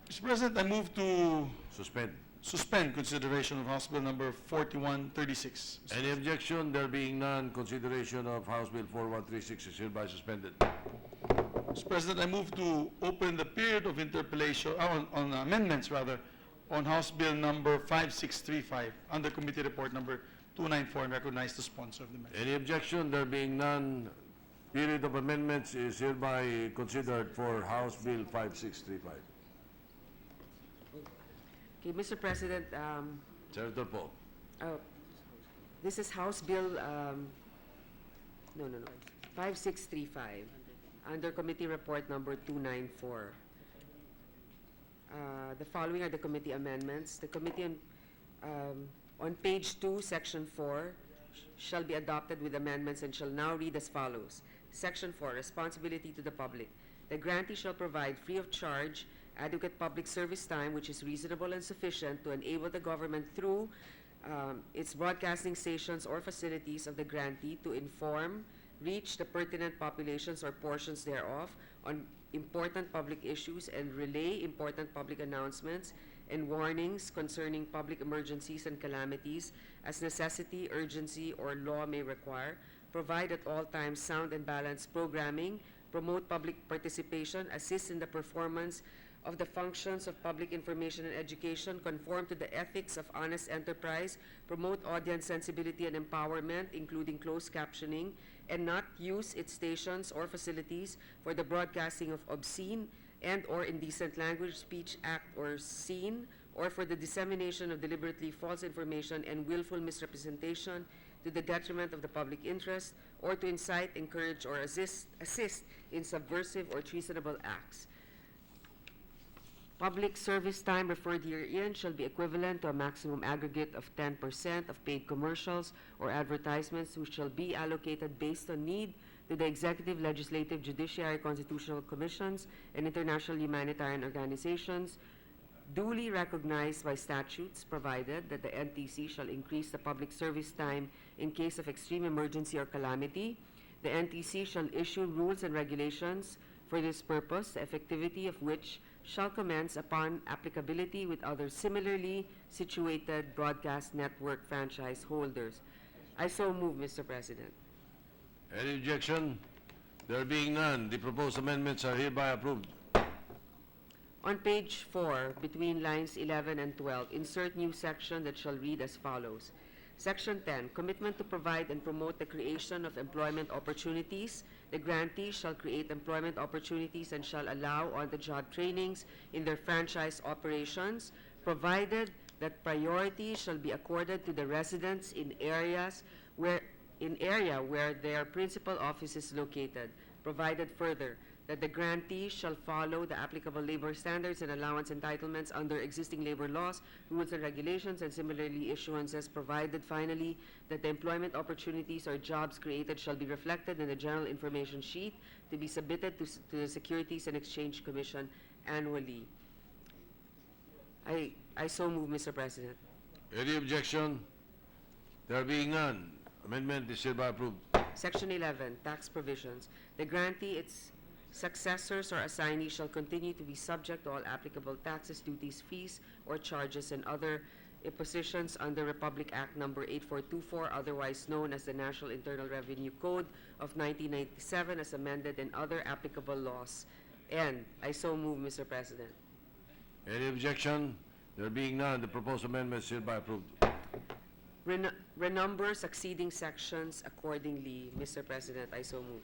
Mr. President, I move to Suspend. consideration of House Bill number 4136. Any objection? There being none, consideration of House Bill 4136 is hereby suspended. Mr. President, I move to open the period of interpellation, on amendments rather, on House Bill number 5635 under Committee Report number 294 and recognize the sponsor of the measure. Any objection? There being none, period of amendments is hereby considered for House Bill 5635. Okay, Mr. President, Senator Paul. this is House Bill, 5635, under Committee Report number 294. The following are the committee amendments. The committee on page 2, section 4, shall be adopted with amendments and shall now read as follows. Section 4, responsibility to the public. The grantee shall provide free of charge adequate public service time which is reasonable and sufficient to enable the government through its broadcasting stations or facilities of the grantee to inform, reach the pertinent populations or portions thereof on important public issues and relay important public announcements and warnings concerning public emergencies and calamities as necessity, urgency, or law may require, provide at all times sound and balanced programming, promote public participation, assist in the performance of the functions of public information and education, conform to the ethics of honest enterprise, promote audience sensibility and empowerment, including closed captioning, and not use its stations or facilities for the broadcasting of obscene and or indecent language, speech, act, or scene, or for the dissemination of deliberately false information and willful misrepresentation to the detriment of the public interest, or to incite, encourage, or assist in subversive or treasonable acts. Public service time referred herein shall be equivalent to a maximum aggregate of 10% of paid commercials or advertisements which shall be allocated based on need to the executive, legislative, judiciary, constitutional commissions, and international humanitarian organizations duly recognized by statutes, provided that the NTC shall increase the public service time in case of extreme emergency or calamity. The NTC shall issue rules and regulations for this purpose, the effectivity of which shall commence upon applicability with other similarly situated broadcast network franchise holders. I so move, Mr. President. Any objection? There being none, the proposed amendments are hereby approved. On page 4, between lines 11 and 12, insert new section that shall read as follows. Section 10, commitment to provide and promote the creation of employment opportunities. The grantee shall create employment opportunities and shall allow on-the-job trainings in their franchise operations, provided that priority shall be accorded to the residents in area where their principal office is located, provided further that the grantee shall follow the applicable labor standards and allowance entitlements under existing labor laws, rules and regulations, and similarly issuances, provided finally that the employment opportunities or jobs created shall be reflected in the general information sheet to be submitted to the Securities and Exchange Commission annually. I so move, Mr. President. Any objection? There being none, amendment is hereby approved. Section 11, tax provisions. The grantee, its successors or assignees shall continue to be subject to all applicable taxes, duties, fees, or charges and other impositions under Republic Act Number 8424, otherwise known as the National Internal Revenue Code of 1997 as amended, and other applicable laws. And I so move, Mr. President. Any objection? There being none, the proposed amendment is hereby approved. Renumber succeeding sections accordingly, Mr. President. I so move.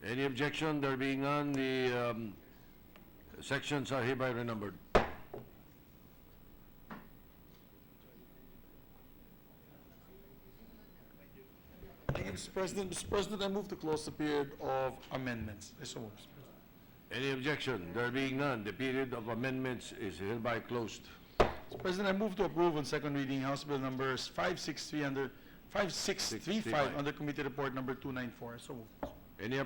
Any objection? There being none, the sections are hereby renumbered. Thank you, Mr. President. Mr. President, I move to close the period of amendments. I so move, Mr. President. Any objection? There being none, the period of amendments is hereby closed. Mr. President, I move to approve on second reading House Bill numbers 5635 under Committee Report number 294. So moved. Any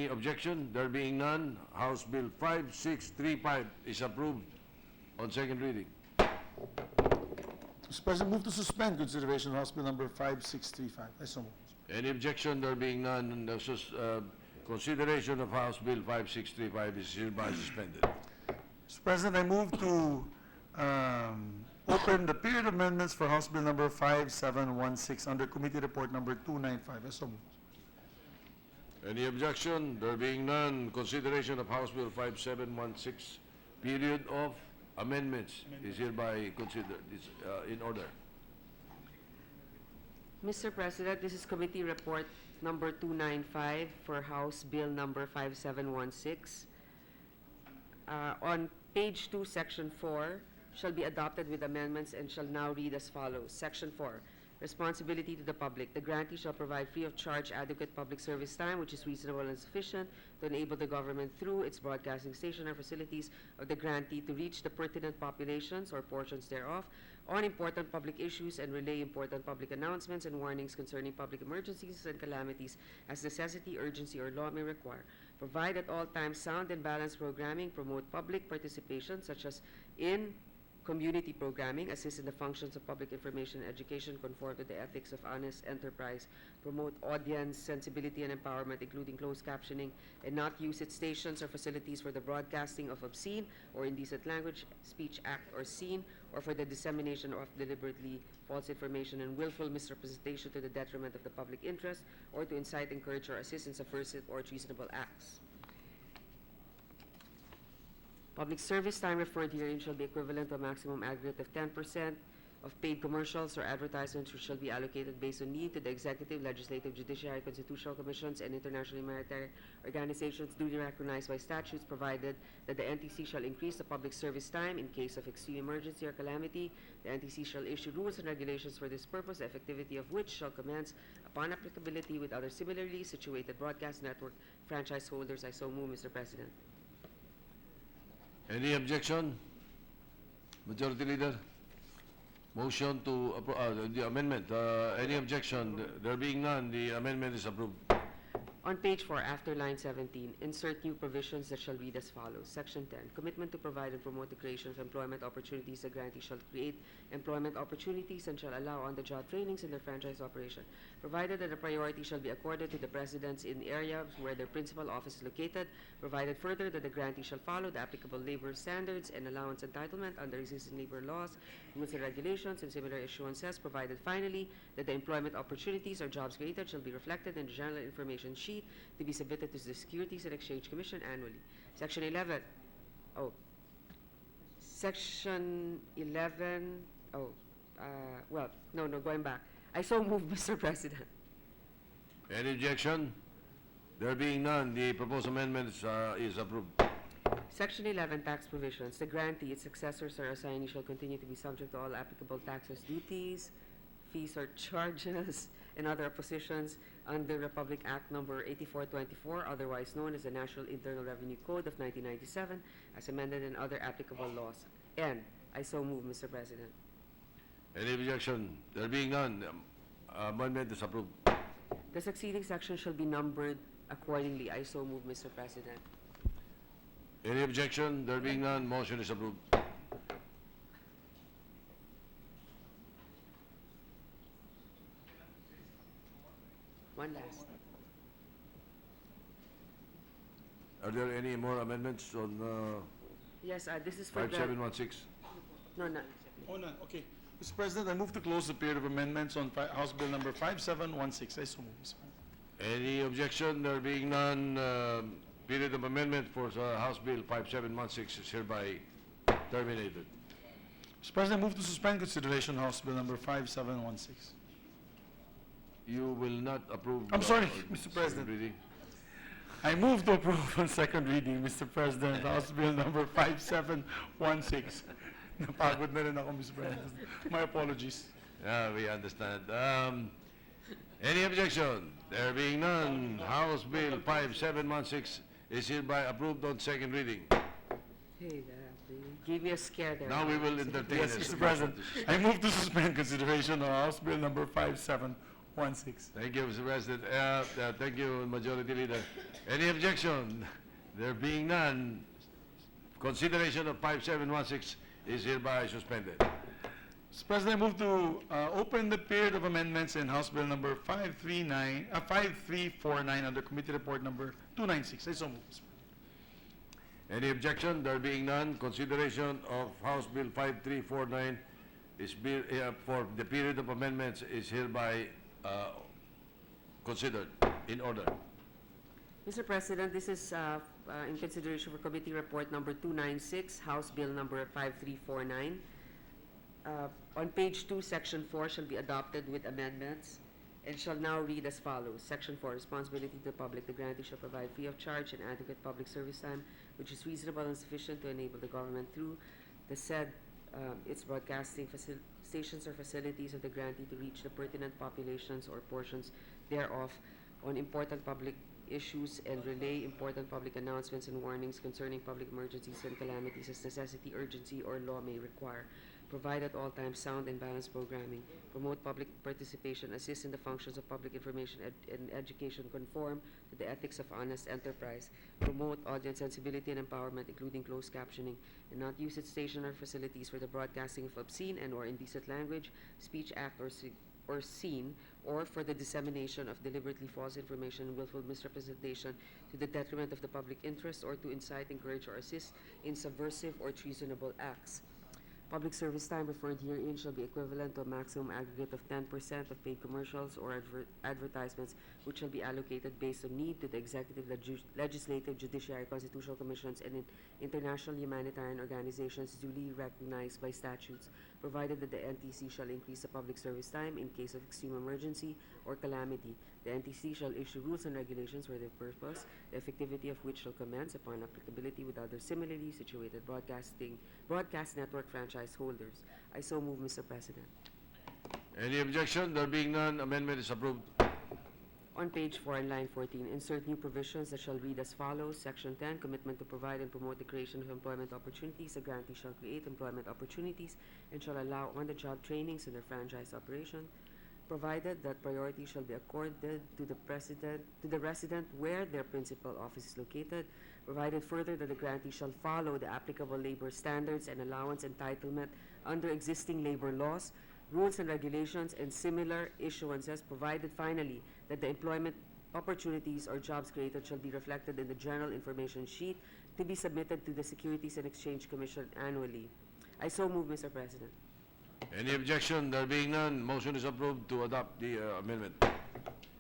objection? There being none, House Bill 5635 is approved on second reading. Mr. President, move to suspend consideration of House Bill number 5635. I so move. Any objection? There being none, the consideration of House Bill 5635 is hereby suspended. Mr. President, I move to open the period of amendments for House Bill number 5716 under Committee Report number 295. I so moved. Any objection? There being none, consideration of House Bill 5716, period of amendments is hereby considered, is in order. Mr. President, this is Committee Report number 295 for House Bill number 5716. On page 2, Section 4, shall be adopted with amendments and shall now read as follows. Section 4, responsibility to the public. The grantee shall provide free of charge adequate public service time which is reasonable and sufficient to enable the government through its broadcasting station or facilities of the grantee to reach the pertinent populations or portions thereof on important public issues and relay important public announcements and warnings concerning public emergencies and calamities as necessity, urgency, or law may require. Provide at all times sound and balanced programming, promote public participation such as in community programming, assist in the functions of public information and education, conform to the ethics of honest enterprise, promote audience sensibility and empowerment, including closed captioning, and not use its stations or facilities for the broadcasting of obscene or indecent language, speech, act, or scene, or for the dissemination of deliberately false information and willful misrepresentation to the detriment of the public interest, or to incite, encourage, or assist in subversive or treasonable acts. Public service time referred herein shall be equivalent to a maximum aggregate of 10% of paid commercials or advertisements which shall be allocated based on need to the executive, legislative, judiciary, constitutional commissions, and international humanitarian organizations duly recognized by statutes, provided that the NTC shall increase the public service time in case of extreme emergency or calamity. The NTC shall issue rules and regulations for this purpose, the effectivity of which shall commence upon applicability with other similarly situated broadcast network franchise holders. I so move, Mr. President. Any objection? Majority Leader? Motion to the amendment. Any objection? There being none, the amendment is approved. On page 4, after line 17, insert new provisions that shall read as follows. Section 10, commitment to provide and promote the creation of employment opportunities. The grantee shall create employment opportunities and shall allow on-the-job trainings in their franchise operation, provided that a priority shall be accorded to the presidents in areas where their principal office is located, provided further that the grantee shall follow the applicable labor standards and allowance entitlement under existing labor laws, rules and regulations, and similar issuances, provided finally that the employment opportunities or jobs created shall be reflected in the general information sheet to be submitted to the Securities and Exchange Commission annually. Section 11. Section 11. Going back. I so move, Mr. President. Any objection? There being none, the proposed amendment is approved. Section 11, tax provisions. The grantee, its successors, or assignees shall continue to be subject to all applicable taxes, duties, fees, or charges, and other positions under Republic Act Number 8424, otherwise known as the National Internal Revenue Code of 1997, as amended, and other applicable laws. And I so move, Mr. President. Any objection? There being none, the amendment is approved. The succeeding section shall be numbered accordingly. I so move, Mr. President. Any objection? There being none, motion is approved. One last. Are there any more amendments on Yes, this is for 5716? No, Oh, none, okay. Mr. President, I move to close the period of amendments on House Bill number 5716. I so move, Mr. President. Any objection? There being none, period of amendment for House Bill 5716 is hereby terminated. Mr. President, I move to suspend consideration House Bill number 5716. You will not approve. I'm sorry, on Mr. second President. reading? I move to approve on second reading, Mr. President, House Bill number 5716. Napagod na rin ako, Mr. President. My apologies. We understand. Any objection? There being none, House Bill 5716 is hereby approved on second reading. Hey, you gave me a scare there. Now we will entertain Yes, a Mr. suggestion President, to suspend. I move to suspend consideration of House Bill number 5716. Thank you, Mr. President. Thank you, Majority Leader. Any objection? There being none, consideration of 5716 is hereby suspended. Mr. President, I move to open the period of amendments in House Bill number 5349 under Committee Report number 296. I so move, Mr. President. Any objection? There being none, consideration of House Bill 5349 is for the period of amendments is hereby considered in order. Mr. President, this is in consideration for Committee Report number 296, House Bill number 5349. On page 2, Section 4 shall be adopted with amendments and shall now read as follows. Section 4, responsibility to the public. The grantee shall provide free of charge and adequate public service time, which is reasonable and sufficient to enable the government through the said its broadcasting stations or facilities of the grantee to reach the pertinent populations or portions thereof on important public issues and relay important public announcements and warnings concerning public emergencies and calamities as necessity, urgency, or law may require. Provide at all times sound and balanced programming. Promote public participation. Assist in the functions of public information and education. Conform to the ethics of honest enterprise. Promote audience sensibility and empowerment, including closed captioning, and not use its station or facilities for the broadcasting of obscene and or indecent language, speech, act, or scene, or for the dissemination of deliberately false information and willful misrepresentation to the detriment of the public interest, or to incite, encourage, or assist in subversive or treasonable acts. Public service time referred herein shall be equivalent to a maximum aggregate of 10% of paid commercials or advertisements, which shall be allocated based on need to the executive, legislative, judiciary, constitutional commissions, and international humanitarian organizations duly recognized by statutes, provided that the NTC shall increase the public service time in case of extreme emergency or calamity. The NTC shall issue rules and regulations for their purpose, the effectivity of which shall commence upon applicability with other similarly situated broadcast network franchise holders. I so move, Mr. President. Any objection? There being none, amendment is approved. On page 4 and line 14, insert new provisions that shall read as follows. Section 10, commitment to provide and promote the creation of employment opportunities. The grantee shall create employment opportunities and shall allow on-the-job trainings in their franchise operation, provided that priority shall be accorded to the resident where their principal office is located, provided further that the grantee shall follow the applicable labor standards and allowance entitlement under existing labor laws, rules and regulations, and similar issuances, provided finally that the employment opportunities or jobs created shall be reflected in the general information sheet to be submitted to the Securities and Exchange Commission annually. I so move, Mr. President. Any objection? There being none, motion is approved to adopt the amendment.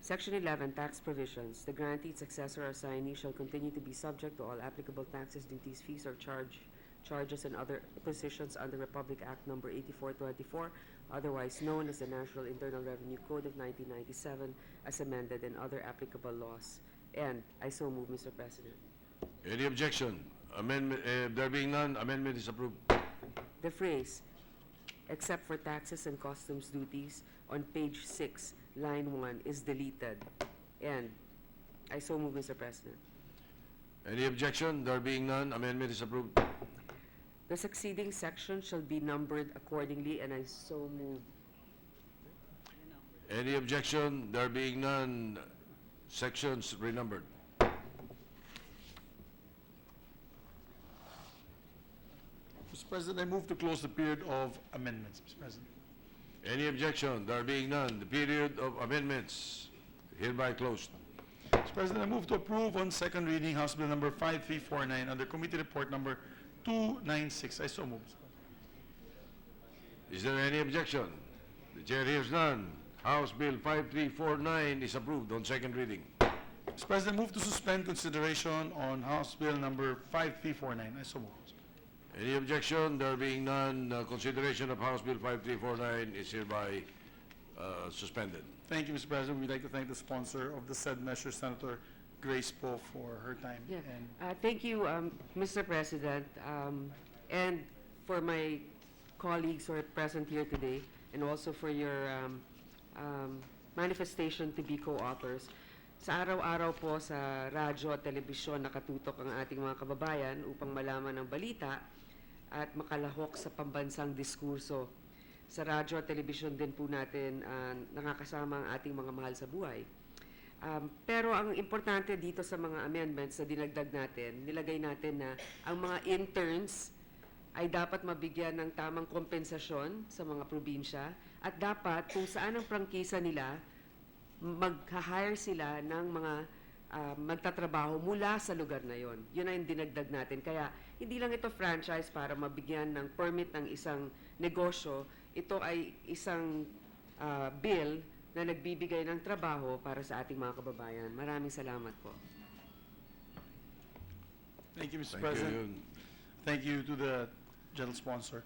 Section 11, tax provisions. The grantee, successor, or assignee shall continue to be subject to all applicable taxes, duties, fees, or charges and other positions under Republic Act Number 8424, otherwise known as the National Internal Revenue Code of 1997, as amended, and other applicable laws. And I so move, Mr. President. Any objection? Amendment, there being none, amendment is approved. The phrase, except for taxes and customs duties, on page 6, line 1, is deleted. And I so move, Mr. President. Any objection? There being none, amendment is approved. The succeeding section shall be numbered accordingly, and I so move. Any objection? There being none, sections renumbered. Mr. President, I move to close the period of amendments, Mr. President. Any objection? There being none, the period of amendments hereby closed. Mr. President, I move to approve on second reading House Bill number 5349 under Committee Report number 296. I so move, Mr. Is there any objection? The chair hears none. House Bill 5349 is approved on second reading. Mr. President, move to suspend consideration on House Bill number 5349. I so move. Any objection? There being none, consideration of House Bill 5349 is hereby suspended. Thank you, Mr. President. We'd like to thank the sponsor of the said measure, Senator Grace Poe, for her time. Yeah. And Thank you, Mr. President, and for my colleagues who are present here today, and also for your manifestation to be co-authors. Sa araw-araw po sa radyo at telebisyon nakatutok ang ating mga kababayan upang malaman ang balita at makalahok sa pambansang diskurso. Sa radyo at telebisyon din po natin nakakasama ang ating mga mahal sa buhay. Pero ang importante dito sa mga amendments na dinagdag natin, nilagay natin na ang mga interns ay dapat mabigyan ng tamang kompensasyon sa mga probinsya at dapat kung saan ang prangkisa nila, mag-hire sila ng mga magtatrabaho mula sa lugar na yon. Yun ay dinagdag natin. Kaya hindi lang ito franchise para mabigyan ng permit ng isang negosyo. Ito ay isang bill na nagbibigay ng trabaho para sa ating mga kababayan. Maraming salamat po. thank you, Mr. Thank President. you. Thank you to the general sponsor.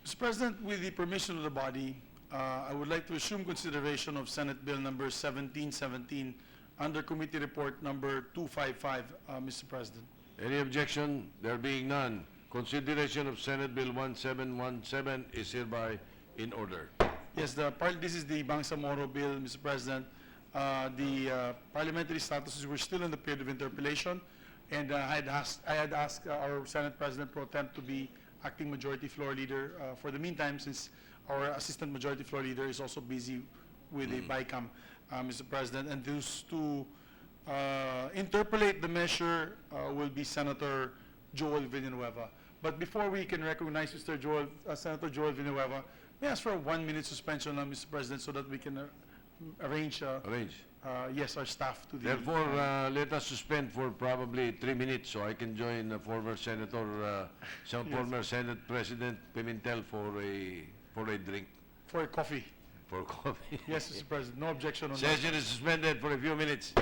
Mr. President, with the permission of the body, I would like to assume consideration of Senate Bill number 1717 under Committee Report number 255, Mr. President. Any objection? There being none, consideration of Senate Bill 1717 is hereby in order. Yes, this is the Bangsamoro Bill, Mr. President. The parliamentary statuses were still in the period of interpellation, and I had asked our Senate President Pro Temp to be acting Majority Floor Leader for the meantime, since our Assistant Majority Floor Leader is also busy with a BICAM, Mr. President. And those to interpolate the measure will be Senator Joel Villanueva. But before we can recognize Senator Joel Villanueva, may I ask for a 1-minute suspension, Mr. President, so that we can arrange, yes, our staff to the... Therefore, let us suspend for probably 3 minutes so I can join former Senator, former Senate President Pimentel for a drink, For a coffee. for coffee. Yes, Mr. President, no objection on that. Session is suspended for a few minutes.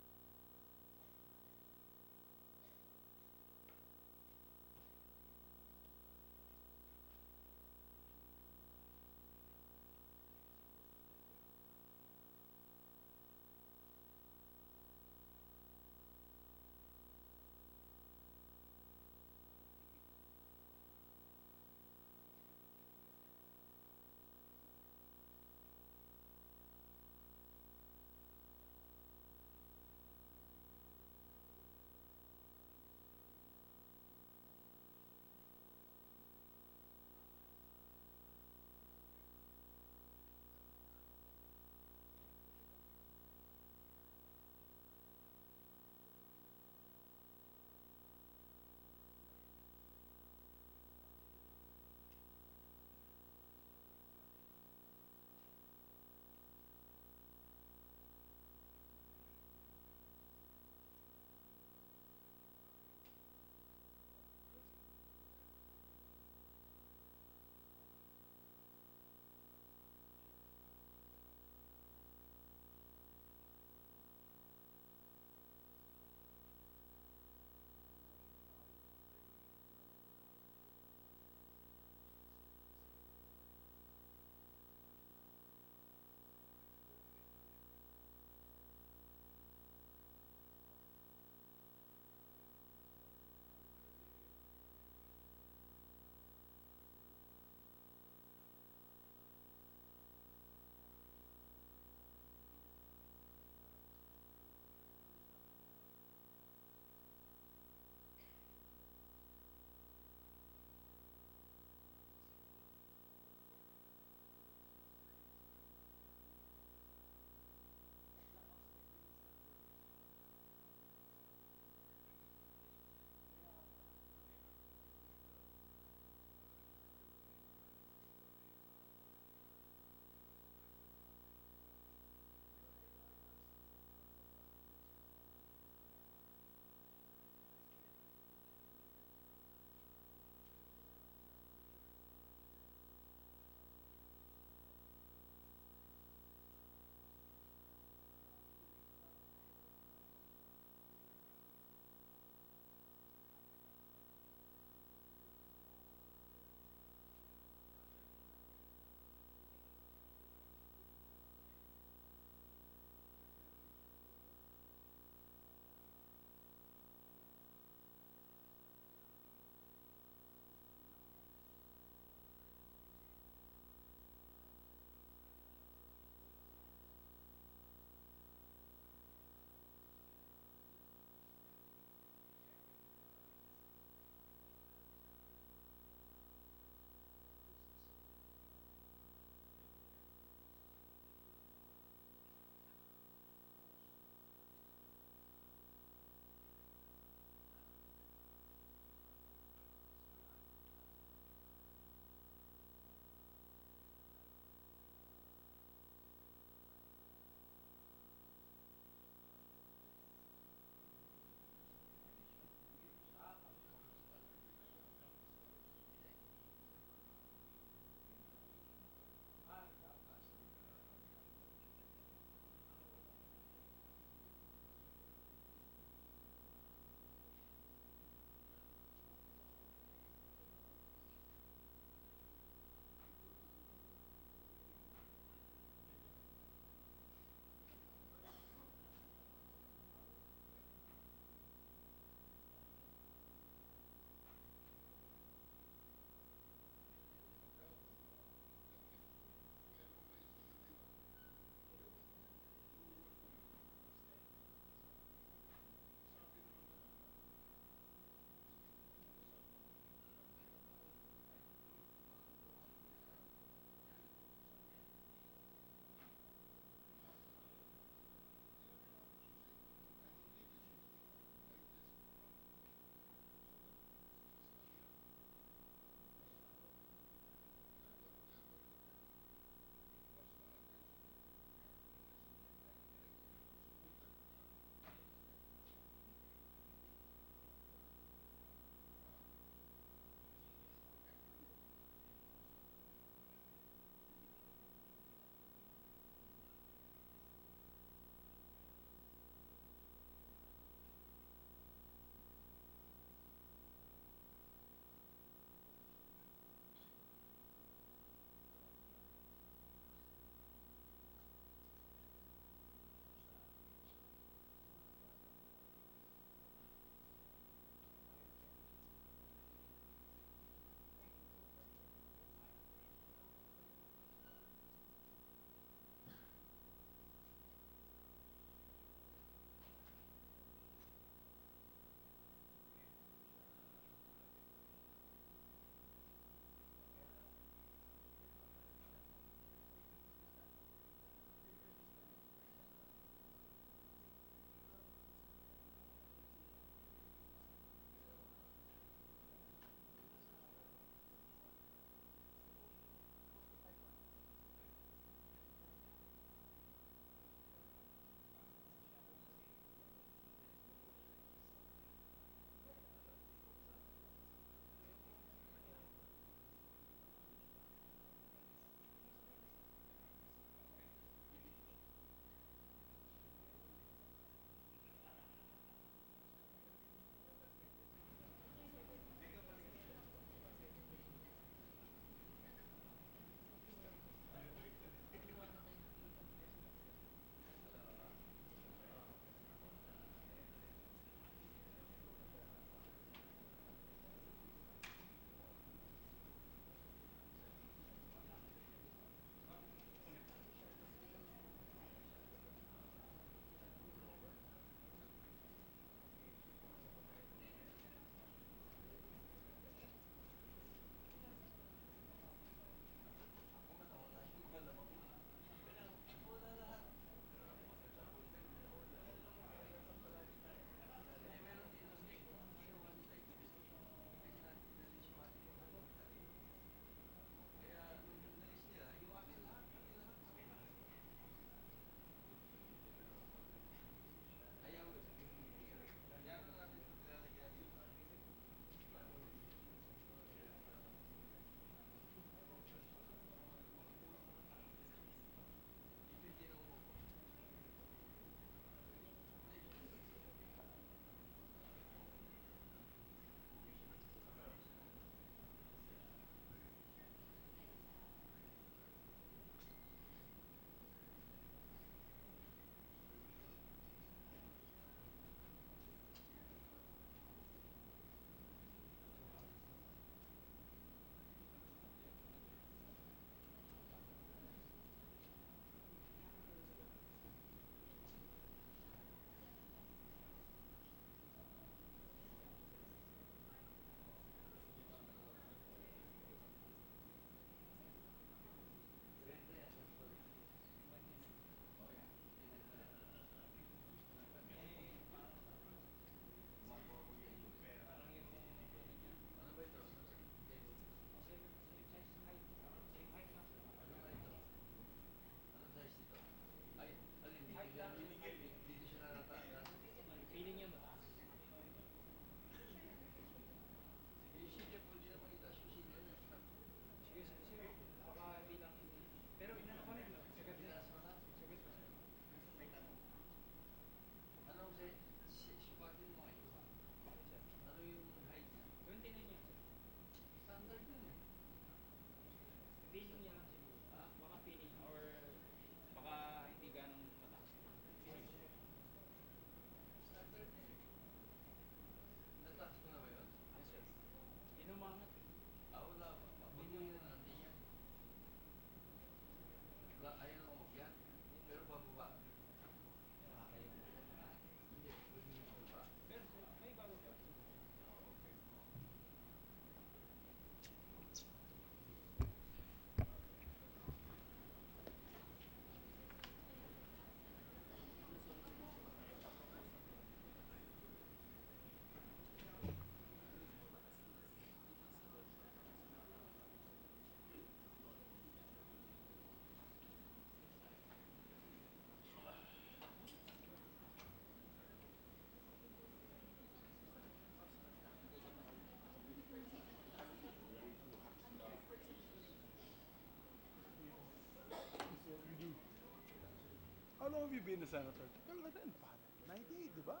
you been a senator? Tagal na rin, pare. 98, di ba?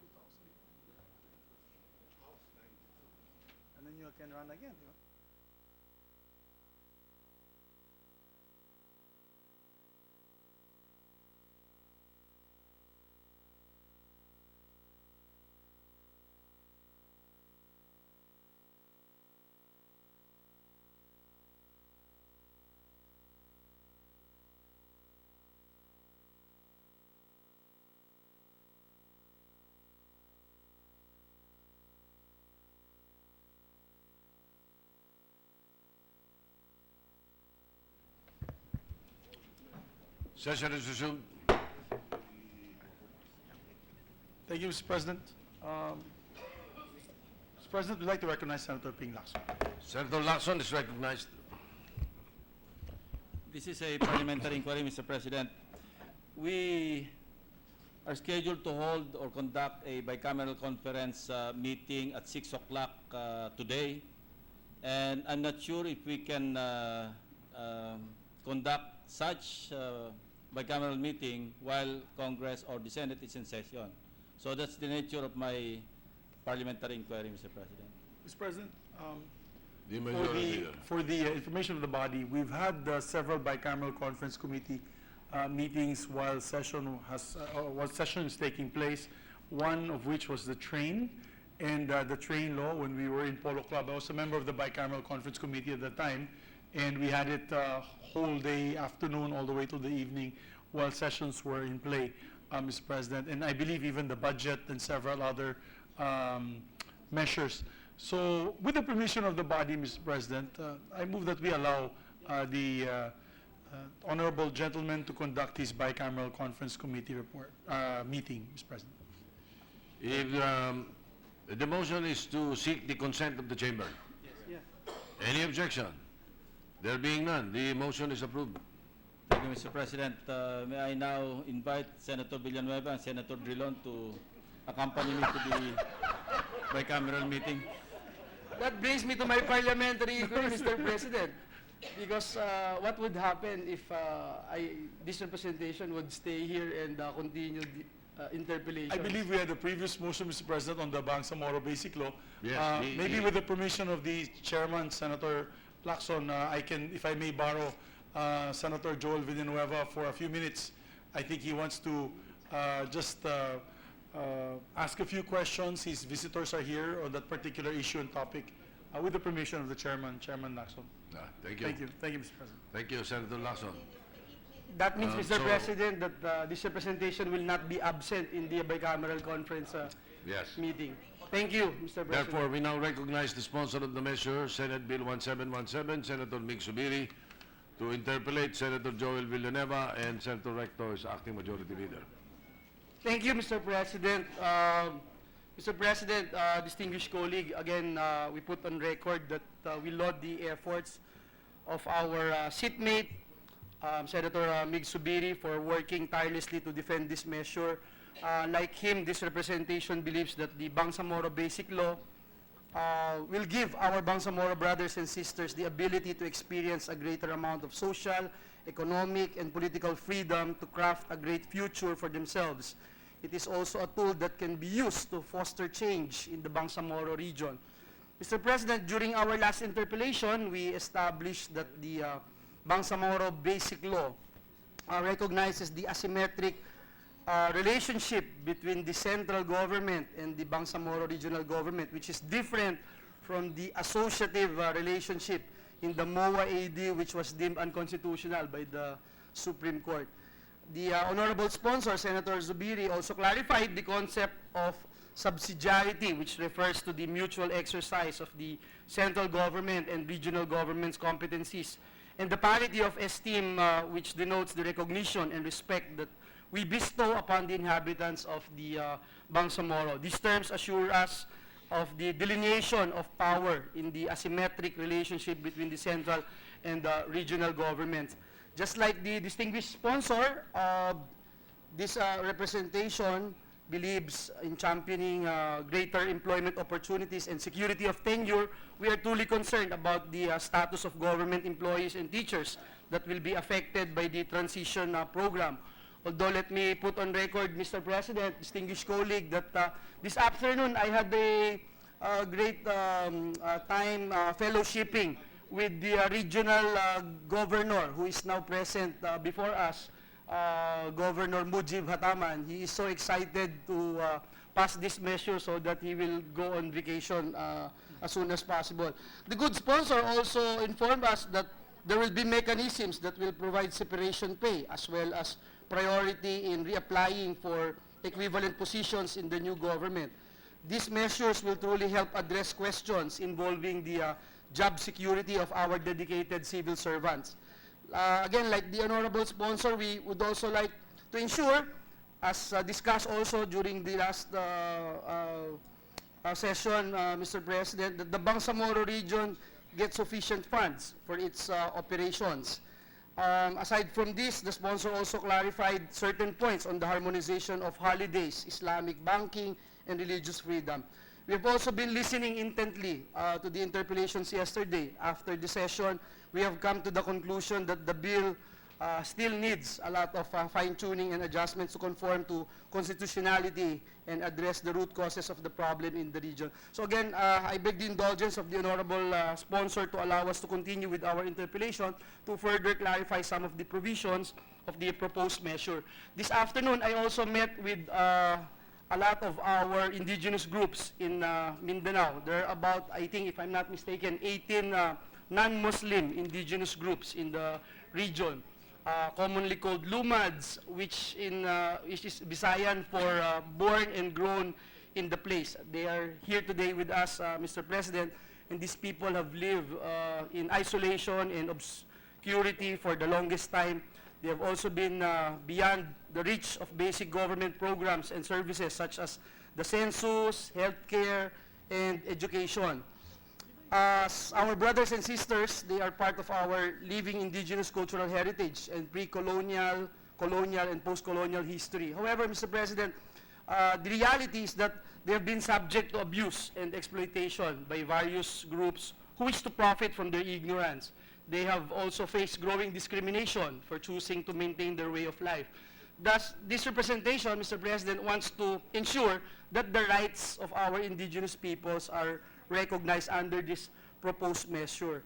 2000. And then you can run again, di ba? Session is resumed. Thank you, Mr. President. Mr. President, we'd like to recognize Senator Ping Lacson. Senator Lacson is recognized. This is a parliamentary inquiry, Mr. President. We are scheduled to hold or conduct a bicameral conference meeting at 6 o'clock today. And I'm not sure if we can conduct such bicameral meeting while Congress or the Senate is in session. So that's the nature of my parliamentary inquiry, Mr. President. Mr. President, The majority leader. for the information of the body, we've had several bicameral conference committee meetings while session is taking place. One of which was the train and the train law when we were in Polo Club. I was a member of the bicameral conference committee at the time, and we had it whole day, afternoon, all the way to the evening while sessions were in play, Mr. President. And I believe even the budget and several other measures. So with the permission of the body, Mr. President, I move that we allow the honorable gentleman to conduct his bicameral conference committee report meeting, Mr. President. If the motion is to seek the consent of the chamber. Yeah. Any objection? There being none, the motion is approved. Thank you, Mr. President. May I now invite Senator Villanueva and Senator Drilon to accompany me to the bicameral meeting. That brings me to my parliamentary inquiry, Mr. President. Because what would happen if this representation would stay here and continue the interpellation? I believe we had a previous motion, Mr. President, on the Bangsamoro Basic Law. Yes, Maybe with the permission of the chairman, Senator Lacson, I can, if I may borrow Senator Joel Villanueva for a few minutes. I think he wants to just ask a few questions. His visitors are here on that particular issue and topic. With the permission of the chairman, Chairman Lacson. Thank you. Thank you, Mr. President. Thank you, Senator Lacson. That means, Mr. so- President, that this representation will not be absent in the bicameral conference Yes. meeting. Thank you, Mr. President. Therefore, we now recognize the sponsor of the measure, Senate Bill 1717, Senator Mig Subiri, to interpellate Senator Joel Villanueva, and Senator Recto is acting majority leader. Thank you, Mr. President. Mr. President, distinguished colleague, again, we put on record that we laud the efforts of our seatmate, Senator Mig Subiri, for working tirelessly to defend this measure. Like him, this representation believes that the Bangsamoro Basic Law will give our Bangsamoro brothers and sisters the ability to experience a greater amount of social, economic, and political freedom to craft a great future for themselves. It is also a tool that can be used to foster change in the Bangsamoro region. Mr. President, during our last interpellation, we established that the Bangsamoro Basic Law recognizes the asymmetric relationship between the central government and the Bangsamoro regional government, which is different from the associative relationship in the MOA AD, which was deemed unconstitutional by the Supreme Court. The honorable sponsor, Senator Zubiri, also clarified the concept of subsidiarity, which refers to the mutual exercise of the central government and regional government's competencies, and the parity of esteem, which denotes the recognition and respect that we bestow upon the inhabitants of the Bangsamoro. These terms assure us of the delineation of power in the asymmetric relationship between the central and the regional governments. Just like the distinguished sponsor, this representation believes in championing greater employment opportunities and security of tenure. We are truly concerned about the status of government employees and teachers that will be affected by the transition program. Although let me put on record, Mr. President, distinguished colleague, that this afternoon I had a great time fellowshipping with the regional governor who is now present before us, Governor Mujib Hataman. He is so excited to pass this measure so that he will go on vacation as soon as possible. The good sponsor also informed us that there will be mechanisms that will provide separation pay as well as priority in reapplying for equivalent positions in the new government. These measures will truly help address questions involving the job security of our dedicated civil servants. Again, like the honorable sponsor, we would also like to ensure, as discussed also during the last session, Mr. President, that the Bangsamoro region gets sufficient funds for its operations. Aside from this, the sponsor also clarified certain points on the harmonization of holidays, Islamic banking, and religious freedom. We have also been listening intently to the interpellations yesterday. After the session, we have come to the conclusion that the bill still needs a lot of fine-tuning and adjustments to conform to constitutionality and address the root causes of the problem in the region. So again, I beg the indulgence of the honorable sponsor to allow us to continue with our interpellation to further clarify some of the provisions of the proposed measure. This afternoon, I also met with a lot of our indigenous groups in Mindanao. There are about, I think, if I'm not mistaken, 18 non-Muslim indigenous groups in the region, commonly called Lumads, which is Visayan for born and grown in the place. They are here today with us, Mr. President, and these people have lived in isolation and obscurity for the longest time. They have also been beyond the reach of basic government programs and services such as the census, healthcare, and education. As our brothers and sisters, they are part of our living indigenous cultural heritage and pre-colonial, colonial, and post-colonial history. However, Mr. President, the reality is that they have been subject to abuse and exploitation by various groups who wish to profit from their ignorance. They have also faced growing discrimination for choosing to maintain their way of life. Thus, this representation, Mr. President, wants to ensure that the rights of our indigenous peoples are recognized under this proposed measure.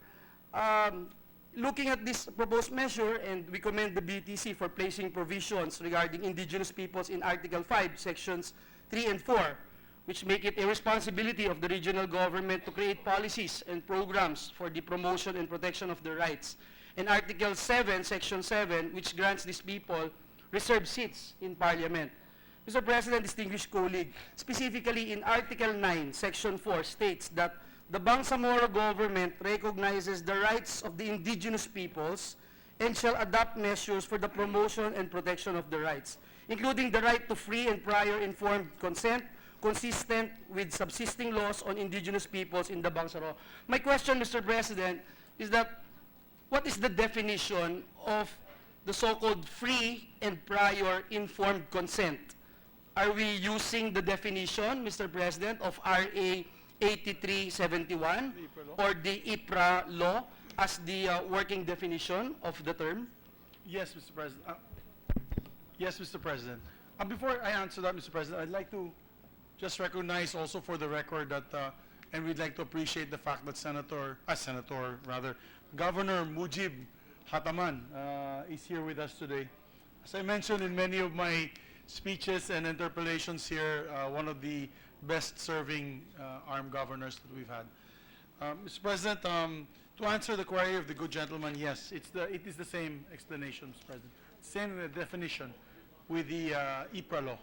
Looking at this proposed measure, and we commend the BTC for placing provisions regarding indigenous peoples in Article 5, Sections 3 and 4, which make it a responsibility of the regional government to create policies and programs for the promotion and protection of their rights. And Article 7, Section 7, which grants these people reserved seats in Parliament. Mr. President, distinguished colleague, specifically in Article 9, Section 4 states that the Bangsamoro government recognizes the rights of the indigenous peoples and shall adopt measures for the promotion and protection of the rights, including the right to free and prior informed consent, consistent with subsisting laws on indigenous peoples in the Bangsamoro. My question, Mr. President, is that what is the definition of the so-called free and prior informed consent? Are we using the definition, Mr. President, of RA 8371 or the IPRA law as the working definition of the term? Yes, Mr. President. Yes, Mr. President. Before I answer that, Mr. President, I'd like to just recognize also for the record that, and we'd like to appreciate the fact that Governor Mujib Hataman is here with us today. As I mentioned in many of my speeches and interpellations here, one of the best-serving armed governors that we've had. Mr. President, to answer the query of the good gentleman, yes, it is the same explanation, Mr. President. Same definition with the IPRA law.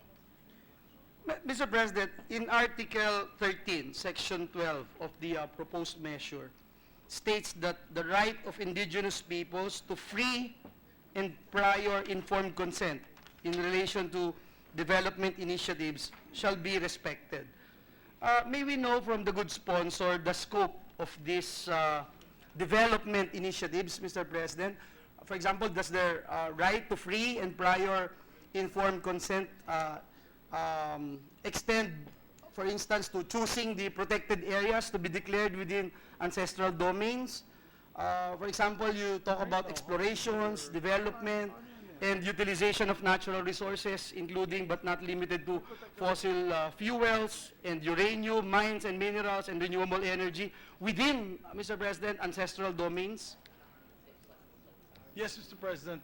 Mr. President, in Article 13, Section 12 of the proposed measure, states that the right of indigenous peoples to free and prior informed consent in relation to development initiatives shall be respected. May we know from the good sponsor the scope of these development initiatives, Mr. President? For example, does their right to free and prior informed consent extend, for instance, to choosing the protected areas to be declared within ancestral domains? For example, you talk about explorations, development, and utilization of natural resources, including but not limited to fossil fuels and uranium, mines and minerals, and renewable energy within, Mr. President, ancestral domains? Yes, Mr. President,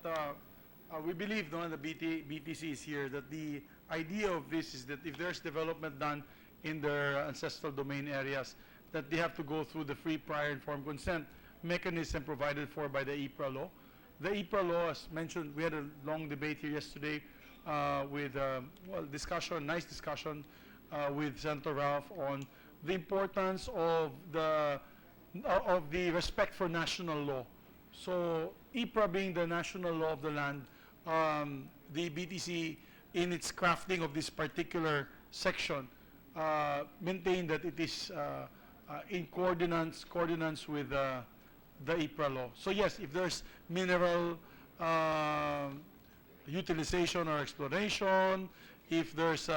we believe, no, the BTC is here, that the idea of this is that if there's development done in their ancestral domain areas, that they have to go through the free prior informed consent mechanism provided for by the IPRA law. The IPRA law, as mentioned, we had a long debate here yesterday with, nice discussion with Senator Ralph on the importance of the respect for national law. So IPRA being the national law of the land, the BTC in its crafting of this particular section maintained that it is in coordinates with the IPRA law. So yes, if there's mineral utilization or exploration, if there's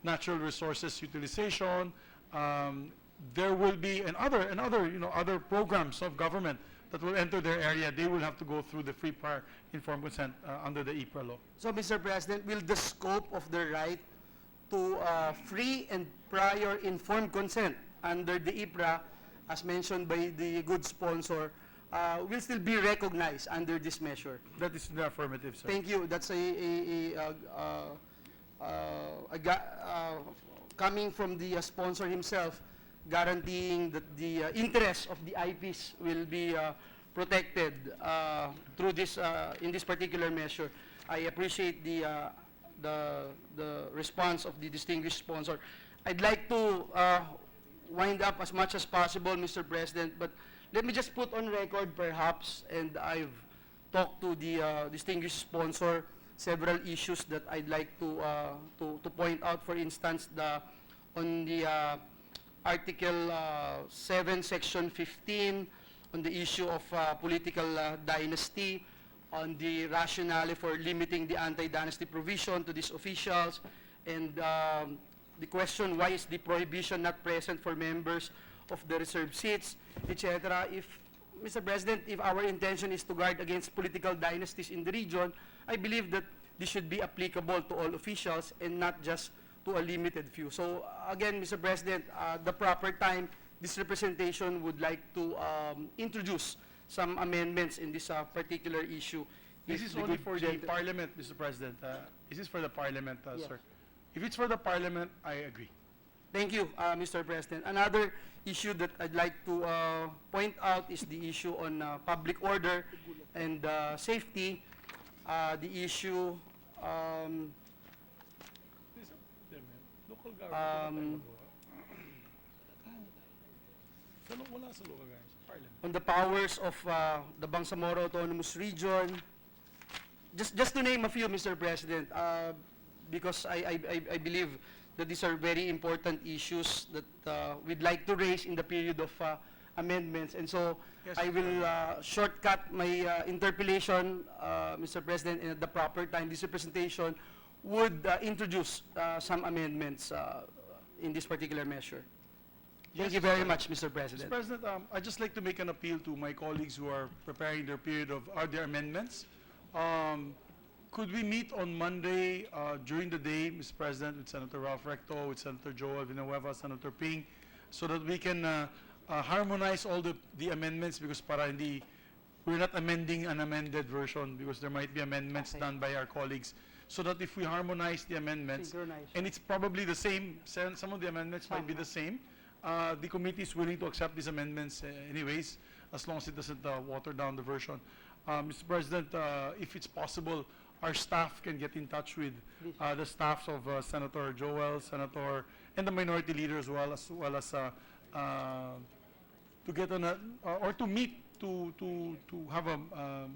natural resources utilization, there will be other programs of government that will enter their area. They will have to go through the free prior informed consent under the IPRA law. So, Mr. President, will the scope of the right to free and prior informed consent under the IPRA, as mentioned by the good sponsor, will still be recognized under this measure? That is the affirmative, sir. Thank you. That's coming from the sponsor himself, guaranteeing that the interests of the IPs will be protected through this in this particular measure. I appreciate the response of the distinguished sponsor. I'd like to wind up as much as possible, Mr. President, but let me just put on record perhaps, and I've talked to the distinguished sponsor several issues that I'd like to point out. For instance, on the Article 7, Section 15, on the issue of political dynasty, on the rationale for limiting the anti-dynasty provision to these officials, and the question, why is the prohibition not present for members of the reserved seats, etc. Mr. President, if our intention is to guard against political dynasties in the region, I believe that this should be applicable to all officials and not just to a limited few. So again, Mr. President, the proper time, this representation would like to introduce some amendments in this particular issue. This is only for the Parliament, Mr. President. This is for the Parliament, Yes. sir. If it's for the Parliament, I agree. Thank you, Mr. President. Another issue that I'd like to point out is the issue on public order and safety. The issue Local on the powers of the Bangsamoro Autonomous Region. Just to name a few, Mr. President, because I believe that these are very important issues that we'd like to raise in the period of amendments. And so Yes, I will shortcut my interpellation, Mr. President, and at the proper time, this representation would introduce some amendments in this particular measure. Thank Yes, you very sir. much, Mr. Mr. President. President, I'd just like to make an appeal to my colleagues who are preparing their period of their amendments. Could we meet on Monday during the day, Mr. President, with Senator Ralph Recto, with Senator Joel Villanueva, Senator Ping, so that we can harmonize all the amendments, because we're not amending an amended version, because there might be amendments done by our colleagues, so that if we harmonize the amendments, Synchronize. and it's probably the same, some of the amendments might be the same, the committee is willing to accept these amendments anyways, as long as it doesn't water down the version. Mr. President, if it's possible, our staff can get in touch with the staffs of Senator Joel, and the minority leader as well as to get or to meet to have a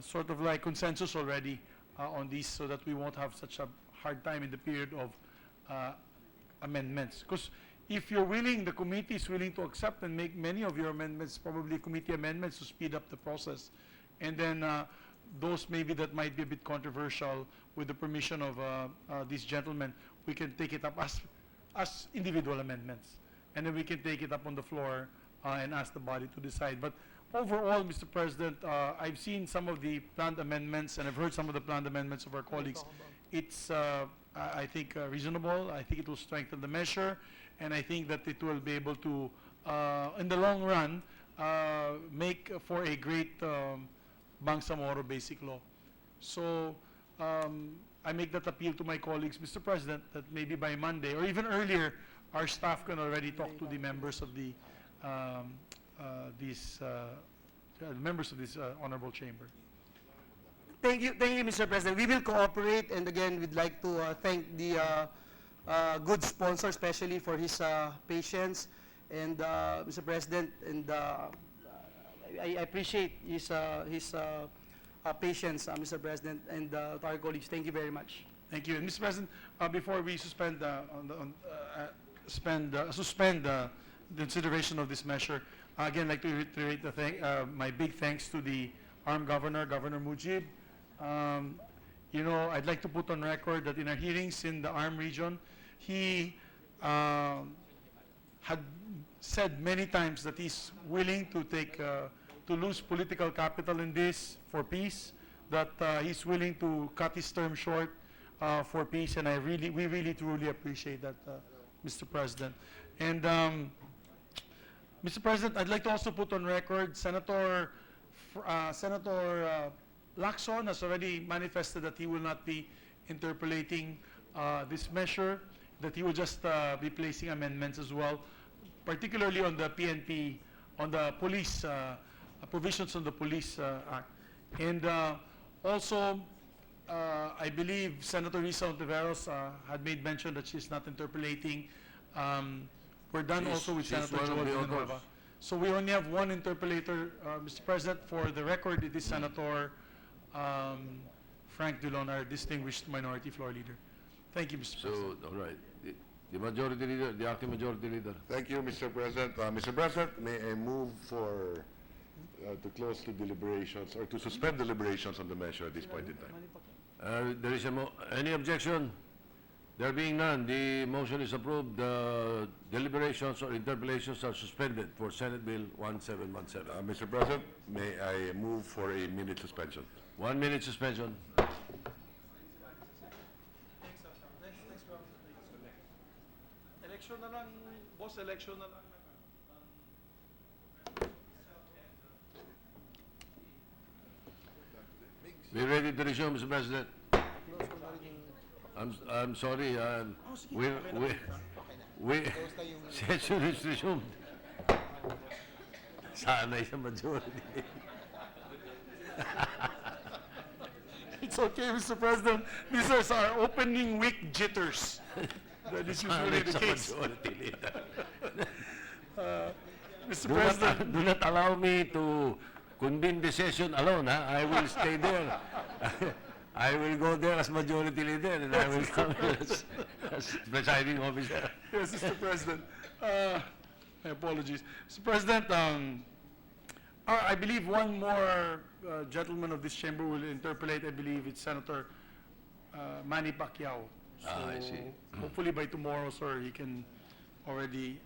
sort of like consensus already on these, so that we won't have such a hard time in the period of amendments. Because if you're willing, the committee is willing to accept and make many of your amendments, probably committee amendments, to speed up the process. And then those maybe that might be a bit controversial, with the permission of these gentlemen, we can take it up as individual amendments. And then we can take it up on the floor and ask the body to decide. But overall, Mr. President, I've seen some of the planned amendments, and I've heard some of the planned amendments of our colleagues. It's, I think, reasonable. I think it will strengthen the measure, and I think that it will be able to, in the long run, make for a great Bangsamoro basic law. So I make that appeal to my colleagues, Mr. President, that maybe by Monday or even earlier, our staff can already talk to the members of the members of this honorable chamber. Thank you, Mr. President. We will cooperate, and again, we'd like to thank the good sponsor, especially for his patience, and Mr. President, and I appreciate his patience, Mr. President, and to our colleagues. Thank you very much. Thank you. And Mr. President, before we suspend the consideration of this measure, again, I'd like to reiterate my big thanks to the armed governor, Governor Mujib. You know, I'd like to put on record that in our hearings in the armed region, he had said many times that he's willing to take to lose political capital in this for peace, that he's willing to cut his term short for peace, and we really truly appreciate that, Mr. President. And Mr. President, I'd like to also put on record Senator Lacson has already manifested that he will not be interpolating this measure, that he will just be placing amendments as well, particularly on the PNP, on the police, provisions on the Police Act. And also, I believe Senator Risa Ontiveros had made mention that she's not interpolating. We're done also with Senator Joel Villanueva. So we only have one interpolator, Mr. President. For the record, it is Senator Frank Dulon, our distinguished minority floor leader. Thank you, Mr. President. So, all right. The majority leader, the acting majority leader. Thank you, Mr. President. Mr. President, may I move for to close the deliberations or to suspend deliberations on the measure at this point in time? There is any objection? There being none, the motion is approved. The deliberations or interpellations are suspended for Senate Bill 1717. Mr. President, may I move for a minute suspension? 1 minute suspension. Election na lang, boss, election na lang. We're ready to resume, Mr. President. I'm sorry, we session is resumed. Sanay sa majority. It's okay, Mr. President. These are our opening week jitters. That is usually the case. Mr. President. Do not allow me to convene the session alone. I will stay there. I will go there as majority leader, and I will come as presiding officer. Yes, Mr. President. My apologies. Mr. President, I believe one more gentleman of this chamber will interpolate. I believe it's Senator Manny Pacquiao. So I see. Hopefully by tomorrow, sir, he can already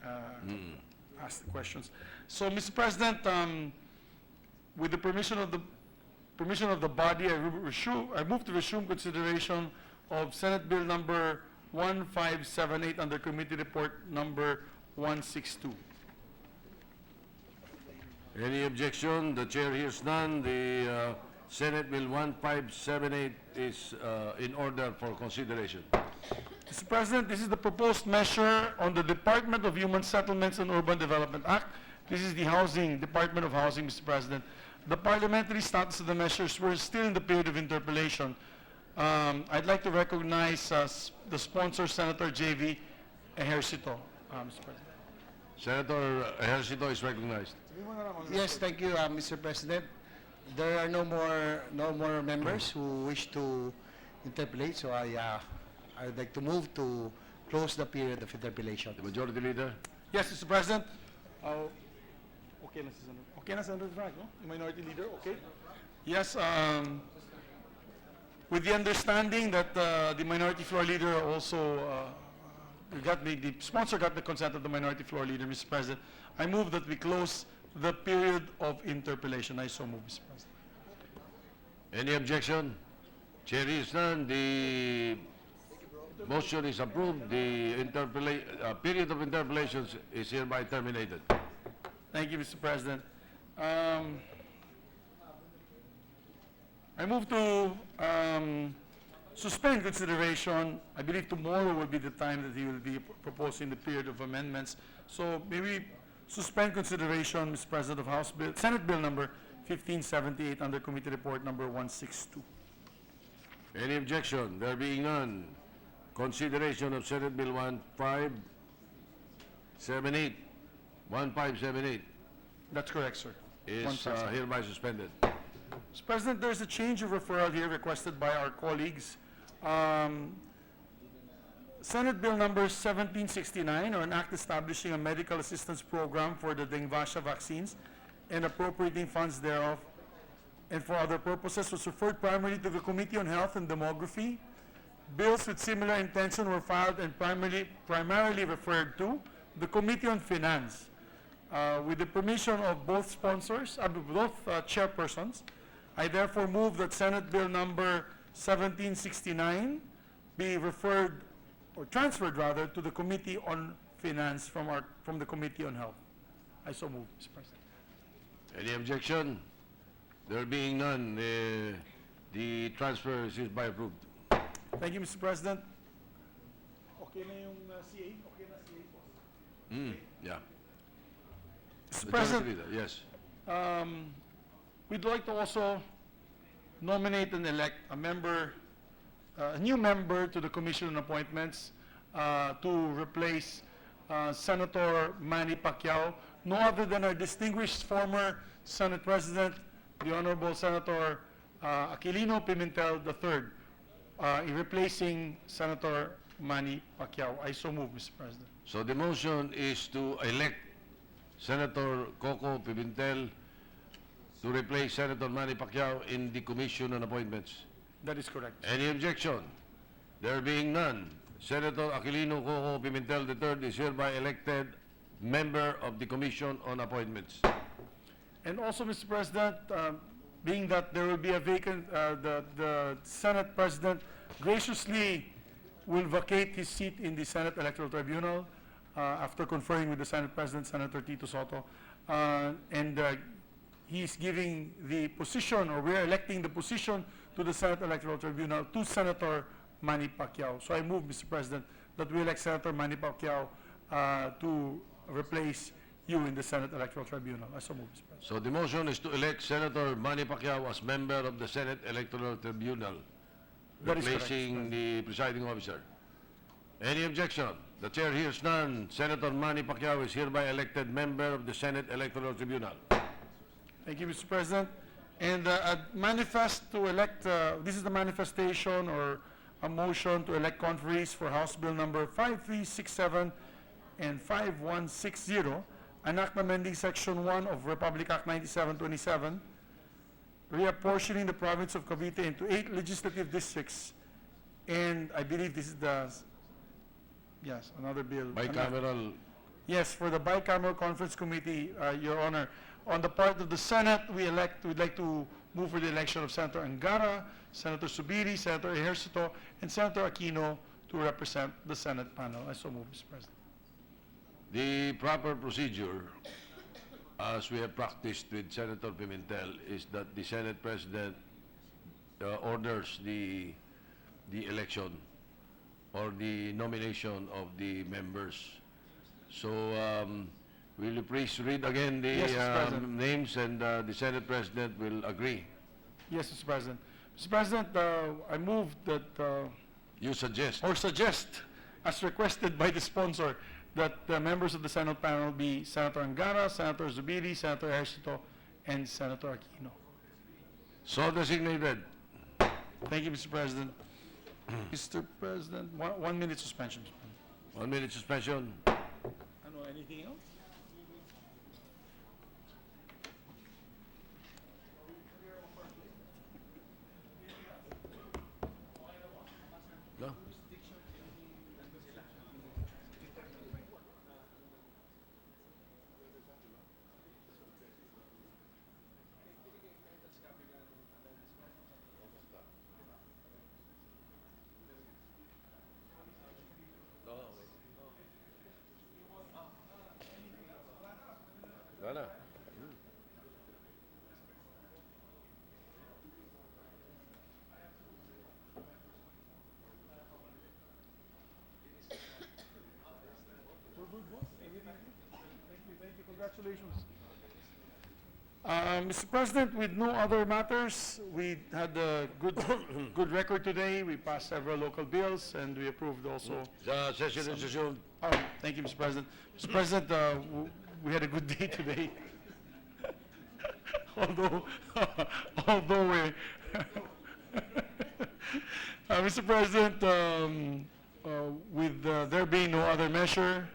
ask the questions. So, Mr. President, with the permission of the body, I move to resume consideration of Senate Bill number 1578 under Committee Report number 162. Any objection? The chair hears none. The Senate Bill 1578 is in order for consideration. Mr. President, this is the proposed measure on the Department of Human Settlements and Urban Development Act. This is the Department of Housing, Mr. President. The parliamentary status of the measures, we're still in the period of interpellation. I'd like to recognize the sponsor, Senator J.V. Ejercito, Mr. President. Senator Ejercito is recognized. Yes, thank you, Mr. President. There are no more members who wish to interpellate, so I'd like to move to close the period of interpellation. The majority leader. Yes, Mr. President. Okay na si Senator. Okay na, Senator Frank, no? The minority leader, okay? Yes, with the understanding that the minority floor leader also the sponsor got the consent of the minority floor leader, Mr. President. I move that we close the period of interpellation. I so move, Mr. President. Any objection? Chair is none. The motion is approved. The period of interpellations is hereby terminated. Thank you, Mr. President. I move to suspend consideration. I believe tomorrow will be the time that he will be proposing the period of amendments. So maybe suspend consideration, Mr. President, of House Bill, Senate Bill number 1578 under Committee Report number 162. Any objection? There being none, consideration of Senate Bill 1578 That's correct, sir. is 157. hereby suspended. Mr. President, there's a change of referral here requested by our colleagues. Senate Bill number 1769, or an act establishing a medical assistance program for the Dengvasia vaccines and appropriating funds thereof and for other purposes, was referred primarily to the Committee on Health and Demography. Bills with similar intention were filed and primarily referred to the Committee on Finance. With the permission of both sponsors, both chairpersons, I therefore move that Senate Bill number 1769 be referred, or transferred rather, to the Committee on Finance from the Committee on Health. I so move, Mr. President. Any objection? There being none, the transfer is hereby approved. Thank you, Mr. President. Okay na yung CA? Okay na CA po. Yeah. Mr. Majority President, Leader, yes. we'd like to also nominate and elect a member, a new member to the Commission on Appointments to replace Senator Manny Pacquiao, no other than our distinguished former Senate President, the Honorable Senator Aquilino Pimentel III, in replacing Senator Manny Pacquiao. I so move, Mr. President. So the motion is to elect Senator Coco Pimentel to replace Senator Manny Pacquiao in the Commission on Appointments. That is correct. Any objection? There being none, Senator Aquilino Coco Pimentel III is hereby elected member of the Commission on Appointments. And also, Mr. President, being that there will be a vacant, the Senate President graciously will vacate his seat in the Senate Electoral Tribunal after conferring with the Senate President, Senator Tito Soto. And he's giving the position, or we're electing the position to the Senate Electoral Tribunal to Senator Manny Pacquiao. So I move, Mr. President, that we elect Senator Manny Pacquiao to replace you in the Senate Electoral Tribunal. I so move, Mr. President. So the motion is to elect Senator Manny Pacquiao as member of the Senate Electoral Tribunal, That is correct, replacing the presiding officer. Any objection? The chair hears none. Senator Manny Pacquiao is hereby elected member of the Senate Electoral Tribunal. Thank you, Mr. President. And a manifest to elect, this is the manifestation or a motion to elect conferees for House Bill number 5367 and 5160, an act amending Section 1 of Republic Act 9727, reapportioning the province of Cavite into 8 legislative districts. And I believe this is the, yes, another bill. Bicameral. Yes, for the Bicameral Conference Committee, Your Honor. On the part of the Senate, we'd like to move for the election of Senator Angara, Senator Subiri, Senator Ejercito, and Senator Aquino to represent the Senate panel. I so move, Mr. President. The proper procedure, as we have practiced with Senator Pimentel, is that the Senate President orders the election or the nomination of the members. So, will you please read again the Yes, Mr. President. names, and the Senate President will agree? Yes, Mr. President. Mr. President, I move that, You suggest. or suggest, as requested by the sponsor, that the members of the Senate panel be Senator Angara, Senator Zubiri, Senator Ejercito, and Senator Aquino. So designated. Thank you, Mr. President. Mr. President, 1 minute suspension. 1 minute suspension. Anything else? No? Sana. Congratulations. Mr. President, with no other matters, we had a good record today. We passed several local bills, and we approved also. The session is adjourned. Oh, thank you, Mr. President. Mr. President, we had a good day today. although we, Mr. President, with there being no other measure,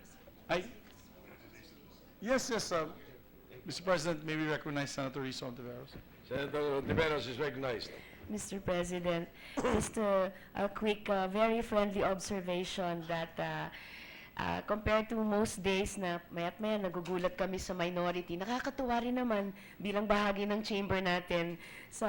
yes, Mr. President, may we recognize Senator Risa Ontiveros? Senator Ontiveros is recognized. Mr. President, just a quick, very friendly observation that compared to most days na maya't maya nagugulat kami sa minority, nakakatuwa rin naman bilang bahagi ng chamber natin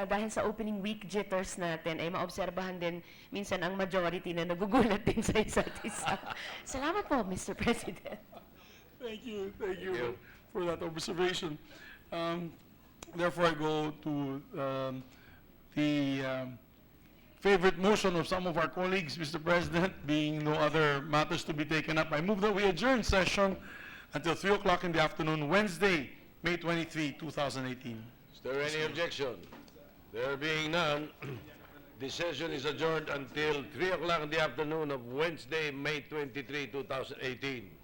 dahil sa opening week jitters natin ay maobserbahan din minsan ang majority na nagugulat din sa isa't isa. Salamat po, Mr. President. Thank you for that observation. Therefore, I go to the favorite motion of some of our colleagues, Mr. President, being no other matters to be taken up. I move that we adjourn session until 3 o'clock in the afternoon, Wednesday, May 23, 2018. Is there any objection? There being none, the session is adjourned until 3 o'clock in the afternoon of Wednesday, May 23, 2018.